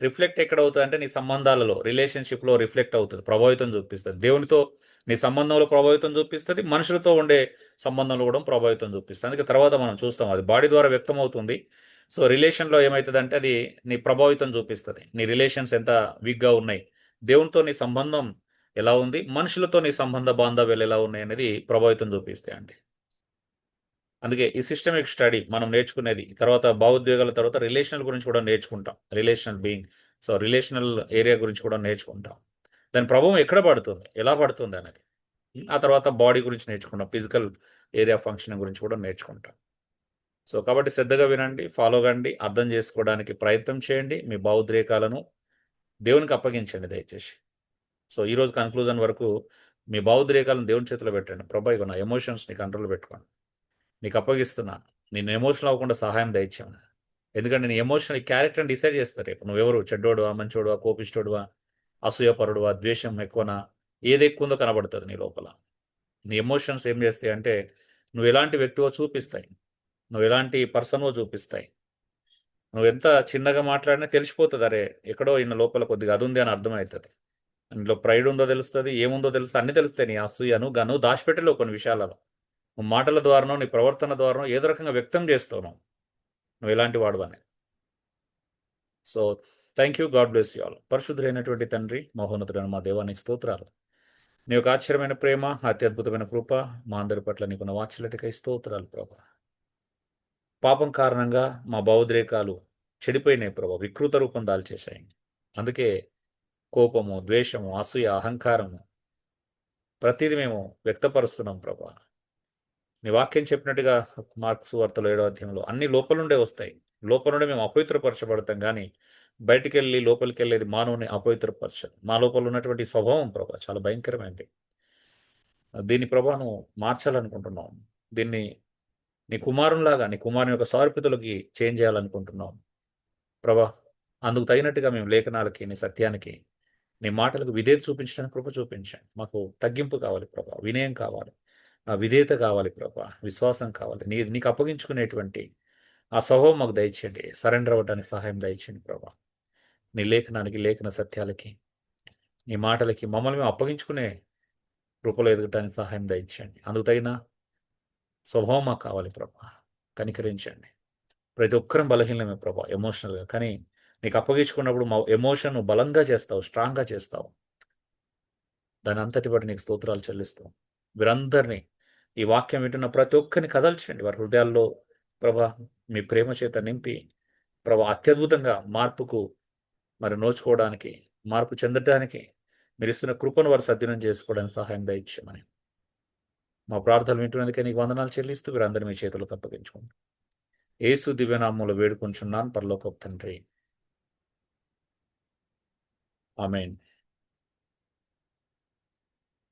రిఫ్లెక్ట్ ఎక్కడ అవుతుంది అంటే నీ సంబంధాలలో, రిలేషన్షిప్లో రిఫ్లెక్ట్ అవుతుంది, ప్రభావితం చూపిస్తుంది. దేవునితో నీ సంబంధంలో ప్రభావితం చూపిస్తుంది, మనుషులతో ఉండే సంబంధంలో కూడా ప్రభావితం చూపిస్తుంది. అందుకే తర్వాత మనం చూస్తాం అది బాడీ ద్వారా వ్యక్తం అవుతుంది. సో రిలేషన్లో ఏమవుతుందంటే అది నీ ప్రభావితం చూపిస్తుంది. నీ రిలేషన్స్ ఎంత వీక్గా ఉన్నాయి, దేవునితో నీ సంబంధం ఎలా ఉంది, మనుషులతో నీ సంబంధ బాంధవ్యాలు ఎలా ఉన్నాయి అనేది ప్రభావితం చూపిస్తాయి అండి. అందుకే ఈ సిస్టమిక్ స్టడీ మనం నేర్చుకునేది తర్వాత భావోద్వేగాల తర్వాత రిలేషనల్ గురించి కూడా నేర్చుకుంటాం. Relational being, so relational area గురించి కూడా నేర్చుకుంటాం. దాని ప్రభావం ఎక్కడ పడుతుంది, ఎలా పడుతుంది అనేది. ఆ తర్వాత బాడీ గురించి నేర్చుకుంటాం, ఫిజికల్ ఏరియా ఫంక్షనింగ్ గురించి కూడా నేర్చుకుంటాం. సో కాబట్టి శ్రద్ధగా వినండి, ఫాలో కండి, అర్థం చేసుకోవడానికి ప్రయత్నం చేయండి. మీ భావోద్రేకాలను దేవునికి అప్పగించండి దయచేసి. సో ఈరోజు కన్క్లూజన్ వరకు మీ భావోద్రేకాలను దేవుని చేతిలో పెట్టండి. ప్రభా ఇగో నా ఎమోషన్స్ని కంట్రోల్ పెట్టుకోండి, నీకు అప్పగిస్తున్నాను, నేను ఎమోషనల్ అవ్వకుండా సహాయం దయచేయను. ఎందుకంటే నేను ఎమోషనల్ క్యారెక్టర్ని డిసైడ్ చేస్తా రేపు. నువ్వెవరు, చెడ్డోడువా, మంచోడువా, కోపిష్టోడువా, అసూయపరుడువా, ద్వేషం ఎక్కువనా, ఏది ఎక్కువ ఉందో కనబడుతుంది నీ లోపల. నీ ఎమోషన్స్ ఏం చేస్తాయి అంటే నువ్వు ఎలాంటి వ్యక్తివో చూపిస్తాయి, నువ్వు ఎలాంటి పర్సన్వో చూపిస్తాయి. నువ్వు ఎంత చిన్నగా మాట్లాడినా తెలిసిపోతుంది, అరే ఎక్కడో ఈయన లోపల కొద్దిగా అది ఉంది అని అర్థమవుతుంది. అందులో ప్రైడ్ ఉందో తెలుస్తుంది, ఏముందో తెలుస్తుంది, అన్నీ తెలుస్తాయి. నీ అసూయను గను దాచిపెట్టలేవు కొన్ని విషయాలలో. నువ్వు మాటల ద్వారానో నీ ప్రవర్తన ద్వారానో ఏదో రకంగా వ్యక్తం చేస్తావు నువ్వు ఎలాంటి వాడు అని. So thank you, God bless you all. పరిశుద్ధులైనటువంటి తండ్రి, మహోన్నతుడైన మా దేవానికి స్తోత్రాలు. నీ యొక్క ఆశ్చర్యమైన ప్రేమ, అత్యద్భుతమైన కృప మా అందరి పట్ల నీకున్న వాత్సల్యతకై స్తోత్రాలు ప్రభా. పాపం కారణంగా మా భావోద్రేకాలు చెడిపోయినాయి ప్రభా, వికృత రూపం దాల్చేశాయి. అందుకే కోపము, ద్వేషము, అసూయ, అహంకారము ప్రతిదీ మేము వ్యక్తపరుస్తున్నాం ప్రభా. నీ వాక్యం చెప్పినట్టుగా మార్క్స్ వార్తలో 7వ అధ్యాయంలో అన్ని లోపల నుండే వస్తాయి. లోపల నుండే మేము అపవిత్రపరచబడతాం, కానీ బయటికి వెళ్ళి లోపలికి వెళ్ళేది మానవుని అపవిత్రపరచదు. మా లోపల ఉన్నటువంటి స్వభావం ప్రభా చాలా భయంకరమైనది. దీని ప్రభాను మార్చాలనుకుంటున్నాం. దీన్ని నీ కుమారునిలాగా, నీ కుమారుని యొక్క సారూప్యతలోకి చేంజ్ చేయాలనుకుంటున్నాం ప్రభా. అందుకు తగినట్టుగా మేము లేఖనాలకి, నీ సత్యానికి, నీ మాటలకు విధేయత చూపించడానికి కృప చూపించండి. మాకు తగ్గింపు కావాలి ప్రభా, వినయం కావాలి, ఆ విధేయత కావాలి ప్రభా, విశ్వాసం కావాలి. నీకు అప్పగించుకునేటువంటి ఆ స్వభావం మాకు దయచేయండి. సరెండర్ అవ్వడానికి సహాయం దయచేయండి ప్రభా. నీ లేఖనానికి, లేఖన సత్యాలకి, నీ మాటలకి మమ్మల్ని మేము అప్పగించుకునే కృపలో ఎదగటానికి సహాయం దయచేయండి. అందుకు తగిన స్వభావం మాకు కావాలి ప్రభా, కనికరించండి. ప్రతి ఒక్కరం బలహీనమే ప్రభా ఎమోషనల్గా, కానీ నీకు అప్పగించుకున్నప్పుడు మా ఎమోషన్ బలంగా చేస్తావు, స్ట్రాంగ్గా చేస్తావు. దాని అంతటి బట్టి నీకు స్తోత్రాలు చెల్లిస్తాం. వీరందరినీ, ఈ వాక్యం వింటున్న ప్రతి ఒక్కరిని కదల్చండి. వారి హృదయాల్లో ప్రభా మీ ప్రేమ చేత నింపి ప్రభా అత్యద్భుతంగా మార్పుకు మరి నోచుకోవడానికి, మార్పు చెందడానికి మీరు ఇస్తున్న కృపను వారు సద్వినియోగం చేసుకోవడానికి సహాయం దయచేయమని మా ప్రార్థనలు వింటున్నందుకే నీకు వందనాలు చెల్లిస్తూ వీరందరినీ మీ చేతులకు అప్పగించుకోండి. యేసు దివ్యనామంలో వేడుకొంచున్నాను పరలోకపు తండ్రి, ఆమేన్.